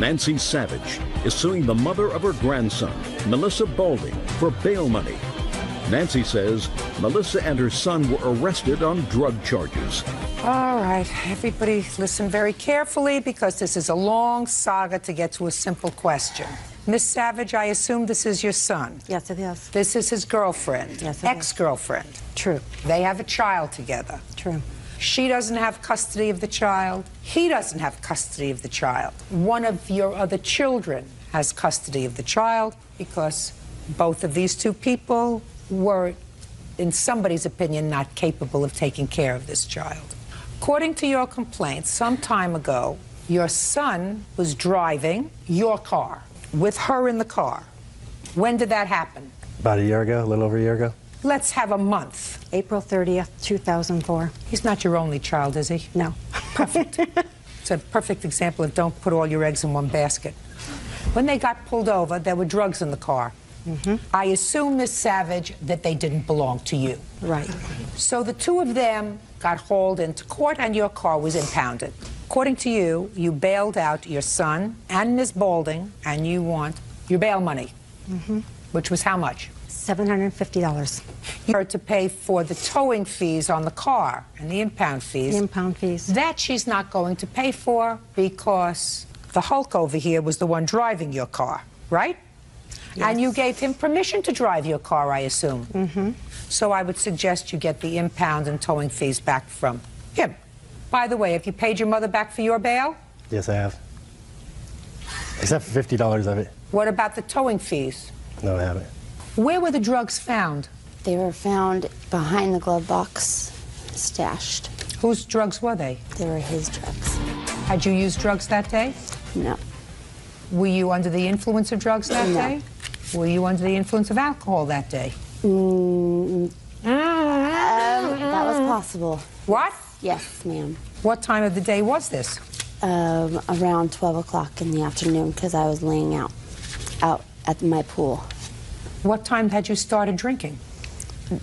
Nancy Savage is suing the mother of her grandson, Melissa Balding, for bail money. Nancy says Melissa and her son were arrested on drug charges. All right, everybody listen very carefully because this is a long saga to get to a simple question. Miss Savage, I assume this is your son. Yes, it is. This is his girlfriend. Yes, it ex-girlfriend. True. They have a child together. True. She doesn't have custody of the child. He doesn't have custody of the child. One of your other children has custody of the child because both of these two people were, in somebody's opinion, not capable of taking care of this child. According to your complaint, some time ago, your son was driving your car with her in the car. When did that happen? About a year ago, a little over a year ago. Let's have a month. April 30th, 2004. He's not your only child, is he? No. Perfect. It's a perfect example of don't put all your eggs in one basket. When they got pulled over, there were drugs in the car. I assume, Miss Savage, that they didn't belong to you. Right. So the two of them got hauled into court and your car was impounded. According to you, you bailed out your son and Ms. Balding, and you want your bail money, which was how much? $750. You were to pay for the towing fees on the car and the impound fees. The impound fees. That she's not going to pay for because the Hulk over here was the one driving your car, right? Yes. And you gave him permission to drive your car, I assume. So I would suggest you get the impound and towing fees back from him. By the way, have you paid your mother back for your bail? Yes, I have. Except for $50 of it. What about the towing fees? No, I haven't. Where were the drugs found? They were found behind the glove box, stashed. Whose drugs were they? They were his drugs. Had you used drugs that day? No. Were you under the influence of drugs that No. day? Were you under the influence of alcohol that day? That was possible. What? Yes, ma'am. What time of the day was this? Around 12 o'clock in the afternoon because I was laying out at my pool. What time had you started drinking?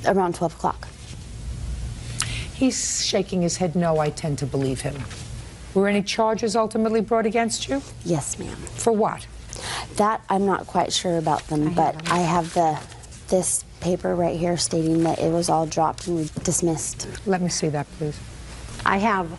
Around 12 o'clock. He's shaking his head no, I tend to believe him. Were any charges ultimately brought against you? Yes, ma'am. For what? That I'm not quite sure about them, but I have this paper right here stating that it was all dropped and dismissed. Let me see that, please. I have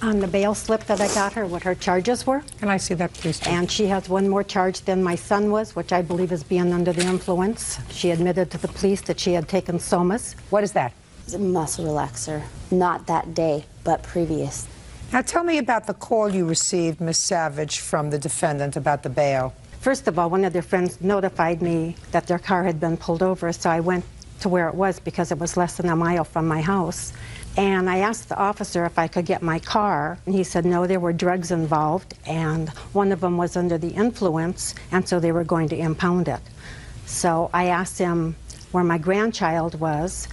on the bail slip that I got her what her charges were. Can I see that, please, too? And she has one more charge than my son was, which I believe is being under the influence. She admitted to the police that she had taken somas. What is that? It's a muscle relaxer. Not that day, but previous. Now tell me about the call you received, Miss Savage, from the defendant about the bail. First of all, one of their friends notified me that their car had been pulled over, so I went to where it was because it was less than a mile from my house. And I asked the officer if I could get my car, and he said no, there were drugs involved, and one of them was under the influence, and so they were going to impound it. So I asked him where my grandchild was,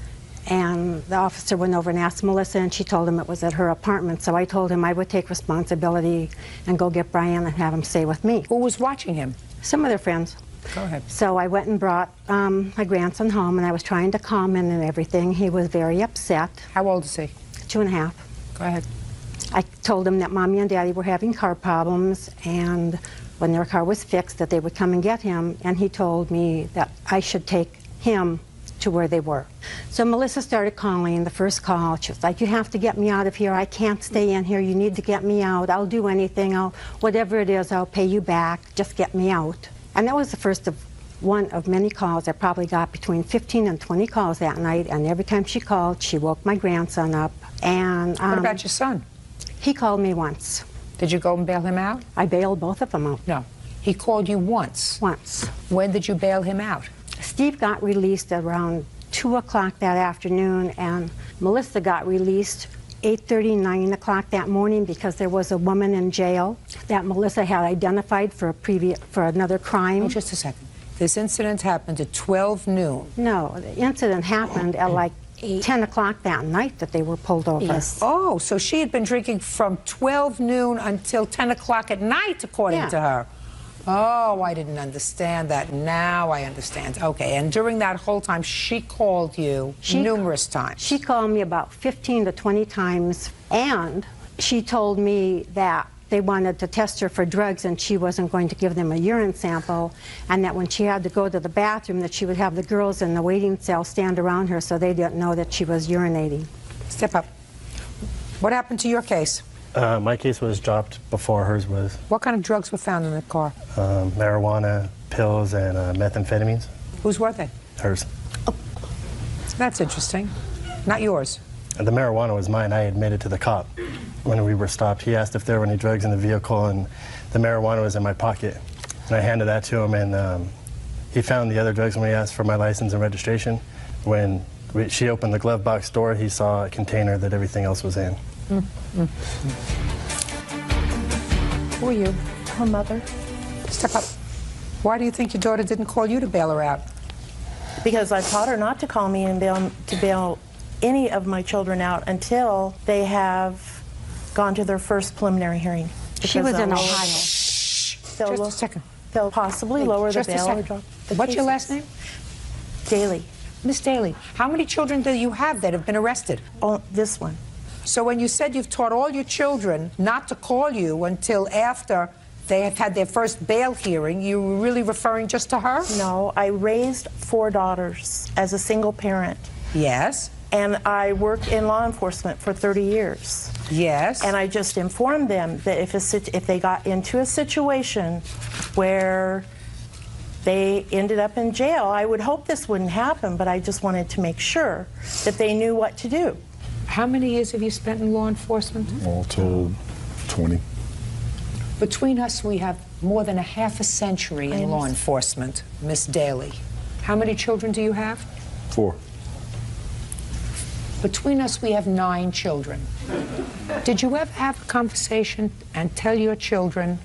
and the officer went over and asked Melissa, and she told him it was at her apartment. So I told him I would take responsibility and go get Brian and have him stay with me. Who was watching him? Some of their friends. Go ahead. So I went and brought my grandson home, and I was trying to calm him and everything. He was very upset. How old is he? 2.5. Go ahead. I told him that Mommy and Daddy were having car problems, and when their car was fixed, that they would come and get him, and he told me that I should take him to where they were. So Melissa started calling. The first call, she was like, you have to get me out of here. I can't stay in here. You need to get me out. I'll do anything. Whatever it is, I'll pay you back. Just get me out. And that was the first of one of many calls. I probably got between 15 and 20 calls that night, and every time she called, she woke my grandson up. And What about your son? He called me once. Did you go and bail him out? I bailed both of them out. No. He called you once. Once. When did you bail him out? Steve got released around 2 o'clock that afternoon, and Melissa got released 8:30, 9 o'clock that morning because there was a woman in jail that Melissa had identified for another crime. Oh, just a second. This incident happened at 12 noon. No, the incident happened at like 10 o'clock that night that they were pulled over. Yes. Oh, so she had been drinking from 12 noon until 10 o'clock at night, according to her. Oh, I didn't understand that. Now I understand. Okay, and during that whole time, she called you numerous times. She called me about 15 to 20 times, and she told me that they wanted to test her for drugs and she wasn't going to give them a urine sample, and that when she had to go to the bathroom that she would have the girls in the waiting cell stand around her so they didn't know that she was urinating. Step up. What happened to your case? My case was dropped before hers was. What kind of drugs were found in the car? Marijuana, pills, and methamphetamines. Whose were they? Hers. That's interesting. Not yours. And the marijuana was mine. I admitted to the cop when we were stopped. He asked if there were any drugs in the vehicle, and the marijuana was in my pocket. And I handed that to him, and he found the other drugs when we asked for my license and registration. When she opened the glove box door, he saw a container that everything else was in. Who are you? Her mother. Step up. Why do you think your daughter didn't call you to bail her out? Because I taught her not to call me and bail any of my children out until they have gone to their first preliminary hearing. She was in Ohio. Just a second. They'll possibly lower the Just a bail or second. drop the What's your cases. last name? Daly. Miss Daly, how many children do you have that have been arrested? Oh, this one. So when you said you've taught all your children not to call you until after they have had their first bail hearing, you were really referring just to her? No, I raised 4 daughters as a single parent. Yes. And I worked in law enforcement for 30 years. Yes. And I just informed them that if they got into a situation where they ended up in jail, I would hope this wouldn't happen, but I just wanted to make sure that they knew what to do. How many years have you spent in law enforcement? All told, 20. Between us, we have more than a half a century in law enforcement, Miss Daly. How many children do you have? 4. Between us, we have 9 children. Did you ever have a conversation and tell your children,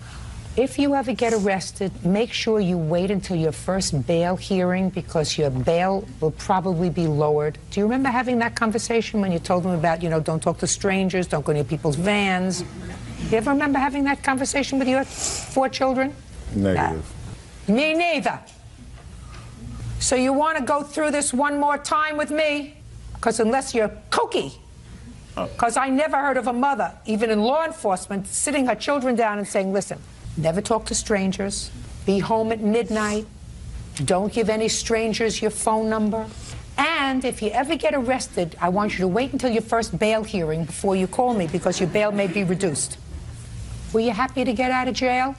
if you ever get arrested, make sure you wait until your first bail hearing because your bail will probably be lowered? Do you remember having that conversation when you told them about, don't talk to strangers, don't go near people's vans? You ever remember having that conversation with your 4 children? Negative. Me neither. So you want to go through this one more time with me? Because unless you're kooky, because I never heard of a mother, even in law enforcement, sitting her children down and saying, listen, never talk to strangers, be home at midnight, don't give any strangers your phone number, and if you ever get arrested, I want you to wait until your first bail hearing before you call me because your bail may be reduced. Were you happy to get out of jail?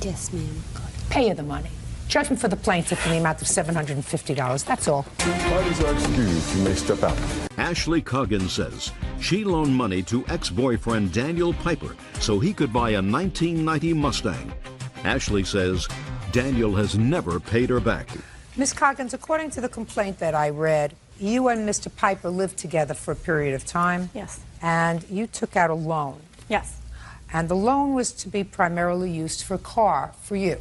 Yes, ma'am. Pay her the money. Judgment for the plaintiff in the amount of $750, that's all. Parties are excused. You may step out. Ashley Coggins says she loaned money to ex-boyfriend Daniel Piper so he could buy a 1990 Mustang. Ashley says Daniel has never paid her back. Ms. Coggins, according to the complaint that I read, you and Mr. Piper lived together for a period of time. Yes. And you took out a loan. Yes. And the loan was to be primarily used for a car for you.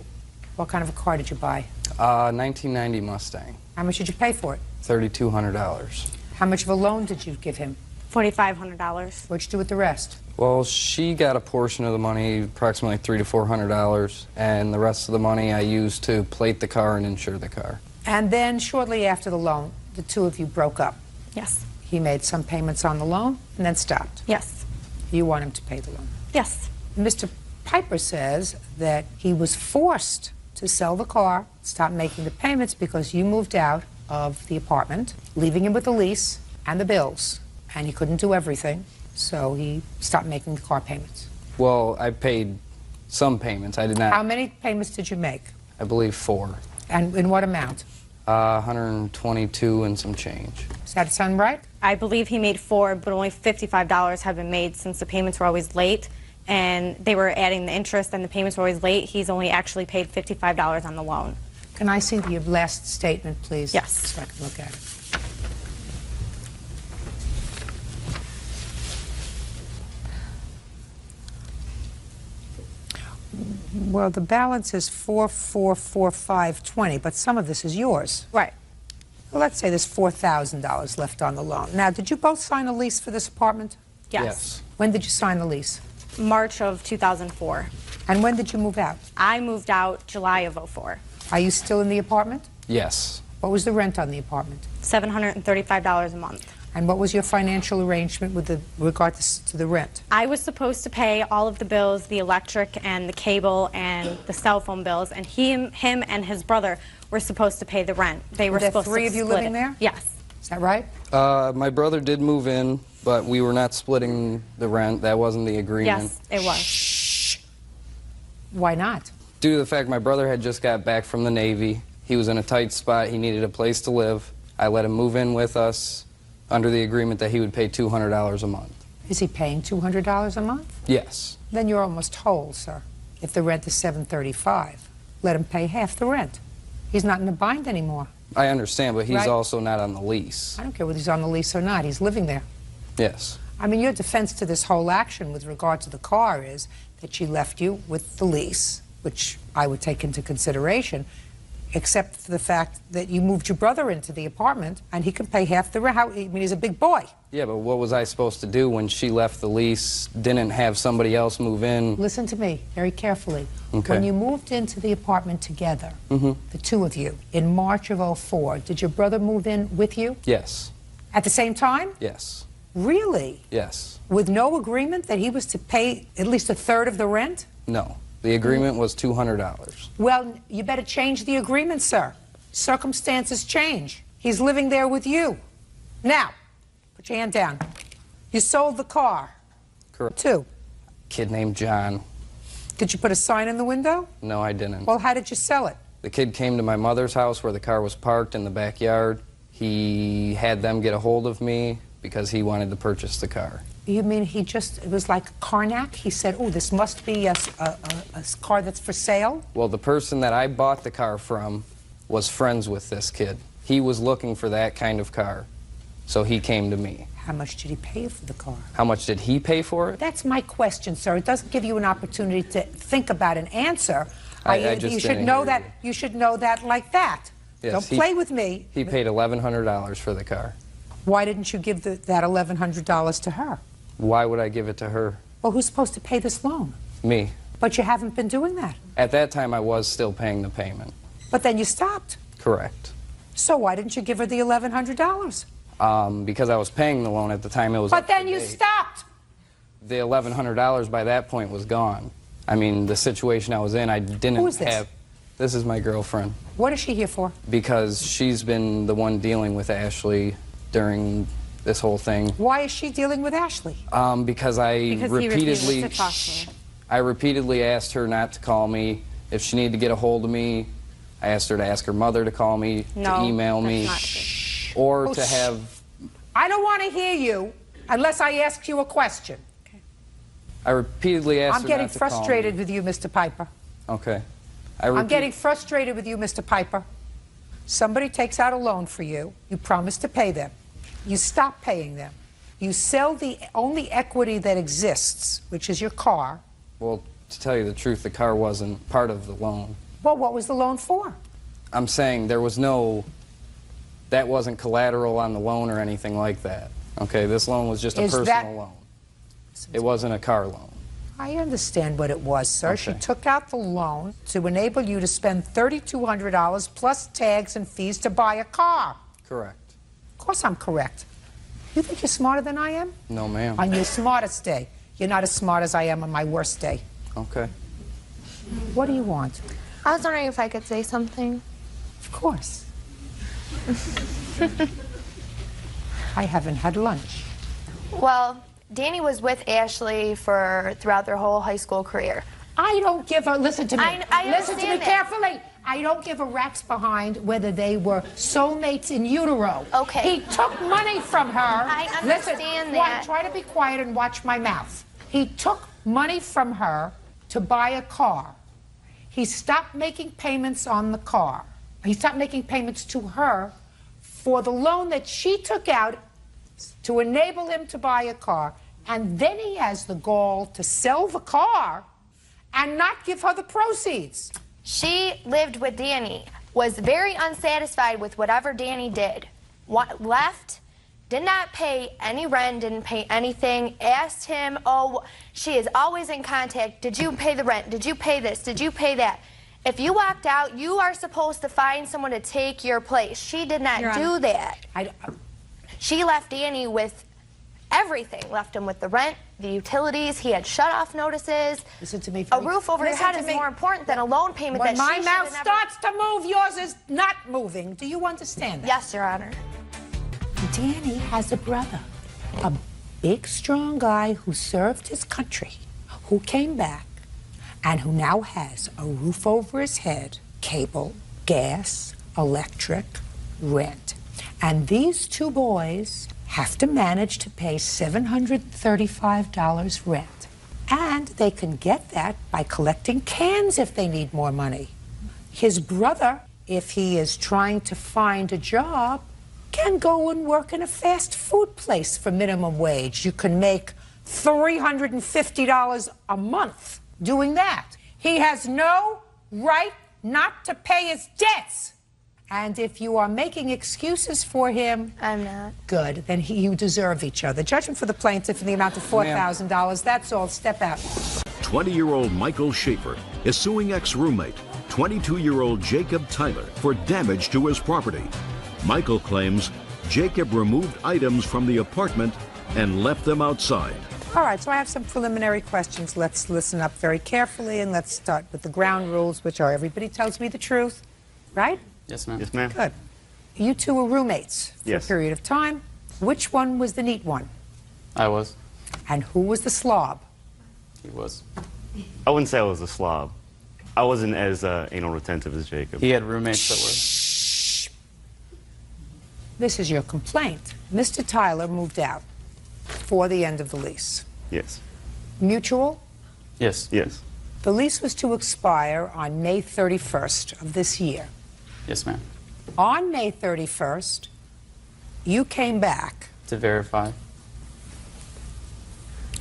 What kind of a car did you buy? 1990 Mustang. How much did you pay for it? $3,200. How much of a loan did you give him? $4,500. What'd you do with the rest? Well, she got a portion of the money, approximately $300 to $400, and the rest of the money I used to plate the car and insure the car. And then shortly after the loan, the two of you broke up. Yes. He made some payments on the loan and then stopped. Yes. You want him to pay the loan. Yes. Mr. Piper says that he was forced to sell the car, stop making the payments because you moved out of the apartment, leaving him with the lease and the bills. And he couldn't do everything, so he stopped making the car payments. Well, I paid some payments. I did not. How many payments did you make? I believe 4. And in what amount? 122 and some change. Does that sound right? I believe he made 4, but only $55 have been made since the payments were always late. And they were adding the interest and the payments were always late. He's only actually paid $55 on the loan. Can I see your last statement, please? Yes. So I can look at it. Well, the balance is $4,445.20, but some of this is yours. Right. Well, let's say there's $4,000 left on the loan. Now, did you both sign a lease for this apartment? Yes. When did you sign the lease? March of 2004. And when did you move out? I moved out July of 04. Are you still in the apartment? Yes. What was the rent on the apartment? $735 a month. And what was your financial arrangement with regard to the rent? I was supposed to pay all of the bills, the electric and the cable and the cell phone bills, and him and his brother were supposed to pay the rent. They were supposed to split it. Were there 3 of you living there? Yes. Is that right? My brother did move in, but we were not splitting the rent. That wasn't the agreement. Yes, it was. Shh. Why not? Due to the fact my brother had just got back from the Navy, he was in a tight spot, he needed a place to live. I let him move in with us under the agreement that he would pay $200 a month. Is he paying $200 a month? Yes. Then you're almost whole, sir. If the rent is $735, let him pay half the rent. He's not in a bind anymore. I understand, but he's Right. also not on the lease. I don't care whether he's on the lease or not. He's living there. Yes. I mean, your defense to this whole action with regard to the car is that she left you with the lease, which I would take into consideration, except for the fact that you moved your brother into the apartment and he can pay half the rent. I mean, he's a big boy. Yeah, but what was I supposed to do when she left the lease, didn't have somebody else move in? Listen to me very carefully. Okay. When you moved into the apartment together, the two of you, in March of '04, did your brother move in with you? Yes. At the same time? Yes. Really? Yes. With no agreement that he was to pay at least a third of the rent? No. The agreement was $200. Well, you better change the agreement, sir. Circumstances change. He's living there with you. Now, put your hand down. You sold the car. Correct. Two. Kid named John. Did you put a sign in the window? No, I didn't. Well, how did you sell it? The kid came to my mother's house where the car was parked in the backyard. He had them get a hold of me because he wanted to purchase the car. You mean it was like a Karnak? He said, oh, this must be a car that's for sale? Well, the person that I bought the car from was friends with this kid. He was looking for that kind of car, so he came to me. How much did he pay for the car? How much did he pay for it? That's my question, sir. It doesn't give you an opportunity to think about an answer. I just you should didn't know hear that. You should know that like that. Yes, Don't play with me. He paid $1,100 for the car. Why didn't you give that $1,100 to her? Why would I give it to her? Well, who's supposed to pay this loan? Me. But you haven't been doing that. At that time, I was still paying the payment. But then you stopped. Correct. So why didn't you give her the $1,100? Because I was paying the loan at the time. It was. But then you stopped. The $1,100 by that point was gone. I mean, the situation I was in, I didn't Who is this? have. This is my girlfriend. What is she here for? Because she's been the one dealing with Ashley during this whole thing. Why is she dealing with Ashley? Because I repeatedly, to talk to her. I repeatedly asked her not to call me. If she needed to get a hold of me, I asked her to ask her mother to call me, to email me, or to have. I don't want to hear you unless I ask you a question. Okay. I repeatedly asked I'm her getting not to call me. frustrated with you, Mr. Piper. Okay. I'm getting frustrated with you, Mr. Piper. Somebody takes out a loan for you. You promise to pay them. You stop paying them. You sell the only equity that exists, which is your car. Well, to tell you the truth, the car wasn't part of the loan. Well, what was the loan for? I'm saying there was no, that wasn't collateral on the loan or anything like that. Okay, this loan was just a personal loan. It wasn't a car loan. I understand what it was, sir. She Okay. took out the loan to enable you to spend $3,200 plus tags and fees to buy a car. Correct. Of course I'm correct. You think you're smarter than I am? No, ma'am. On your smartest day. You're not as smart as I am on my worst day. Okay. What do you want? I was wondering if I could say something. Of course. I haven't had lunch. Well, Danny was with Ashley throughout their whole high school career. I don't give a, listen to me. I listen to me understand that. carefully. I don't give a rat's behind whether they were soulmates in utero. Okay. He took money from her. I understand listen, that. Try to be quiet and watch my mouth. He took money from her to buy a car. He stopped making payments on the car. He stopped making payments to her for the loan that she took out to enable him to buy a car. And then he has the gall to sell the car and not give her the proceeds. She lived with Danny, was very unsatisfied with whatever Danny did. Left, did not pay any rent, didn't pay anything, asked him, oh, she is always in contact. Did you pay the rent? Did you pay this? Did you pay that? If you walked out, you are supposed to find someone to take your place. She did not do that. She left Danny with everything. Left him with the rent, the utilities. He had shut-off notices. Listen to me. A roof over your head is more important than a loan payment When that my she mouth should have never... starts to move, yours is not moving. Do you understand that? Yes, Your Honor. Danny has a brother, a big, strong guy who served his country, who came back, and who now has a roof over his head, cable, gas, electric, rent. And these two boys have to manage to pay $735 rent. And they can get that by collecting cans if they need more money. His brother, if he is trying to find a job, can go and work in a fast food place for minimum wage. You can make $350 a month doing that. He has no right not to pay his debts. And if you are making excuses for him, I'm not. Good, then you deserve each other. Judgment for the plaintiff in the amount of $4,000. That's all. Step out. 20-year-old Michael Schaefer is suing ex-roommate, 22-year-old Jacob Tyler, for damage to his property. Michael claims Jacob removed items from the apartment and left them outside. All right, so I have some preliminary questions. Let's listen up very carefully, and let's start with the ground rules, which are everybody tells me the truth, right? Yes, ma'am. Yes, ma'am. Good. You two were roommates for Yes. a period of time. Which one was the neat one? I was. And who was the slob? He was. I wouldn't say I was a slob. I wasn't as anal retentive as Jacob. He had roommates that This is your complaint. Mr. Tyler moved out for the end of the lease. Yes. Mutual? were. Yes. Yes. The lease was to expire on May 31st of this year. Yes, ma'am. On May 31st, you came back. To verify.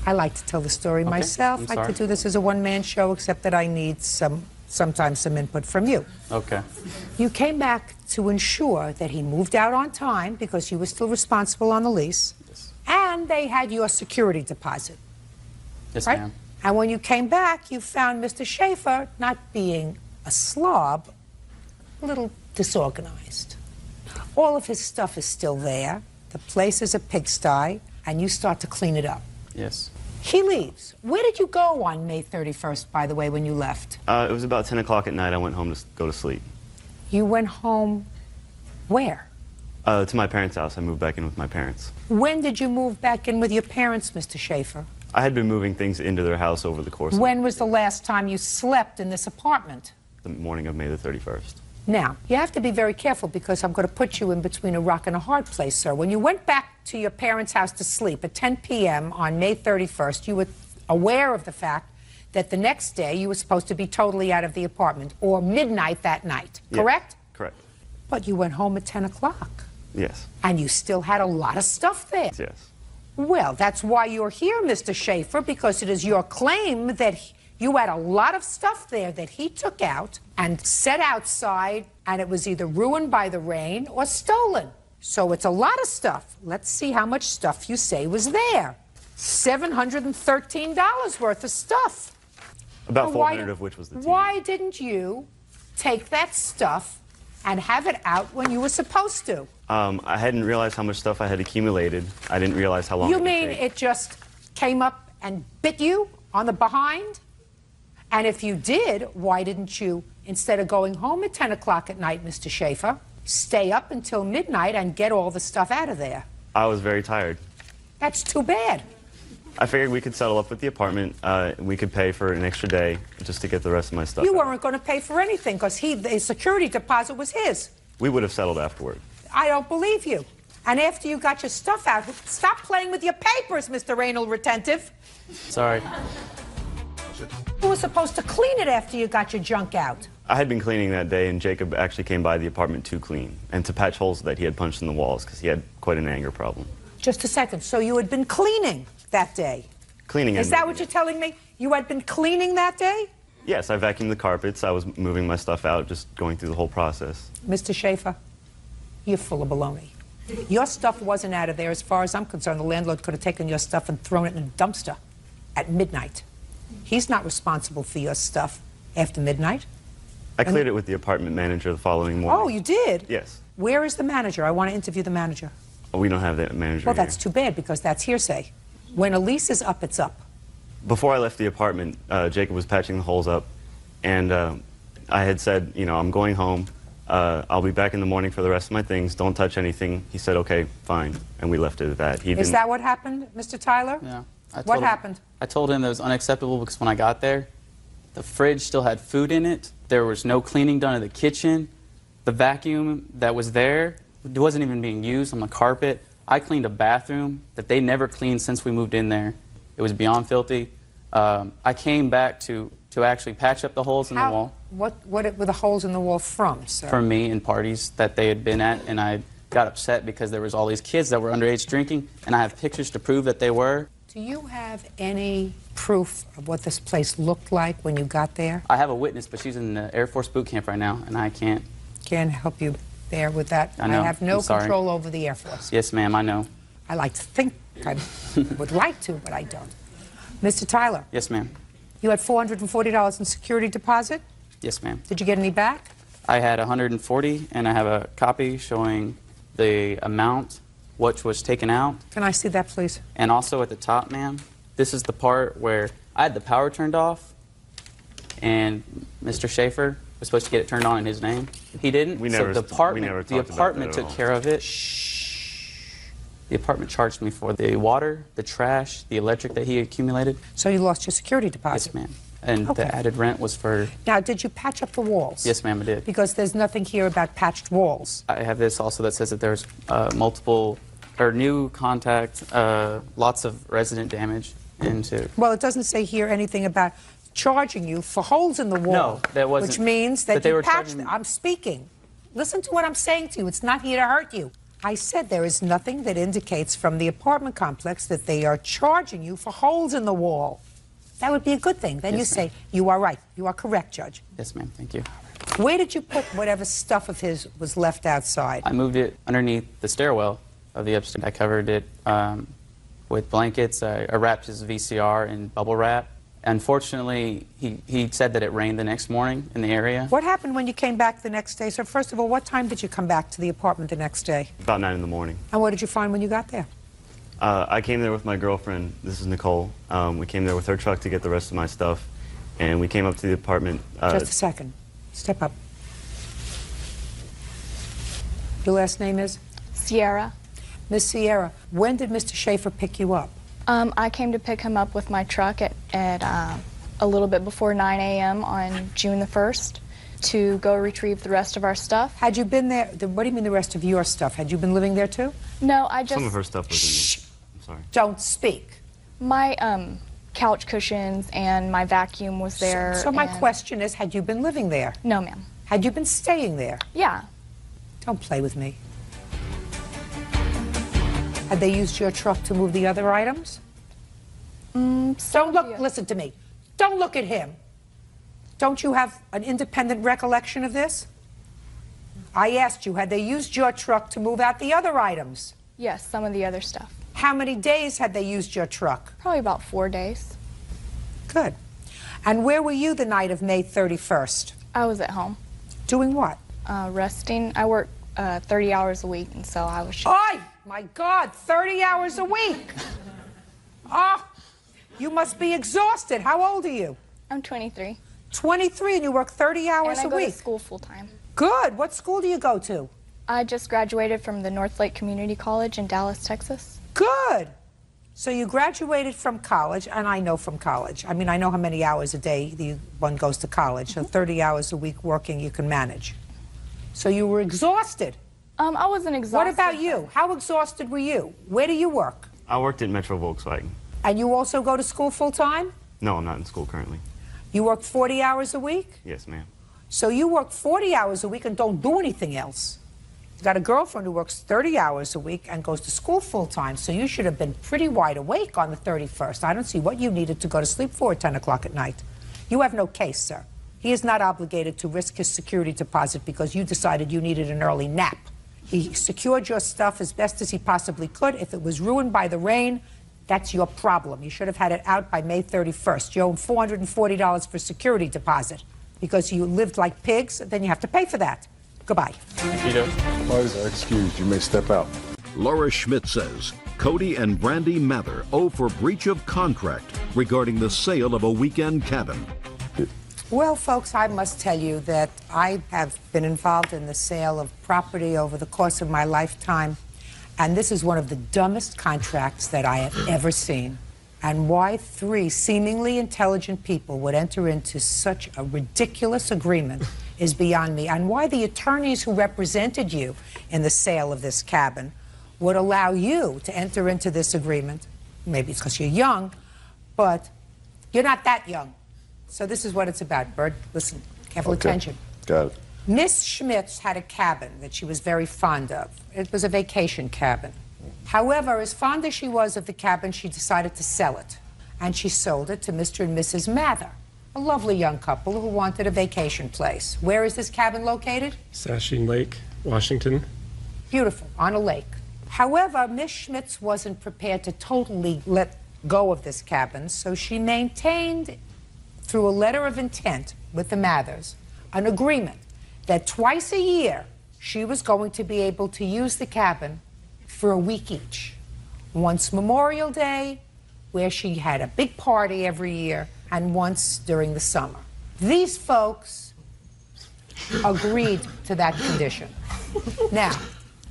I like to tell the story myself. I'm I could sorry. do this as a one-man show, except that I need sometimes some input from you. Okay. You came back to ensure that he moved out on time because you were still responsible on the lease, Yes. and they had your security deposit, Yes, right? ma'am. And when you came back, you found Mr. Schaefer not being a slob, a little disorganized. All of his stuff is still there. The place is a pigsty, and you start to clean it up. Yes. He leaves. Where did you go on May 31st, by the way, when you left? It was about 10 o'clock at night. I went home to go to sleep. You went home where? To my parents' house. I moved back in with my parents. When did you move back in with your parents, Mr. Schaefer? I had been moving things into their house over the course When was the last time you slept in this apartment? of the morning of May the 31st. Now, you have to be very careful because I'm going to put you in between a rock and a hard place, sir. When you went back to your parents' house to sleep at 10 p.m. on May 31st, you were aware of the fact that the next day you were supposed to be totally out of the apartment, or midnight that night, Yeah, correct? Correct. But you went home at 10 o'clock, Yes. and you still had a lot of stuff there. Yes. Well, that's why you're here, Mr. Schaefer, because it is your claim that you had a lot of stuff there that he took out and set outside, and it was either ruined by the rain or stolen. So it's a lot of stuff. Let's see how much stuff you say was there. $713 worth of stuff. About Now, 400 of which was the TV. Why didn't you take that stuff and have it out when you were supposed to? I hadn't realized how much stuff I had accumulated. I didn't realize how long You it would mean take. it just came up and bit you on the behind? And if you did, why didn't you, instead of going home at 10 o'clock at night, Mr. Schaefer, stay up until midnight and get all the stuff out of there? I was very tired. That's too bad. I figured we could settle up with the apartment. We could pay for an extra day just to get the rest of my stuff You out. weren't going to pay for anything because the security deposit was his. We would have settled afterward. I don't believe you. And after you got your stuff out, stop playing with your papers, Mr. Anal Retentive. Sorry. You were supposed to clean it after you got your junk out. I had been cleaning that day, and Jacob actually came by the apartment to clean and to patch holes that he had punched in the walls because he had quite an anger problem. Just a second. So you had been cleaning that day? Cleaning. Is that what you're telling me? You had been cleaning that day? Yes, I vacuumed the carpets. I was moving my stuff out, just going through the whole process. Mr. Schaefer, you're full of baloney. Your stuff wasn't out of there. As far as I'm concerned, the landlord could have taken your stuff and thrown it in a dumpster at midnight. He's not responsible for your stuff after midnight. I cleared it with the apartment manager the following morning. Oh, you did? Yes. Where is the manager? I want to interview the manager. We don't have that manager Well, here. that's too bad because that's hearsay. When a lease is up, it's up. Before I left the apartment, Jacob was patching the holes up, and I had said, you know, I'm going home. I'll be back in the morning for the rest of my things. Don't touch anything. He said, okay, fine, and we left it at that. Is that what happened, Mr. Tyler? Yeah. What happened? I told him that it was unacceptable because when I got there, the fridge still had food in it. There was no cleaning done in the kitchen. The vacuum that was there wasn't even being used on the carpet. I cleaned a bathroom that they never cleaned since we moved in there. It was beyond filthy. I came back to actually patch up the holes in the wall. What were the holes in the wall from, sir? From me and parties that they had been at, and I got upset because there was all these kids that were underage drinking, and I have pictures to prove that they were. Do you have any proof of what this place looked like when you got there? I have a witness, but she's in the Air Force boot camp right now, and I can't help you there with that. I know. I have no I'm sorry. control over the Air Force. Yes, ma'am, I know. I like to think I would like to, but I don't. Mr. Tyler, Yes, ma'am. you had $440 in security deposit. Yes, ma'am. Did you get any back? I had 140, and I have a copy showing the amount which was taken out. Can I see that, please? And also at the top, ma'am, this is the part where I had the power turned off, and Mr. Schaefer was supposed to get it turned on in his name. He didn't. We never so the apartment, talked about that at took all. care of it. The apartment charged me for the water, the trash, the electric that he accumulated. So you lost your security deposit? Yes, ma'am. And Okay. the added rent was for... Now, did you patch up the walls? Yes, ma'am, I did. Because there's nothing here about patched walls. I have this also that says that there's new contact, lots of resident damage into... Well, it doesn't say here anything about charging you for holes in the wall. No, that wasn't- Which means that but they you were patched charging- them. I'm speaking. Listen to what I'm saying to you. It's not here to hurt you. I said there is nothing that indicates from the apartment complex that they are charging you for holes in the wall. That would be a good thing. Then you say, you are right. You are correct, Judge. Yes, ma'am, thank you. Where did you put whatever stuff of his was left outside? I moved it underneath the stairwell of the upstairs. I covered it with blankets. I wrapped his VCR in bubble wrap. Unfortunately, he said that it rained the next morning in the area. What happened when you came back the next day? So first of all, what time did you come back to the apartment the next day? About 9 in the morning. And what did you find when you got there? I came there with my girlfriend. This is Nicole. We came there with her truck to get the rest of my stuff, and we came up to the apartment. Just a second. Step up. Your last name is? Sierra. Miss Sierra, when did Mr. Schaefer pick you up? I came to pick him up with my truck at a little bit before 9 a.m. on June the 1st to go retrieve the rest of our stuff. Had you been there? What do you mean the rest of your stuff? Had you been living there too? No, I just... Some of her stuff was in there. I'm sorry. Don't speak. My couch cushions and my vacuum was there. So my and- question is, had you been living there? No, ma'am. Had you been staying there? Yeah. Don't play with me. Had they used your truck to move the other items? Don't look, listen to me. Don't look at him. Don't you have an independent recollection of this? I asked you, had they used your truck to move out the other items? Yes, some of the other stuff. How many days had they used your truck? Probably about 4 days. Good. And where were you the night of May 31st? I was at home. Doing what? Resting. I work 30 hours a week, and so I was... Ay, my God, 30 hours a week. Oh, you must be exhausted. How old are you? I'm 23. 23, and you work 30 hours and I a go week? to school full-time. Good. What school do you go to? I just graduated from the North Lake Community College in Dallas, Texas. Good. So you graduated from college, and I know from college. I mean, I know how many hours a day one goes to college. So 30 hours a week working, you can manage. So you were exhausted. I wasn't exhausted. What about you? How exhausted were you? Where do you work? I worked at Metro Volkswagen. And you also go to school full-time? No, I'm not in school currently. You work 40 hours a week? Yes, ma'am. So you work 40 hours a week and don't do anything else. You've got a girlfriend who works 30 hours a week and goes to school full-time, so you should have been pretty wide awake on the 31st. I don't see what you needed to go to sleep for at 10 o'clock at night. You have no case, sir. He is not obligated to risk his security deposit because you decided you needed an early nap. He secured your stuff as best as he possibly could. If it was ruined by the rain, that's your problem. You should have had it out by May 31st. You owe him $440 for security deposit. Because you lived like pigs, then you have to pay for that. Goodbye. Parties are excused. You may step out. Laura Schmidt says Cody and Brandy Mather owe for breach of contract regarding the sale of a weekend cabin. Well, folks, I must tell you that I have been involved in the sale of property over the course of my lifetime, and this is one of the dumbest contracts that I have ever seen. And why three seemingly intelligent people would enter into such a ridiculous agreement is beyond me. And why the attorneys who represented you in the sale of this cabin would allow you to enter into this agreement. Maybe it's because you're young, but you're not that young. So this is what it's about, Bert. Listen, careful attention. Got it. Miss Schmitz had a cabin that she was very fond of. It was a vacation cabin. However, as fond as she was of the cabin, she decided to sell it. And she sold it to Mr. and Mrs. Mather, a lovely young couple who wanted a vacation place. Where is this cabin located? Sashing Lake, Washington. Beautiful, on a lake. However, Miss Schmitz wasn't prepared to totally let go of this cabin, so she maintained, through a letter of intent with the Mathers, an agreement that twice a year she was going to be able to use the cabin for a week each. Once Memorial Day, where she had a big party every year, and once during the summer. These folks agreed to that condition. Now,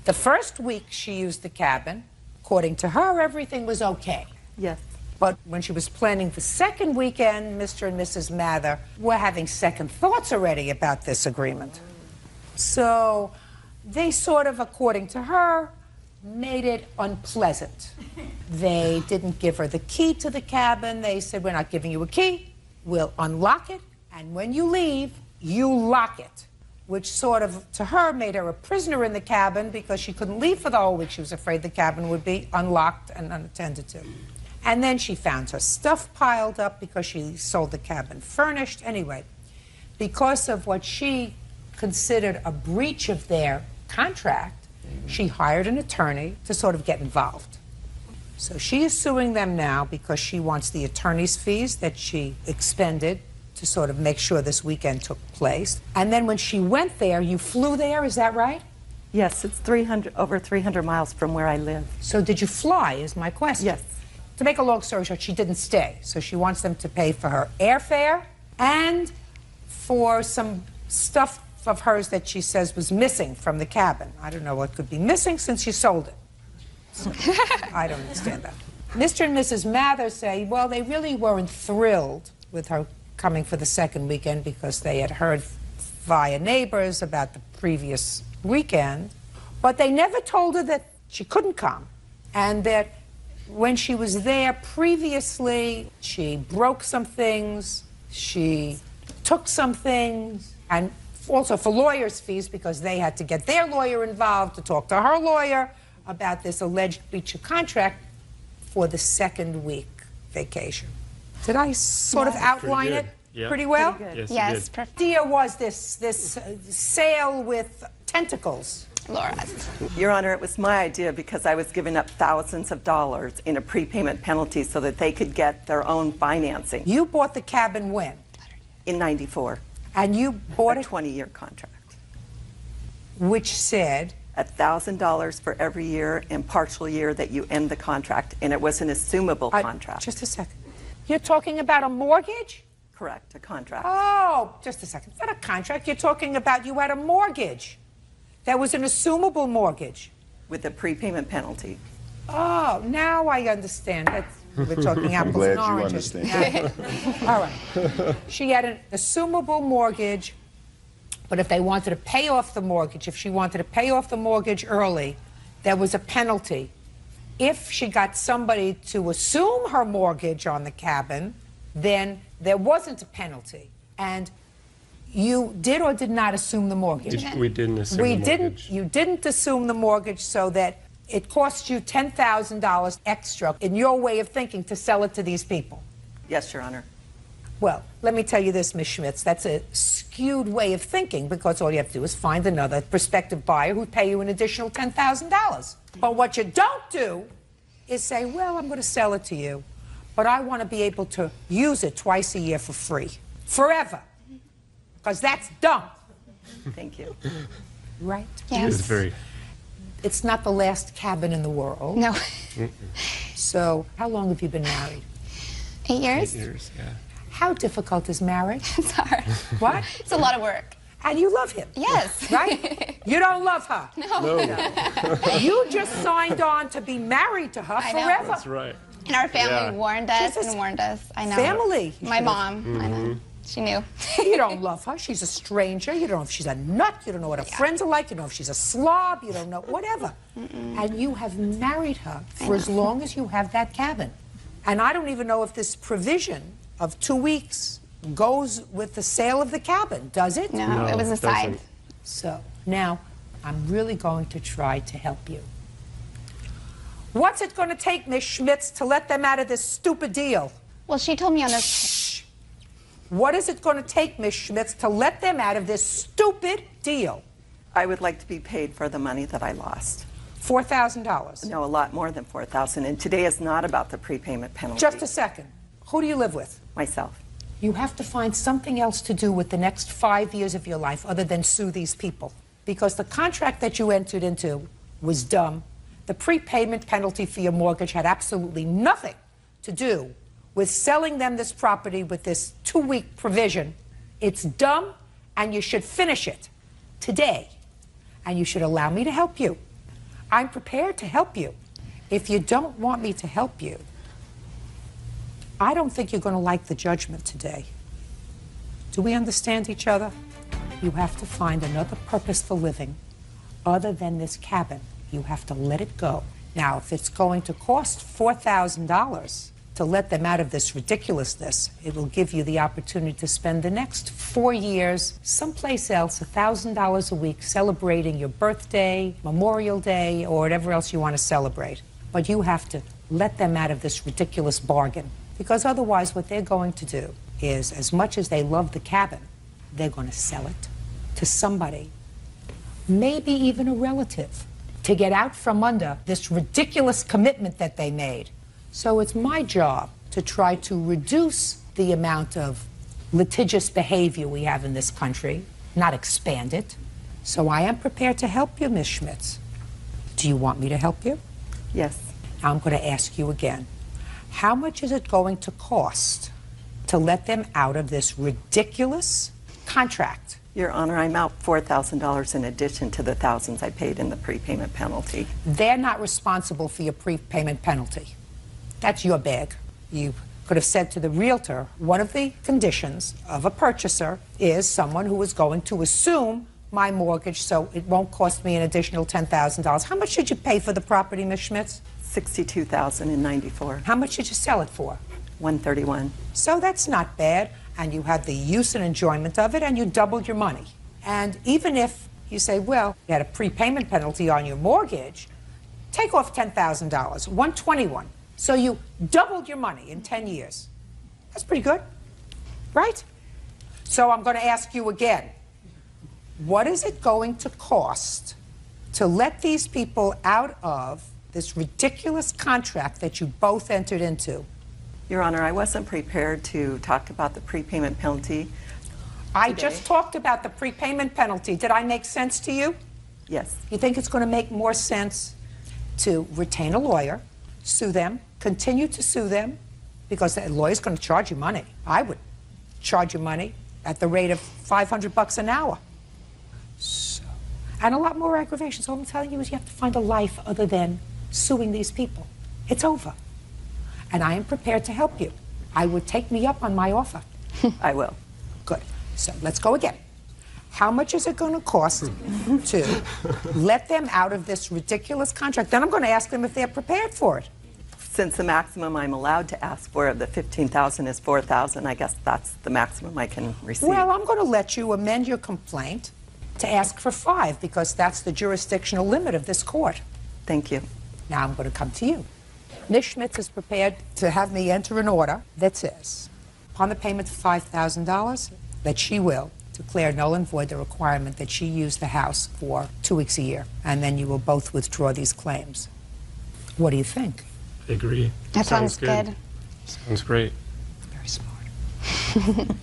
the first week she used the cabin, according to her, everything was okay. Yes. But when she was planning the second weekend, Mr. and Mrs. Mather were having second thoughts already about this agreement. So they sort of, according to her, made it unpleasant. They didn't give her the key to the cabin. They said, we're not giving you a key. We'll unlock it, and when you leave, you lock it. Which sort of, to her, made her a prisoner in the cabin because she couldn't leave for the whole week. She was afraid the cabin would be unlocked and unattended to. And then she found her stuff piled up because she sold the cabin furnished. Anyway, because of what she considered a breach of their contract, she hired an attorney to sort of get involved. So she is suing them now because she wants the attorney's fees that she expended to sort of make sure this weekend took place. And then when she went there, you flew there, is that right? Yes, it's over 300 miles from where I live. So did you fly, is my question. Yes. To make a long story short, she didn't stay. So she wants them to pay for her airfare and for some stuff of hers that she says was missing from the cabin. I don't know what could be missing since she sold it. So, I don't understand that. Mr. and Mrs. Mather say, well, they really weren't thrilled with her coming for the second weekend because they had heard via neighbors about the previous weekend, but they never told her that she couldn't come, and that when she was there previously, she broke some things, she took some things, and also for lawyers' fees because they had to get their lawyer involved to talk to her lawyer about this alleged breach of contract for the second week vacation. Did I sort of outline it pretty well? Yes, Yes. The idea was this sale with tentacles. Laura. Your Honor, it was my idea because I was giving up thousands of dollars in a prepayment penalty so that they could get their own financing. You bought the cabin when? In '94. And you bought a it? 20-year contract. Which said? $1,000 for every year and partial year that you end the contract, and it was an assumable contract. Just a second. You're talking about a mortgage? Correct, a contract. Oh, just a second. It's not a contract. You're talking about you had a mortgage. That was an assumable mortgage. With a prepayment penalty. Oh, now I understand. We're talking apples and oranges. I'm glad you understand. All right. She had an assumable mortgage, but if they wanted to pay off the mortgage, if she wanted to pay off the mortgage early, there was a penalty. If she got somebody to assume her mortgage on the cabin, then there wasn't a penalty. And you did or did not assume the mortgage? We didn't assume the mortgage. You didn't assume the mortgage so that it cost you $10,000 extra in your way of thinking to sell it to these people? Yes, Your Honor. Well, let me tell you this, Ms. Schmitz, that's a skewed way of thinking because all you have to do is find another prospective buyer who'd pay you an additional $10,000. But what you don't do is say, well, I'm going to sell it to you, but I want to be able to use it twice a year for free, forever, because that's dumb. Thank you. Right? Yes. It's very. It's not the last cabin in the world. No. So, how long have you been married? 8 years. 8 years, yeah. How difficult is marriage? It's hard. What? It's a lot of work. And you love him? Yes. Right? You don't love her? No. You just signed on to be married to her I know. forever. That's right. And our family Yeah. warned us and warned us. I know. Family. My mom. I know. She knew. You don't love her. She's a stranger. You don't know if she's a nut. You don't know what her friends are like. You don't know if she's a slob. You don't know, whatever. And you have married her for as long as you have that cabin. And I don't even know if this provision of 2 weeks goes with the sale of the cabin, does it? No, it was a side. doesn't. So, now, I'm really going to try to help you. What's it going to take, Miss Schmitz, to let them out of this stupid deal? Well, she told me on this. What is it going to take, Miss Schmitz, to let them out of this stupid deal? I would like to be paid for the money that I lost. $4,000. No, a lot more than $4,000. And today is not about the prepayment penalty. Just a second. Who do you live with? Myself. You have to find something else to do with the next 5 years of your life other than sue these people. Because the contract that you entered into was dumb. The prepayment penalty for your mortgage had absolutely nothing to do with selling them this property with this 2-week provision. It's dumb, and you should finish it today. And you should allow me to help you. I'm prepared to help you. If you don't want me to help you, I don't think you're going to like the judgment today. Do we understand each other? You have to find another purpose for living other than this cabin. You have to let it go. Now, if it's going to cost $4,000 to let them out of this ridiculousness, it will give you the opportunity to spend the next 4 years someplace else, $1,000 a week, celebrating your birthday, Memorial Day, or whatever else you want to celebrate. But you have to let them out of this ridiculous bargain, because otherwise what they're going to do is, as much as they love the cabin, they're going to sell it to somebody, maybe even a relative, to get out from under this ridiculous commitment that they made. So it's my job to try to reduce the amount of litigious behavior we have in this country, not expand it. So I am prepared to help you, Ms. Schmitz. Do you want me to help you? Yes. Now I'm going to ask you again. How much is it going to cost to let them out of this ridiculous contract? Your Honor, I'm out $4,000 in addition to the thousands I paid in the prepayment penalty. They're not responsible for your prepayment penalty. That's your bag. You could have said to the realtor, one of the conditions of a purchaser is someone who is going to assume my mortgage so it won't cost me an additional $10,000. How much did you pay for the property, Ms. Schmitz? $62,094. How much did you sell it for? $131. So that's not bad. And you had the use and enjoyment of it, and you doubled your money. And even if you say, well, you had a prepayment penalty on your mortgage, take off $10,000, $121. So you doubled your money in 10 years. That's pretty good, right? So I'm going to ask you again, what is it going to cost to let these people out of this ridiculous contract that you both entered into? Your Honor, I wasn't prepared to talk about the prepayment penalty I just talked about the prepayment penalty. Did I make sense to you? Yes. You think it's going to make more sense to retain a lawyer, sue them, continue to sue them, because the lawyer's going to charge you money. I would charge you money at the rate of $500 an hour. So, and a lot more aggravation. So all I'm telling you is you have to find a life other than suing these people. It's over. And I am prepared to help you. I would take me up on my offer. I will. Good. So let's go again. How much is it going to cost to let them out of this ridiculous contract? Then I'm going to ask them if they're prepared for it. Since the maximum I'm allowed to ask for of the $15,000 is $4,000, I guess that's the maximum I can receive. Well, I'm going to let you amend your complaint to ask for $5 because that's the jurisdictional limit of this court. Thank you. Now I'm going to come to you. Ms. Schmitz is prepared to have me enter an order that says, upon the payment of $5,000, that she will declare null and void the requirement that she use the house for 2 weeks a year, and then you will both withdraw these claims. What do you think? I agree. That sounds good. Sounds great. Very smart.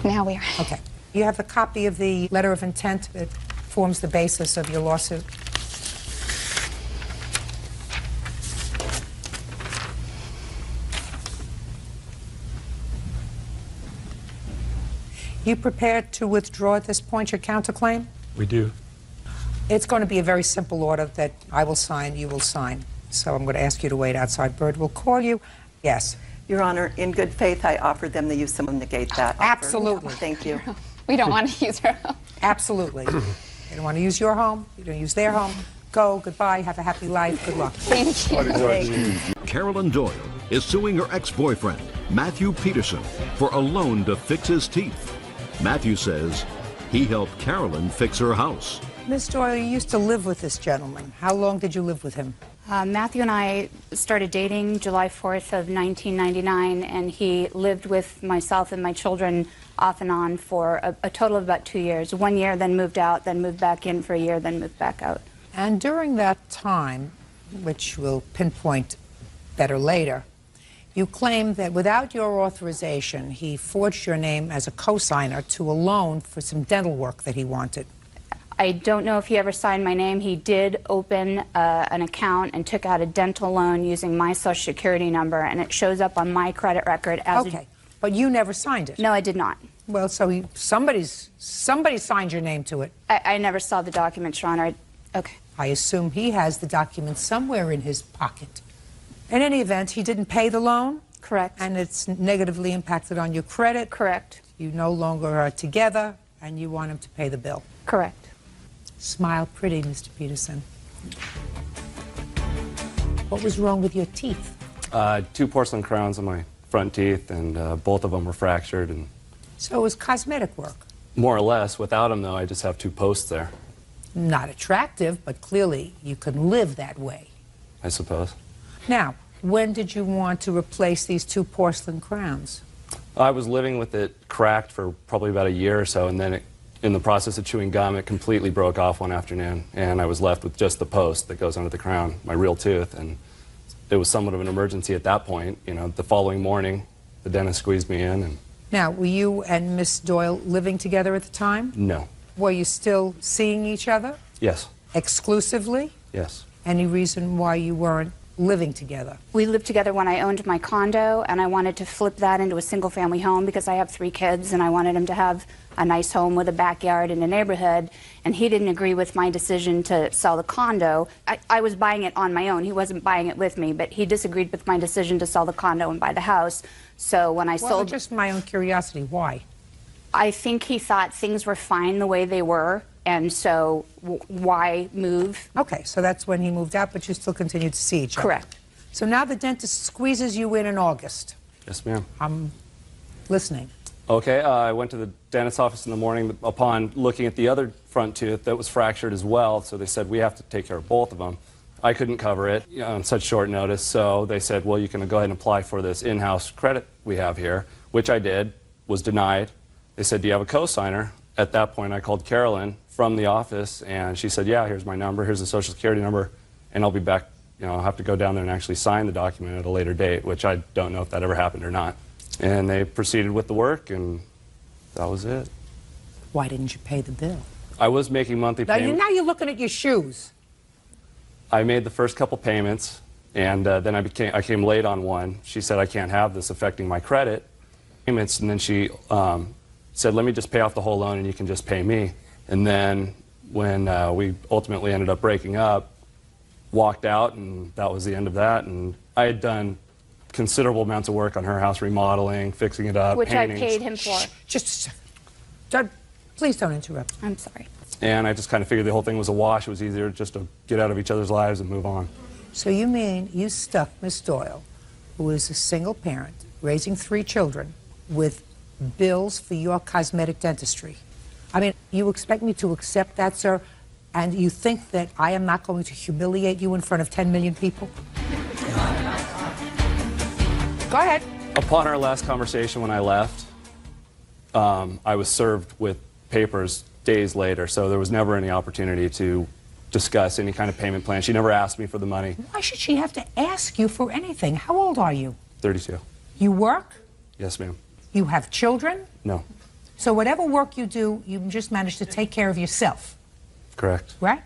Now we are. Okay. You have a copy of the letter of intent that forms the basis of your lawsuit? You prepared to withdraw at this point your counterclaim? We do. It's going to be a very simple order that I will sign, you will sign. So I'm going to ask you to wait outside. Bird will call you. Yes. Your Honor, in good faith, I offered them the use to negate that offer. Absolutely. Thank you. We don't want to use our home. Absolutely. You don't want to use your home. You don't use their home. Go. Goodbye. Have a happy life. Good luck. Thank you. Carolyn Doyle is suing her ex-boyfriend, Matthew Peterson, for a loan to fix his teeth. Matthew says he helped Carolyn fix her house. Miss Doyle, you used to live with this gentleman. How long did you live with him? Matthew and I started dating July 4th of 1999, and he lived with myself and my children off and on for a total of about 2 years. 1 year, then moved out, then moved back in for a year, then moved back out. And during that time, which we'll pinpoint better later, you claim that without your authorization, he forged your name as a co-signer to a loan for some dental work that he wanted. I don't know if he ever signed my name. He did open an account and took out a dental loan using my Social Security number, and it shows up on my credit record as Okay, but you never signed it. No, I did not. Well, so somebody signed your name to it. I never saw the documents, Your Honor. Okay. I assume he has the documents somewhere in his pocket. In any event, he didn't pay the loan? Correct. And it's negatively impacted on your credit? Correct. You no longer are together, and you want him to pay the bill? Correct. Smile pretty, Mr. Peterson. What was wrong with your teeth? 2 porcelain crowns on my front teeth, and both of them were fractured. And So it was cosmetic work. more or less, without them, though, I just have 2 posts there, Not attractive, but clearly you can live that way. I suppose. Now, when did you want to replace these 2 porcelain crowns? I was living with it cracked for probably about a year or so, and then in the process of chewing gum, it completely broke off one afternoon, and I was left with just the post that goes under the crown, my real tooth, and it was somewhat of an emergency at that point. You know, the following morning, the dentist squeezed me in, and Now, were you and Miss Doyle living together at the time? no. Were you still seeing each other Yes. exclusively? Yes. Any reason why you weren't living together? We lived together when I owned my condo, and I wanted to flip that into a single-family home because I have 3 kids, and I wanted him to have a nice home with a backyard in a neighborhood, and he didn't agree with my decision to sell the condo. I was buying it on my own. He wasn't buying it with me, but he disagreed with my decision to sell the condo and buy the house. So when I sold... just my own curiosity, why? I think he thought things were fine the way they were, and so why move? Okay, so that's when he moved out, but you still continued to see each other. Correct. So now the dentist squeezes you in August. Yes, ma'am. I'm listening. Okay, I went to the dentist's office in the morning upon looking at the other front tooth that was fractured as well, so they said, we have to take care of both of them. I couldn't cover it on such short notice, so they said, well, you can go ahead and apply for this in-house credit we have here, which I did, was denied. They said, do you have a co-signer? At that point, I called Carolyn from the office, and she said, yeah, here's my number, here's the Social Security number, and I'll be back, you know, I'll have to go down there and actually sign the document at a later date, which I don't know if that ever happened or not. And they proceeded with the work, and that was it. Why didn't you pay the bill? I was making monthly payments. Now you're looking at your shoes. I made the first couple payments, and then I came late on one. She said, I can't have this affecting my credit payments, and then she said, let me just pay off the whole loan and you can just pay me. And then when we ultimately ended up breaking up, walked out, and that was the end of that. And I had done considerable amounts of work on her house, remodeling, fixing it up, Which painting. I paid him for. Just a second. Please don't interrupt. I'm sorry. And I just kind of figured the whole thing was a wash. It was easier just to get out of each other's lives and move on. So you mean you stuck Miss Doyle, who is a single parent, raising 3 children, with bills for your cosmetic dentistry? I mean, you expect me to accept that, sir? And you think that I am not going to humiliate you in front of 10 million people? Go ahead. Upon our last conversation when I left, I was served with papers days later, so there was never any opportunity to discuss any kind of payment plan. She never asked me for the money. Why should she have to ask you for anything? How old are you? 32. You work? Yes, ma'am. You have children? No. So whatever work you do, you just manage to take care of yourself, Correct. right?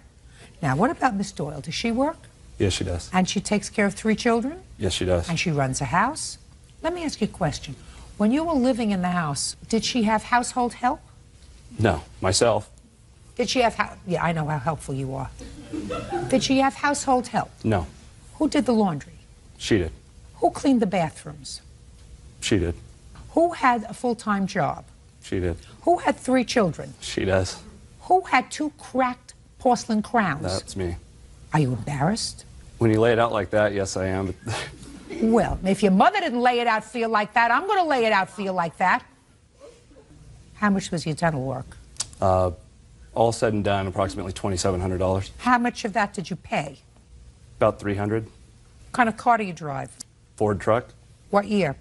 Now, what about Miss Doyle? Does she work? Yes, she does. And she takes care of 3 children? Yes, she does. And she runs a house? Let me ask you a question. When you were living in the house, did she have household help? No, myself. Did she have, yeah, I know how helpful you are. Did she have household help? No, Who did the laundry? she did. Who cleaned the bathrooms? She did. Who had a full-time job? She did. Who had 3 children? She does. Who had 2 cracked porcelain crowns? That's me. Are you embarrassed? When you lay it out like that, yes, I am. Well, if your mother didn't lay it out for you like that, I'm going to lay it out for you like that. How much was your dental work? All said and done, approximately $2,700. How much of that did you pay? About $300. What kind of car do you drive? Ford truck, What year?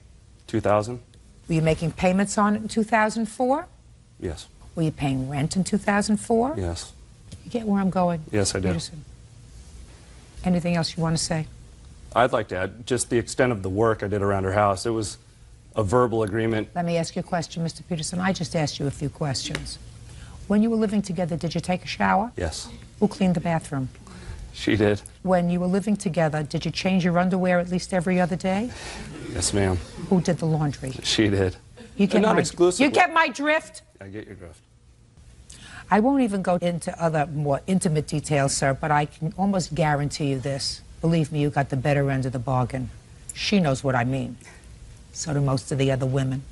2000. Were you making payments on it in 2004? Yes. Were you paying rent in 2004? Yes. You get where I'm going? Yes, I do. Peterson. Anything else you want to say? I'd like to add just the extent of the work I did around her house. It was a verbal agreement. Let me ask you a question, Mr. Peterson. I just asked you a few questions. When you were living together, did you take a shower? Yes. Who cleaned the bathroom? She did. When you were living together, did you change your underwear at least every other day? Yes, ma'am. Who did the laundry? She did. You get Not my, exclusively. You get my drift? I get your drift. I won't even go into other more intimate details, sir, but I can almost guarantee you this. Believe me, you got the better end of the bargain. She knows what I mean. So do most of the other women.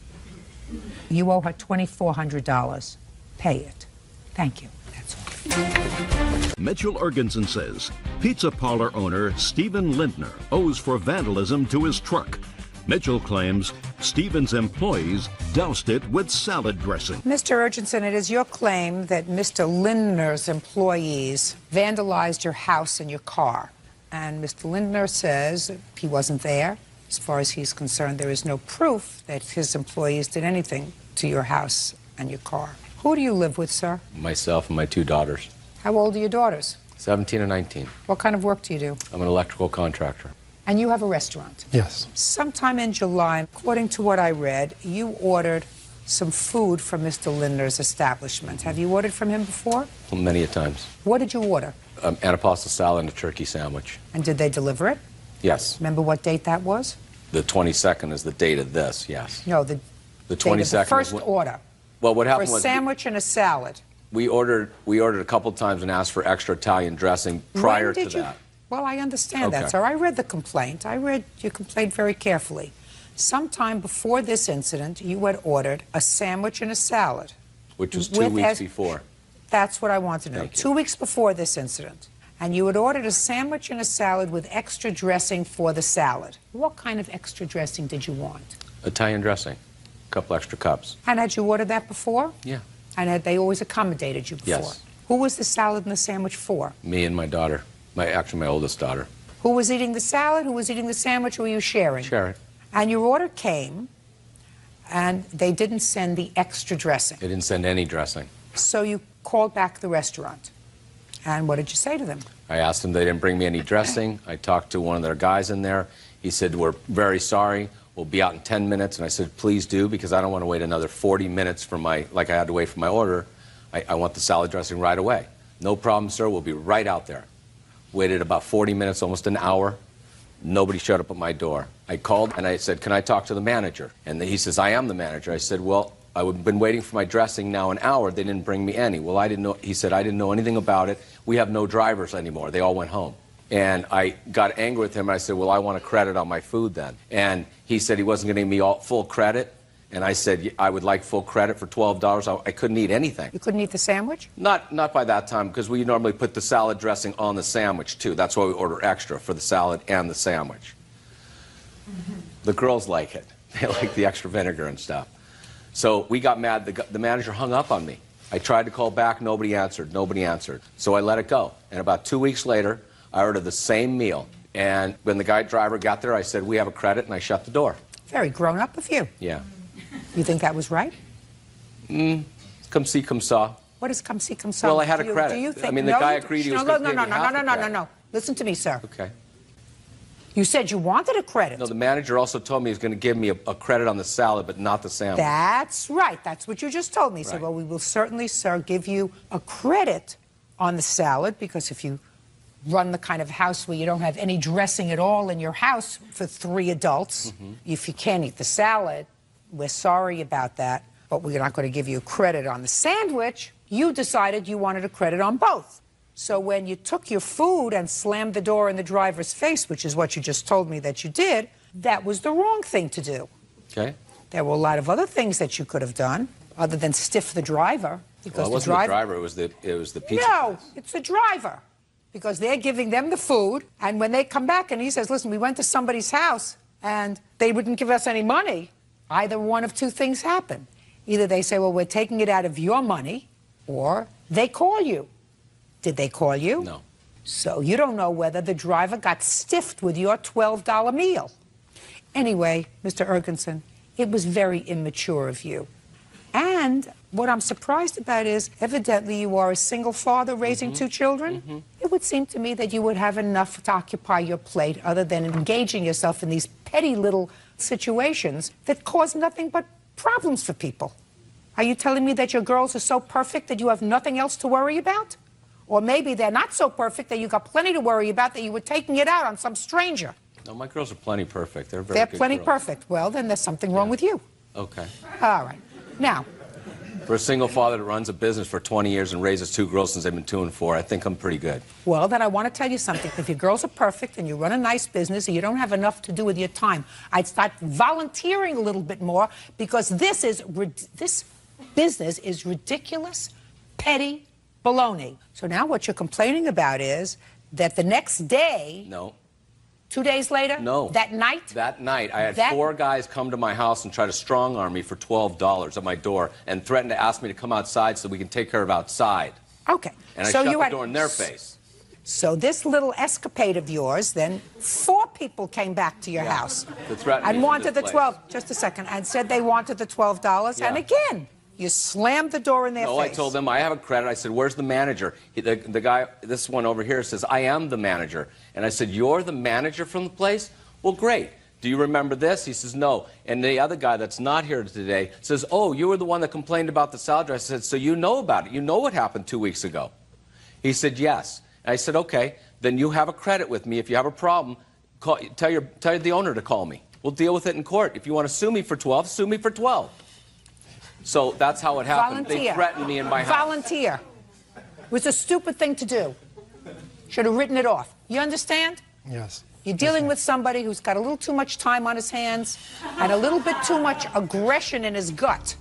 You owe her $2,400. Pay it. Thank you. That's all. Mitchell Ergensen says pizza parlor owner Stephen Lindner owes for vandalism to his truck. Mitchell claims Stephen's employees doused it with salad dressing. Mr. Urgenson, it is your claim that Mr. Lindner's employees vandalized your house and your car. And Mr. Lindner says he wasn't there. As far as he's concerned, there is no proof that his employees did anything to your house and your car. Who do you live with, sir? Myself and my 2 daughters, How old are your daughters? 17 and 19. What kind of work do you do? I'm an electrical contractor. And you have a restaurant. Yes. Sometime in July, according to what I read, you ordered some food from Mr. Lindner's establishment. Have you ordered from him before? Many a times. What did you order? Antipasta salad and a turkey sandwich. And did they deliver it? Yes. Remember what date that was? The 22nd is the date of this, yes. No, the The date of 22nd the is first when- order. Well, what For a happened was sandwich and a salad. we ordered a couple times and asked for extra Italian dressing prior When to did you? that. Well, I understand Okay. that, sir. I read the complaint. I read your complaint very carefully. Sometime before this incident, you had ordered a sandwich and a salad. Which was 2 With weeks as- before. That's what I want to know. Thank you. 2 weeks before this incident. And you had ordered a sandwich and a salad with extra dressing for the salad. What kind of extra dressing did you want? Italian dressing. A couple extra cups. And had you ordered that before? Yeah. And had they always accommodated you before? Yes. Who was the salad and the sandwich for? Me and my daughter. Actually, my oldest daughter. Who was eating the salad? Who was eating the sandwich? Or were you sharing? Share it. And your order came, and they didn't send the extra dressing. They didn't send any dressing. So you called back the restaurant. And what did you say to them? I asked them, they didn't bring me any dressing. I talked to one of their guys in there. He said, we're very sorry. We'll be out in 10 minutes. And I said, please do, because I don't want to wait another 40 minutes for like I had to wait for my order. I want the salad dressing right away. No problem, sir. We'll be right out there. Waited about 40 minutes, almost an hour. Nobody showed up at my door. I called and I said, can I talk to the manager? And he says, I am the manager. I said, well, I've been waiting for my dressing now an hour. They didn't bring me any. Well, I didn't know. He said, I didn't know anything about it. We have no drivers anymore. They all went home. And I got angry with him. I said, well, I want a credit on my food then. And he said he wasn't going to give me full credit. And I said, I would like full credit for $12. I couldn't eat anything. You couldn't eat the sandwich? Not by that time, because we normally put the salad dressing on the sandwich, too. That's why we order extra for the salad and the sandwich. The girls like it. They like the extra vinegar and stuff. So we got mad. The manager hung up on me. I tried to call back. Nobody answered. Nobody answered. So I let it go. And about 2 weeks later, I ordered the same meal. And when the driver got there, I said, we have a credit, and I shut the door. Very grown up of you. Yeah. You think that was right? Come see, come saw. What is come see, come saw? Well, I had a Do you- credit. Do you think, I mean, the no, guy you- agreed he no, was no, going to no, pay no, me no, half no, the no, no, credit. no. Listen to me, sir. Okay. You said you wanted a credit. No, the manager also told me he was going to give me a credit on the salad, but not the sandwich. That's right. That's what you just told me. He said, Right. well, we will certainly, sir, give you a credit on the salad, because if you run the kind of house where you don't have any dressing at all in your house for 3 adults, if you can't eat the salad, we're sorry about that, but we're not going to give you credit on the sandwich. You decided you wanted a credit on both. So when you took your food and slammed the door in the driver's face, which is what you just told me that you did, that was the wrong thing to do. Okay. There were a lot of other things that you could have done other than stiff the driver. Because Well, it wasn't the driver, it was the pizza. No, it's the driver. Because they're giving them the food, and when they come back and he says, listen, we went to somebody's house and they wouldn't give us any money, either one of two things happen. Either they say, well, we're taking it out of your money, or they call you. Did they call you? No. So you don't know whether the driver got stiffed with your $12 meal. Anyway, Mr. Ergenson, it was very immature of you. And what I'm surprised about is, evidently you are a single father raising two children. It would seem to me that you would have enough to occupy your plate other than engaging yourself in these petty little situations that cause nothing but problems for people. Are you telling me that your girls are so perfect that you have nothing else to worry about? Or maybe they're not so perfect that you got plenty to worry about, that you were taking it out on some stranger. No, my girls are plenty perfect. They're very They're good plenty girls. perfect. Well, then there's something wrong with you. Okay. All right. Now, For a single father that runs a business for 20 years and raises two girls since they've been 2 and 4, I think I'm pretty good. well, then I want to tell you something. If your girls are perfect and you run a nice business and you don't have enough to do with your time, I'd start volunteering a little bit more, because this business is ridiculous, petty baloney. So now what you're complaining about is that the next day, No. 2 days later, No. that night, That night, I had 4 guys come to my house and try to strong-arm me for $12 at my door and threaten to ask me to come outside so we can take care of outside. okay. And I so shut you the had, door in their face. So this little escapade of yours, then 4 people came back to your house To threaten me and from wanted this the place. 12, just a second, and said they wanted the $12, and Yeah. again, you slammed the door in their No, face. I told them I have a credit. I said, where's the manager? The guy, this one over here, says, I am the manager. And I said, you're the manager from the place? Well, great. Do you remember this? He says, no. And the other guy that's not here today says, oh, you were the one that complained about the salad dressing. I said, so you know about it. You know what happened 2 weeks ago. He said, yes. And I said, okay, then you have a credit with me. If you have a problem, tell the owner to call me. We'll deal with it in court. If you want to sue me for 12, sue me for 12. So that's how it happened. Volunteer. They threatened me in my house. Volunteer. It was a stupid thing to do. Should have written it off. You understand? Yes. You're dealing with somebody who's got a little too much time on his hands and a little bit too much aggression in his gut.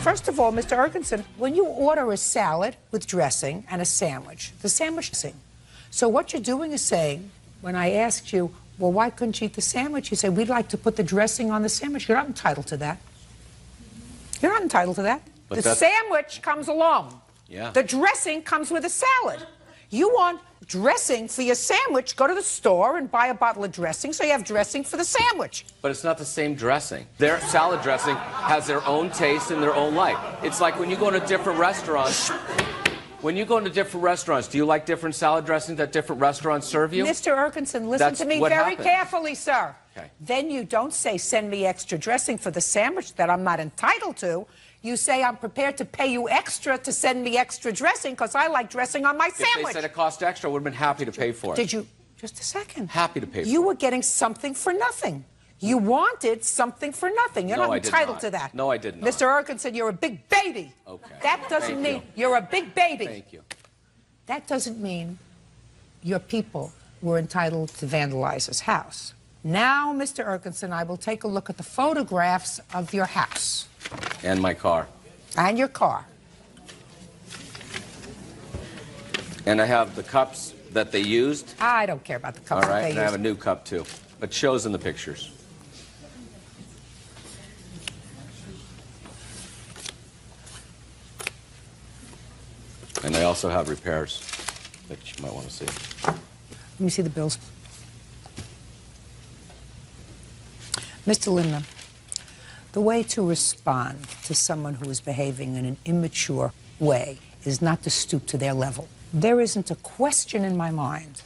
First of all, Mr. Ergenson, when you order a salad with dressing and a sandwich, the sandwich is. So what you're doing is saying, when I asked you, well, why couldn't you eat the sandwich? You say, we'd like to put the dressing on the sandwich. You're not entitled to that. You're not entitled to that. But the sandwich comes along. Yeah. The dressing comes with a salad. You want dressing for your sandwich, go to the store and buy a bottle of dressing so you have dressing for the sandwich. But it's not the same dressing. Their salad dressing has their own taste and their own life. It's like when you go to different restaurants. When you go into different restaurants, do you like different salad dressings that different restaurants serve you? Mr. Ergenson, listen That's to me what very happens. carefully, sir. Okay. Then you don't say, send me extra dressing for the sandwich that I'm not entitled to. You say, I'm prepared to pay you extra to send me extra dressing because I like dressing on my If they sandwich. said it cost extra, I would have been happy to pay for it. Did you? Just a second. Happy to pay for You it. were getting something for nothing. You wanted something for nothing. You're No, not I did entitled not. to that. No, I did not. Mr. Ergenson, you're a big baby. Okay. That doesn't Thank mean you. you're a big baby. Thank you. That doesn't mean your people were entitled to vandalize his house. Now, Mr. Ergenson, I will take a look at the photographs of your house And my car. and your car. And I have the cups that they used. I don't care about the All cups that right, they and I have a used. new cup too. But shows in the pictures. And I also have repairs that you might want to see. Let me see the bills. Mr. Lindner, the way to respond to someone who is behaving in an immature way is not to stoop to their level. There isn't a question in my mind,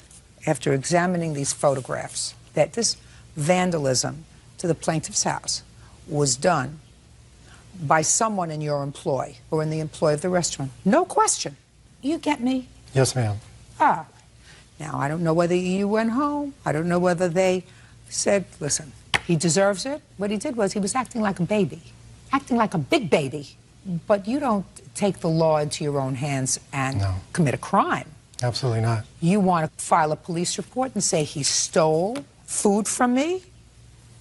after examining these photographs, that this vandalism to the plaintiff's house was done by someone in your employ or in the employ of the restaurant. No question. You get me? Yes, ma'am. Ah. Now, I don't know whether you went home. I don't know whether they said, listen, He deserves it. What he did was he was acting like a baby, acting like a big baby. But you don't take the law into your own hands and commit a crime. Absolutely not. You want to file a police report and say he stole food from me?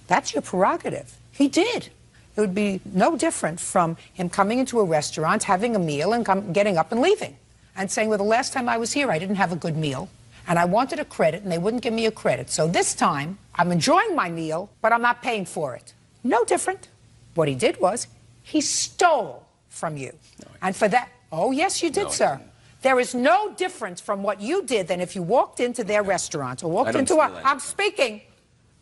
That's your prerogative. He did. It would be no different from him coming into a restaurant, having a meal, and getting up and leaving. And saying, well, the last time I was here, I didn't have a good meal. And I wanted a credit, and they wouldn't give me a credit. So this time, I'm enjoying my meal, but I'm not paying for it. No different. What he did was, he stole from you. And for that, oh, yes, you did, sir. There is no difference from what you did than if you walked into their restaurant or walked into a, I'm speaking.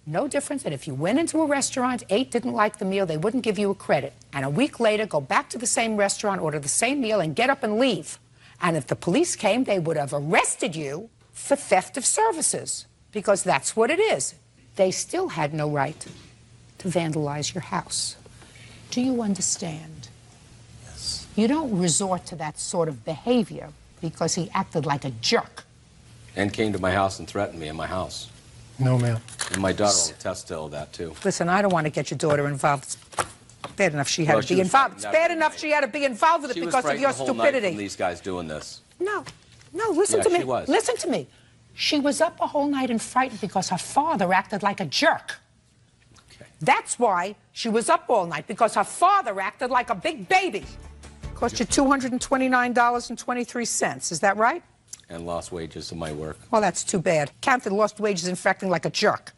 No difference than if you went into a restaurant, ate, didn't like the meal, they wouldn't give you a credit. And a week later, go back to the same restaurant, order the same meal, and get up and leave. And if the police came, they would have arrested you for theft of services, because that's what it is. They still had no right to vandalize your house. Do you understand? Yes. You don't resort to that sort of behavior because he acted like a jerk. And came to my house and threatened me in my house. No, ma'am. And my daughter will attest to all that, too. Listen, I don't want to get your daughter involved. It's bad enough she had to be involved. It's bad enough she had to be involved with it because of your stupidity. From these guys doing this. No, listen to me. She was. Listen to me. She was up a whole night and frightened because her father acted like a jerk. Okay. That's why she was up all night, because her father acted like a big baby. Cost you $229.23. Is that right? And lost wages in my work. Well, that's too bad. Counted lost wages in acting like a jerk.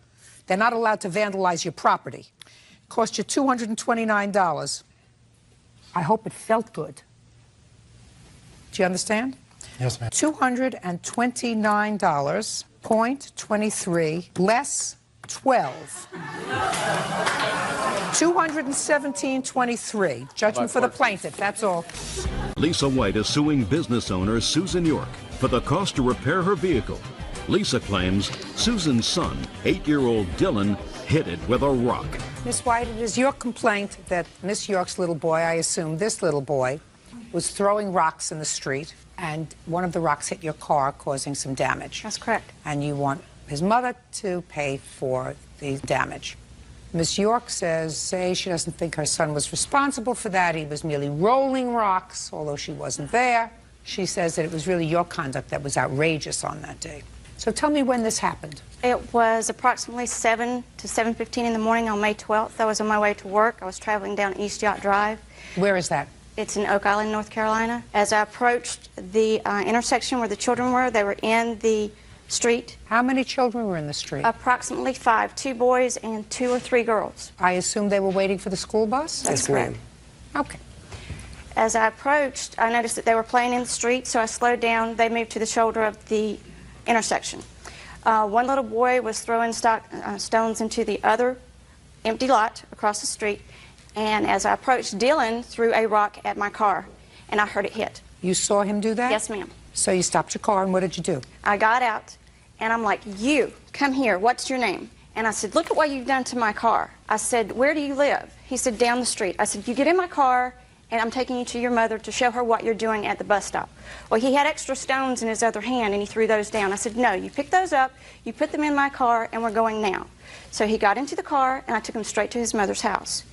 They're not allowed to vandalize your property. Cost you $229. I hope it felt good. Do you understand? Yes, ma'am. $229.23 less 12. $217.23. Judgment for the plaintiff, that's all. Lisa White is suing business owner Susan York for the cost to repair her vehicle. Lisa claims Susan's son, 8-year-old Dylan, hit it with a rock. Miss White, it is your complaint that Miss York's little boy, I assume this little boy, was throwing rocks in the street, and one of the rocks hit your car, causing some damage. That's correct. And you want his mother to pay for the damage. Miss York says, she doesn't think her son was responsible for that. He was merely rolling rocks, although she wasn't there. She says that it was really your conduct that was outrageous on that day. So tell me when this happened. It was approximately 7 to 7:15 in the morning on May 12th. I was on my way to work. I was traveling down East Yacht Drive. Where is that? It's in Oak Island, North Carolina. As I approached the intersection where the children were, they were in the street. How many children were in the street? Approximately 5, 2 boys and 2 or 3 girls. I assume they were waiting for the school bus? That's correct. Okay. As I approached, I noticed that they were playing in the street, so I slowed down. They moved to the shoulder of the intersection. One little boy was throwing stones into the other empty lot across the street, and as I approached, Dylan threw a rock at my car, and I heard it hit. You saw him do that? Yes, ma'am. So you stopped your car, and what did you do? I got out, and I'm like, you, come here, what's your name? And I said, look at what you've done to my car. I said, where do you live? He said, down the street. I said, you get in my car, and I'm taking you to your mother to show her what you're doing at the bus stop. Well, he had extra stones in his other hand, and he threw those down. I said, no, you pick those up, you put them in my car, and we're going now. So he got into the car, and I took him straight to his mother's house.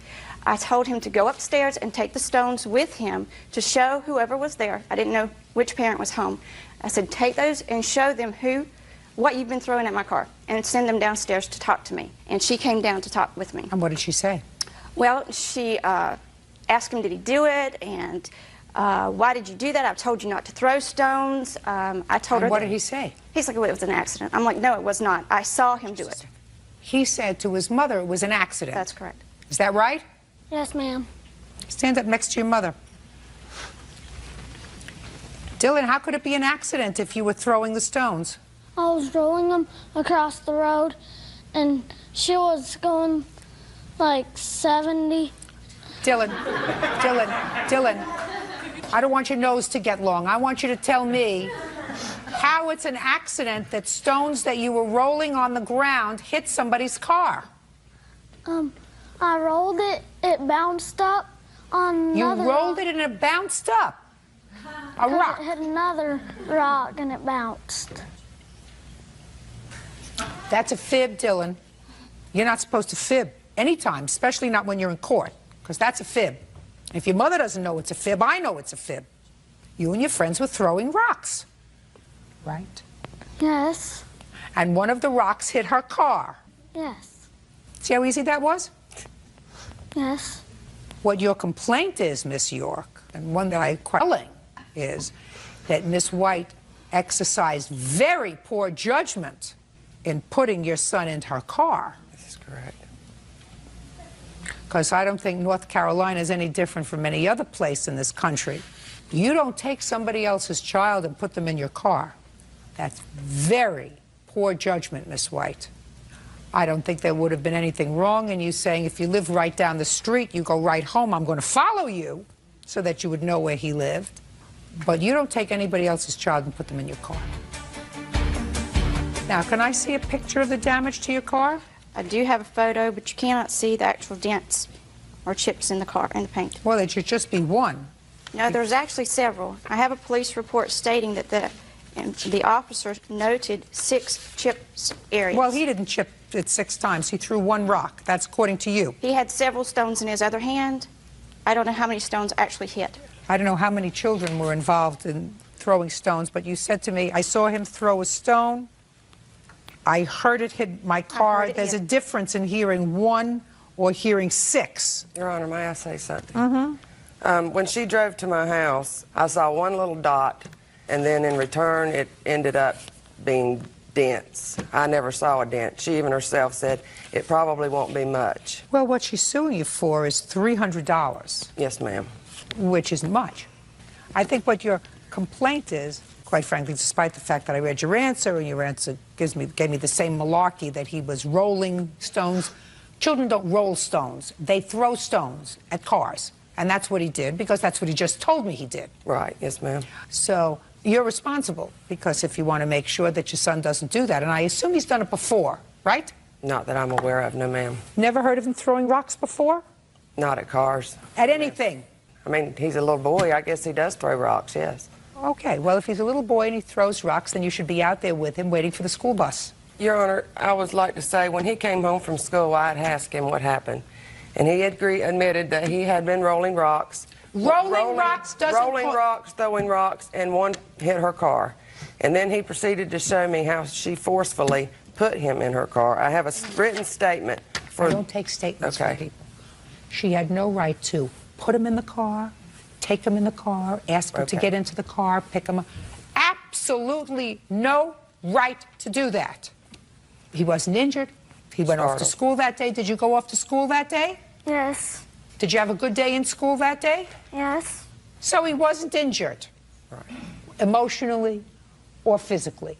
I told him to go upstairs and take the stones with him to show whoever was there. I didn't know which parent was home. I said, take those and show them what you've been throwing at my car, and send them downstairs to talk to me. And she came down to talk with me. And what did she say? Well, she asked him, did he do it, and why did you do that? I told you not to throw stones. I told her. What did he say? He's like, well, it was an accident. I'm like, no, it was not. I saw him do it. He said to his mother it was an accident. That's correct. Is that right? Yes, ma'am. Stand up next to your mother. Dylan, how could it be an accident if you were throwing the stones? I was rolling them across the road, and she was going like 70. Dylan, I don't want your nose to get long. I want you to tell me how it's an accident that stones that you were rolling on the ground hit somebody's car. I rolled it, it bounced up on another You rolled it and it bounced up? A rock? It hit another rock and it bounced. That's a fib, Dylan. You're not supposed to fib. anytime, especially not when you're in court, because that's a fib. If your mother doesn't know it's a fib, I know it's a fib. You and your friends were throwing rocks, right? Yes. And one of the rocks hit her car. Yes. See how easy that was? Yes. What your complaint is, Miss York, and one that I quite telling, is that Miss White exercised very poor judgment in putting your son into her car. This is correct. Because I don't think North Carolina is any different from any other place in this country. You don't take somebody else's child and put them in your car. That's very poor judgment, Miss White. I don't think there would have been anything wrong in you saying, if you live right down the street, you go right home, I'm going to follow you, so that you would know where he lived. But you don't take anybody else's child and put them in your car. Now, can I see a picture of the damage to your car? I do have a photo, but you cannot see the actual dents or chips in the car, in the paint. Well, it should just be one. No, there's actually several. I have a police report stating that the officer noted 6 chips areas. Well, he didn't chip it 6 times. He threw 1 rock. That's according to you. He had several stones in his other hand. I don't know how many stones actually hit. I don't know how many children were involved in throwing stones, but you said to me, I saw him throw a stone. I heard it hit my car. There's a difference in hearing 1 or hearing 6. Your Honor, may I say something? When she drove to my house, I saw 1 little dot, and then in return, it ended up being dents. I never saw a dent. She even herself said it probably won't be much. Well, what she's suing you for is $300. Yes, ma'am. Which isn't much. I think what your complaint is, quite frankly, despite the fact that I read your answer, and your answer gave me the same malarkey that he was rolling stones. Children don't roll stones. They throw stones at cars. And that's what he did, because that's what he just told me he did. Right, yes, ma'am. So you're responsible, because if you want to make sure that your son doesn't do that, and I assume he's done it before, right? Not that I'm aware of, no, ma'am. Never heard of him throwing rocks before? Not at cars. At anything? I mean, he's a little boy. I guess he does throw rocks, yes. Okay, well, if he's a little boy and he throws rocks, then you should be out there with him waiting for the school bus. Your Honor, I would like to say, when he came home from school, I had asked him what happened. And he admitted that he had been rolling rocks. Rolling rocks doesn't... Rolling rocks, throwing rocks, and 1 hit her car. And then he proceeded to show me how she forcefully put him in her car. I have a written statement for... I don't take statements from people. She had no right to put him in the car, take him in the car, ask him to get into the car, pick him up. Absolutely no right to do that. He wasn't injured. He went off to school that day. Did you go off to school that day? Yes. Did you have a good day in school that day? Yes. So he wasn't injured, emotionally or physically.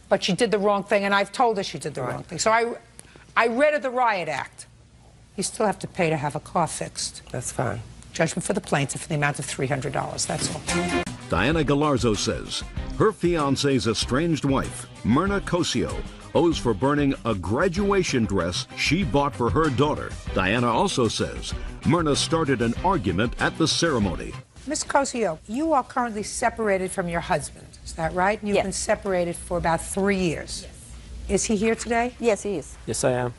But she did the wrong thing, and I've told her she did the wrong thing. So I read her the riot act. You still have to pay to have a car fixed. That's fine. Judgment for the plaintiff in the amount of $300. That's all. Diana Galarzo says her fiancé's estranged wife, Myrna Cosio, owes for burning a graduation dress she bought for her daughter. Diana also says Myrna started an argument at the ceremony. Miss Cosio, you are currently separated from your husband. Is that right? And you've been separated for about 3 years. Yes. Is he here today? Yes, he is. Yes, I am.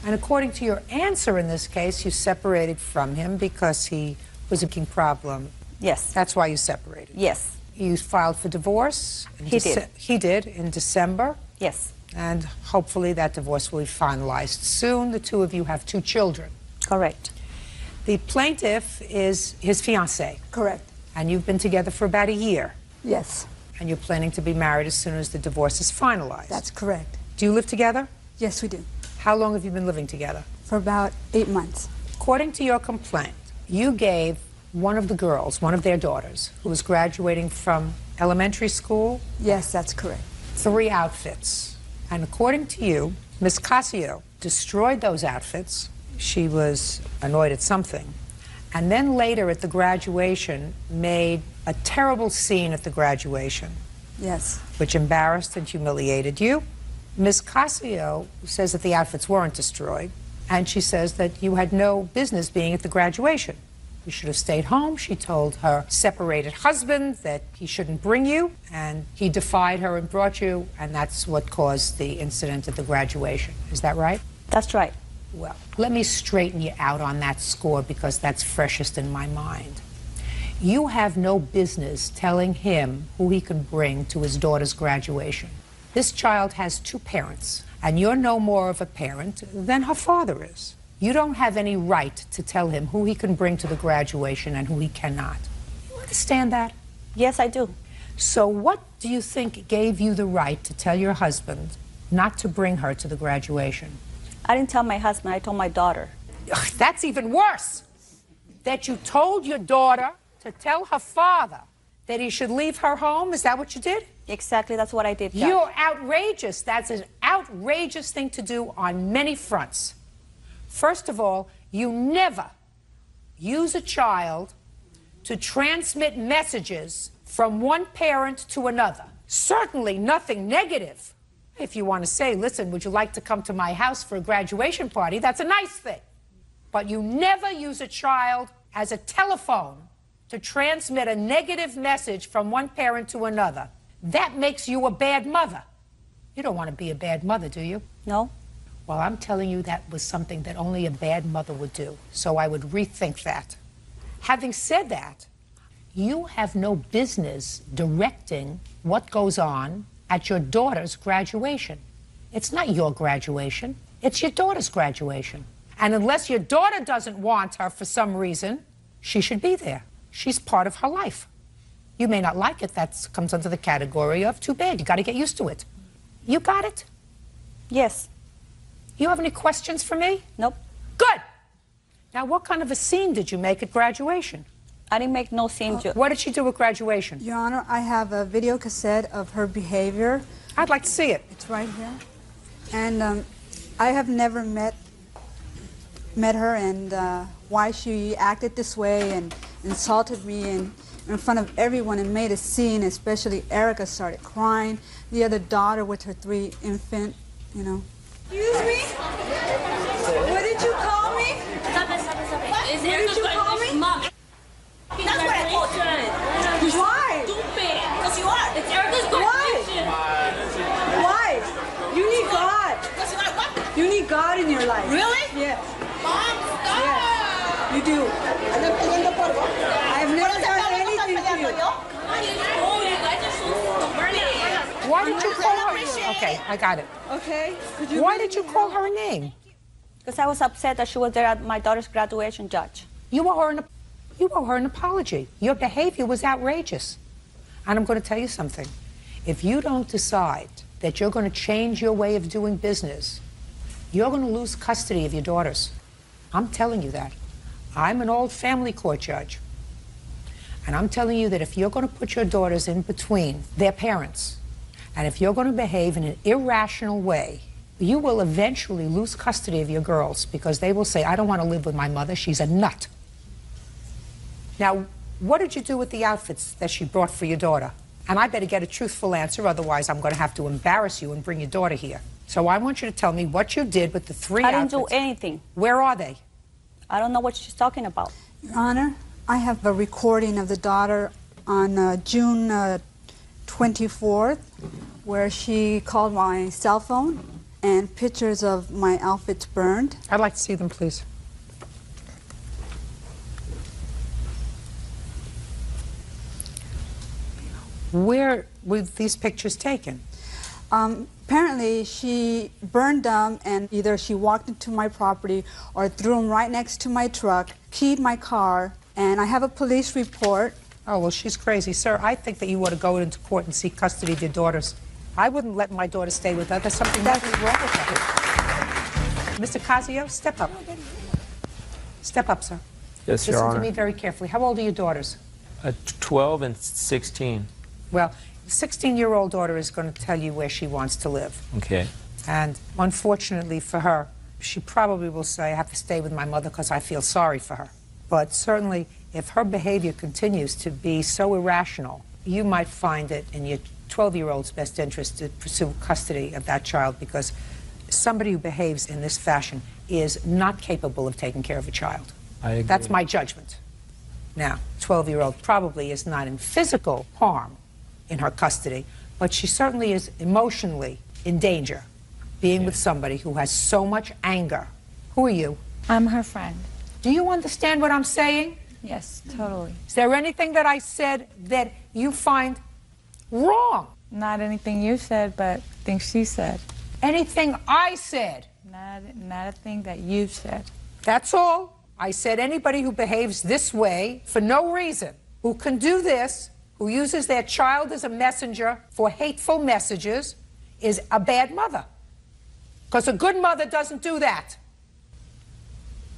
And according to your answer in this case, you separated from him because he was a drinking problem. Yes. That's why you separated. Yes. You filed for divorce? He did. He did in December? Yes. And hopefully that divorce will be finalized soon. The 2 of you have 2 children. Correct. The plaintiff is his fiancé. Correct. And you've been together for about a year. Yes. And you're planning to be married as soon as the divorce is finalized. That's correct. Do you live together? Yes, we do. How long have you been living together? For about 8 months. According to your complaint, you gave one of the girls, one of their daughters, who was graduating from elementary school? Yes, that's correct. 3 outfits. And according to you, Ms. Casio destroyed those outfits. She was annoyed at something. And then later at the graduation made a terrible scene at the graduation. Yes. Which embarrassed and humiliated you. Ms. Casio says that the outfits weren't destroyed, and she says that you had no business being at the graduation. You should have stayed home. She told her separated husband that he shouldn't bring you, and he defied her and brought you, and that's what caused the incident at the graduation. Is that right? That's right. Well, let me straighten you out on that score because that's freshest in my mind. You have no business telling him who he can bring to his daughter's graduation. This child has two parents, and you're no more of a parent than her father is. You don't have any right to tell him who he can bring to the graduation and who he cannot. You understand that? Yes, I do. So what do you think gave you the right to tell your husband not to bring her to the graduation? I didn't tell my husband, I told my daughter. Ugh, that's even worse. That you told your daughter to tell her father that he should leave her home? Is that what you did? Exactly, that's what I did, Judge. You're outrageous. That's an outrageous thing to do on many fronts. First of all, you never use a child to transmit messages from one parent to another. Certainly nothing negative. If you want to say, listen, would you like to come to my house for a graduation party? That's a nice thing. But you never use a child as a telephone to transmit a negative message from one parent to another. That makes you a bad mother. You don't want to be a bad mother, do you? No. Well, I'm telling you that was something that only a bad mother would do, so I would rethink that. Having said that, you have no business directing what goes on at your daughter's graduation. It's not your graduation, it's your daughter's graduation. And unless your daughter doesn't want her for some reason, she should be there. She's part of her life. You may not like it, that comes under the category of too bad. You got to get used to it. You got it? Yes. You have any questions for me? Nope. Good. Now, what kind of a scene did you make at graduation? I didn't make no scene. What did she do at graduation? Your Honor, I have a video cassette of her behavior. I'd like to see it. It's right here. And I have never met her, and why she acted this way and insulted me in front of everyone and made a scene, especially Erica started crying. The other daughter with her 3 infant, you know. Excuse me? What did you call me? Stop it. What did you call me? Mom. That's what I told you. Why? Stupid. Because you are. It's Erica's graduation. Why? You need God. Because you are what? You need God in your life. Really? Yes. Mom, stop. Yes. You do. I have never done anything to you. Why did you call her? Okay, I got it. Okay. Why did you call her a name? Because I was upset that she was there at my daughter's graduation, Judge. You owe her an apology. Your behavior was outrageous. And I'm going to tell you something. If you don't decide that you're going to change your way of doing business, you're going to lose custody of your daughters. I'm telling you that. I'm an old family court judge. And I'm telling you that if you're going to put your daughters in between their parents, and if you're going to behave in an irrational way, you will eventually lose custody of your girls because they will say, I don't want to live with my mother, she's a nut. Now, what did you do with the outfits that she brought for your daughter? And I better get a truthful answer, otherwise I'm going to have to embarrass you and bring your daughter here. So I want you to tell me what you did with the 3 outfits. I didn't do anything. Where are they? I don't know what she's talking about. Your Honor, I have a recording of the daughter on June 24th, where she called my cell phone, and pictures of my outfits burned. I'd like to see them, please. Where were these pictures taken? Apparently, she burned them, and either she walked into my property or threw them right next to my truck, keyed my car, and I have a police report. Oh, well, she's crazy. Sir, I think that you ought to go into court and seek custody of your daughters. I wouldn't let my daughter stay with her. There's something badly wrong with her. Mr. Casio, step up. Step up, sir. Yes, Your Listen Honor. to me very carefully. How old are your daughters? 12 and 16. Well, the 16-year-old daughter is going to tell you where she wants to live. Okay. And unfortunately for her, she probably will say, I have to stay with my mother because I feel sorry for her. But certainly, if her behavior continues to be so irrational, you might find it in your 12-year-old's best interest to pursue custody of that child, because somebody who behaves in this fashion is not capable of taking care of a child. I agree. That's my judgment. Now, 12-year-old probably is not in physical harm in her custody, but she certainly is emotionally in danger being with somebody who has so much anger, Who are you? I'm her friend. Do you understand what I'm saying? Yes, totally. Is there anything that I said that you find wrong? Not anything you said, but things she said. Anything I said? Not a thing that you said. That's all. I said anybody who behaves this way for no reason, who can do this, who uses their child as a messenger for hateful messages, is a bad mother. Because a good mother doesn't do that.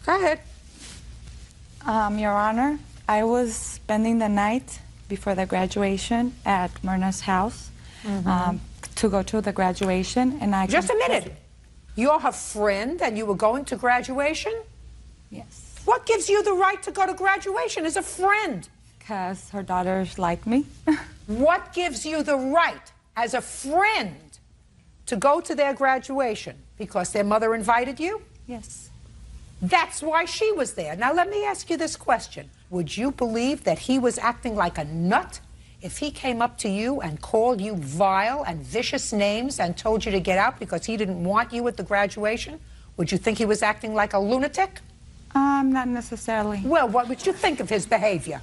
Go ahead. Your Honor, I was spending the night before the graduation at Myrna's house to go to the graduation, and I... Just a minute. You're her friend and you were going to graduation? Yes. What gives you the right to go to graduation as a friend? Because her daughters like me. What gives you the right as a friend to go to their graduation? Because their mother invited you? Yes. That's why she was there. Now let me ask you this question. Would you believe that he was acting like a nut if he came up to you and called you vile and vicious names and told you to get out because he didn't want you at the graduation? Would you think he was acting like a lunatic? Not necessarily. Well, what would you think of his behavior?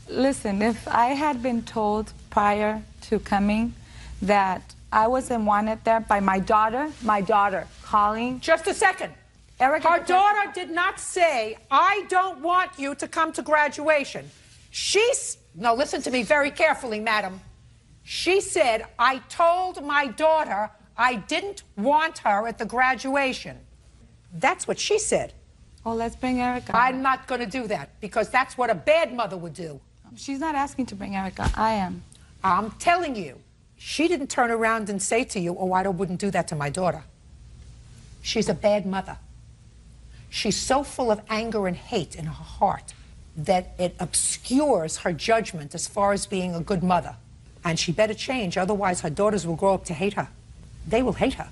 Listen, if I had been told prior to coming that I wasn't wanted there by my daughter calling... Just a second. Erica, her daughter did not say, I don't want you to come to graduation. No, listen to me very carefully, madam. She said, I told my daughter I didn't want her at the graduation. That's what she said. Oh, let's bring Erica. I'm not going to do that because that's what a bad mother would do. She's not asking to bring Erica. I am. I'm telling you, she didn't turn around and say to you, oh, I wouldn't do that to my daughter. She's a bad mother. She's so full of anger and hate in her heart that it obscures her judgment as far as being a good mother. And she better change, otherwise her daughters will grow up to hate her. They will hate her.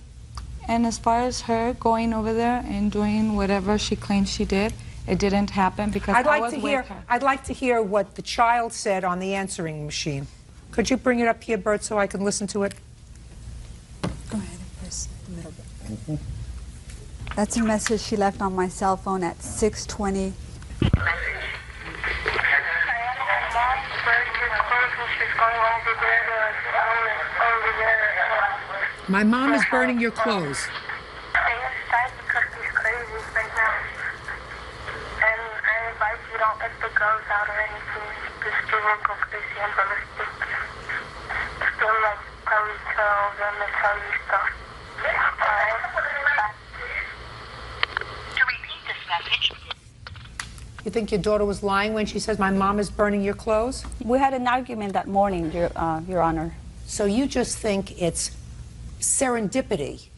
And as far as her going over there and doing whatever she claims she did, it didn't happen because I was with her. I'd like to hear what the child said on the answering machine. Could you bring it up here, Bert, so I can listen to it? Go ahead and press the middle button. That's a message she left on my cell phone at 6:20. My mom is burning your clothes. You think your daughter was lying when she says my mom is burning your clothes? We had an argument that morning, Your Honor. So you just think it's serendipity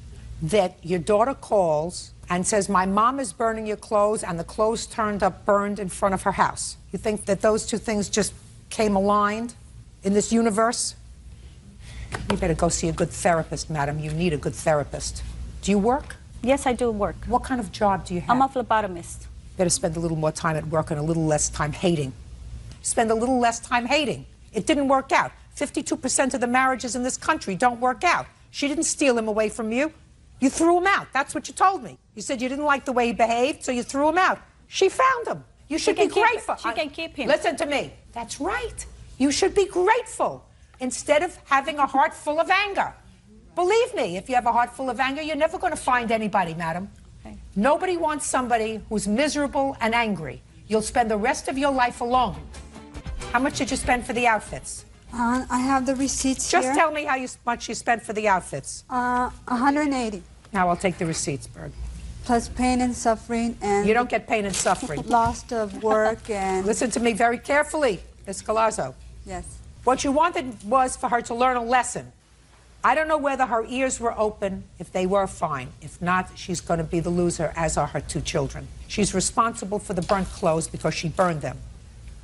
that your daughter calls and says my mom is burning your clothes and the clothes turned up burned in front of her house? You think that those two things just came aligned in this universe? You better go see a good therapist, madam. You need a good therapist. Do you work? Yes, I do work. What kind of job do you have? I'm a phlebotomist. Better spend a little more time at work and a little less time hating. Spend a little less time hating. It didn't work out. 52% of the marriages in this country don't work out. She didn't steal him away from you. You threw him out. That's what you told me. You said you didn't like the way he behaved, so you threw him out. She found him. You should be grateful. She can keep him. Listen to me. That's right. You should be grateful instead of having a heart full of anger. Believe me, if you have a heart full of anger, you're never going to find anybody, madam. Nobody wants somebody who's miserable and angry. You'll spend the rest of your life alone. How much did you spend for the outfits? I have the receipts here. Just tell me how much you spent for the outfits. 180. Now I'll take the receipts, Berg. Plus pain and suffering and... You don't get pain and suffering. Loss of work and... Listen to me very carefully, Ms. Galazzo. Yes. What you wanted was for her to learn a lesson. I don't know whether her ears were open. If they were, fine. If not, she's going to be the loser, as are her two children. She's responsible for the burnt clothes because she burned them.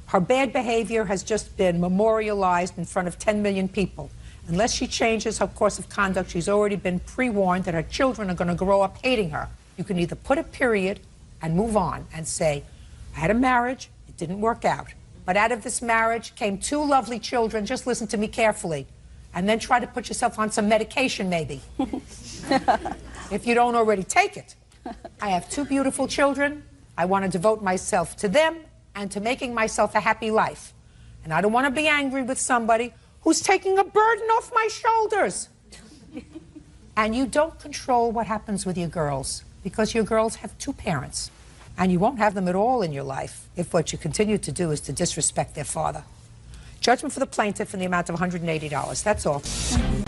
Her bad behavior has just been memorialized in front of 10 million people. Unless she changes her course of conduct, she's already been pre-warned that her children are going to grow up hating her. You can either put a period and move on and say, I had a marriage, it didn't work out. But out of this marriage came two lovely children. Just listen to me carefully. And then try to put yourself on some medication, maybe. If you don't already take it. I have 2 beautiful children. I want to devote myself to them and to making myself a happy life. And I don't want to be angry with somebody who's taking a burden off my shoulders. And you don't control what happens with your girls, because your girls have 2 parents. And you won't have them at all in your life if what you continue to do is to disrespect their father. Judgment for the plaintiff in the amount of $180. That's all.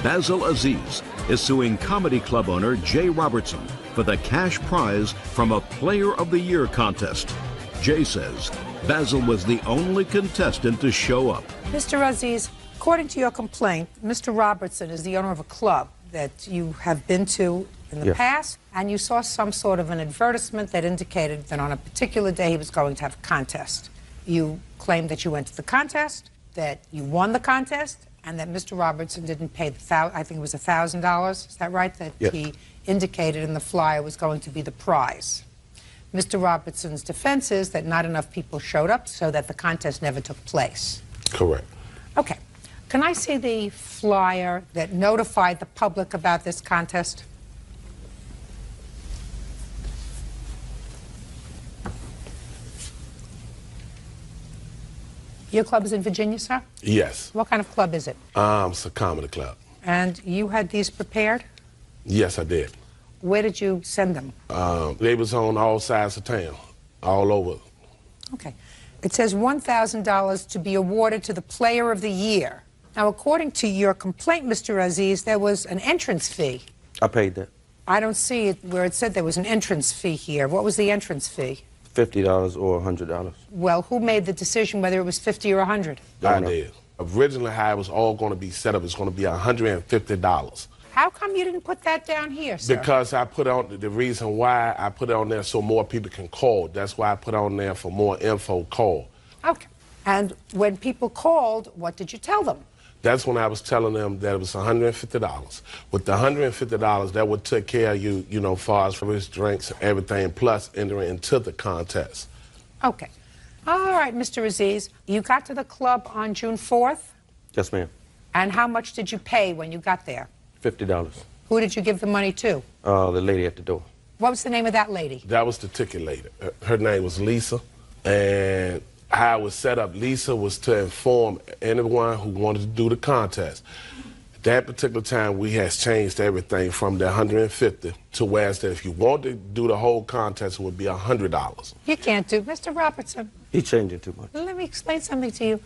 Basil Aziz is suing comedy club owner Jay Robertson for the cash prize from a Player of the Year contest. Jay says Basil was the only contestant to show up. Mr. Aziz, according to your complaint, Mr. Robertson is the owner of a club that you have been to in the past, and you saw some sort of an advertisement that indicated that on a particular day he was going to have a contest. You claimed that you went to the contest, that you won the contest, and that Mr. Robertson didn't pay I think it was $1,000, is that right? That he indicated in the flyer was going to be the prize. Mr. Robertson's defense is that not enough people showed up, so that the contest never took place. Correct. Okay. Can I see the flyer that notified the public about this contest? Your club is in Virginia, sir? Yes. What kind of club is it? It's a comedy club. And you had these prepared? Yes, I did. Where did you send them? They was on all sides of town, all over. Okay. It says $1,000 to be awarded to the Player of the Year. Now, according to your complaint, Mr. Aziz, there was an entrance fee. I paid that. I don't see it where it said there was an entrance fee here. What was the entrance fee? $50 or $100. Well, who made the decision whether it was 50 or 100? I did. Originally, how it was all going to be set up, it's going to be $150. How come you didn't put that down here, sir? Because I put on, the reason why I put it on there so more people can call. That's why I put on there for more info call. Okay. And when people called, what did you tell them? That's when I was telling them that it was $150. With the $150, that would take care of you, you know, far as for drinks and everything, plus entering into the contest. Okay. All right, Mr. Aziz, you got to the club on June 4th? Yes, ma'am. And how much did you pay when you got there? $50. Who did you give the money to? The lady at the door. What was the name of that lady? That was the ticket lady. Her name was Lisa, and how it was set up, Lisa was to inform anyone who wanted to do the contest. At that particular time, we has changed everything from the $150 to where that if you want to do the whole contest, it would be $100. You can't do, Mr. Robertson. He changed it too much. Let me explain something to you.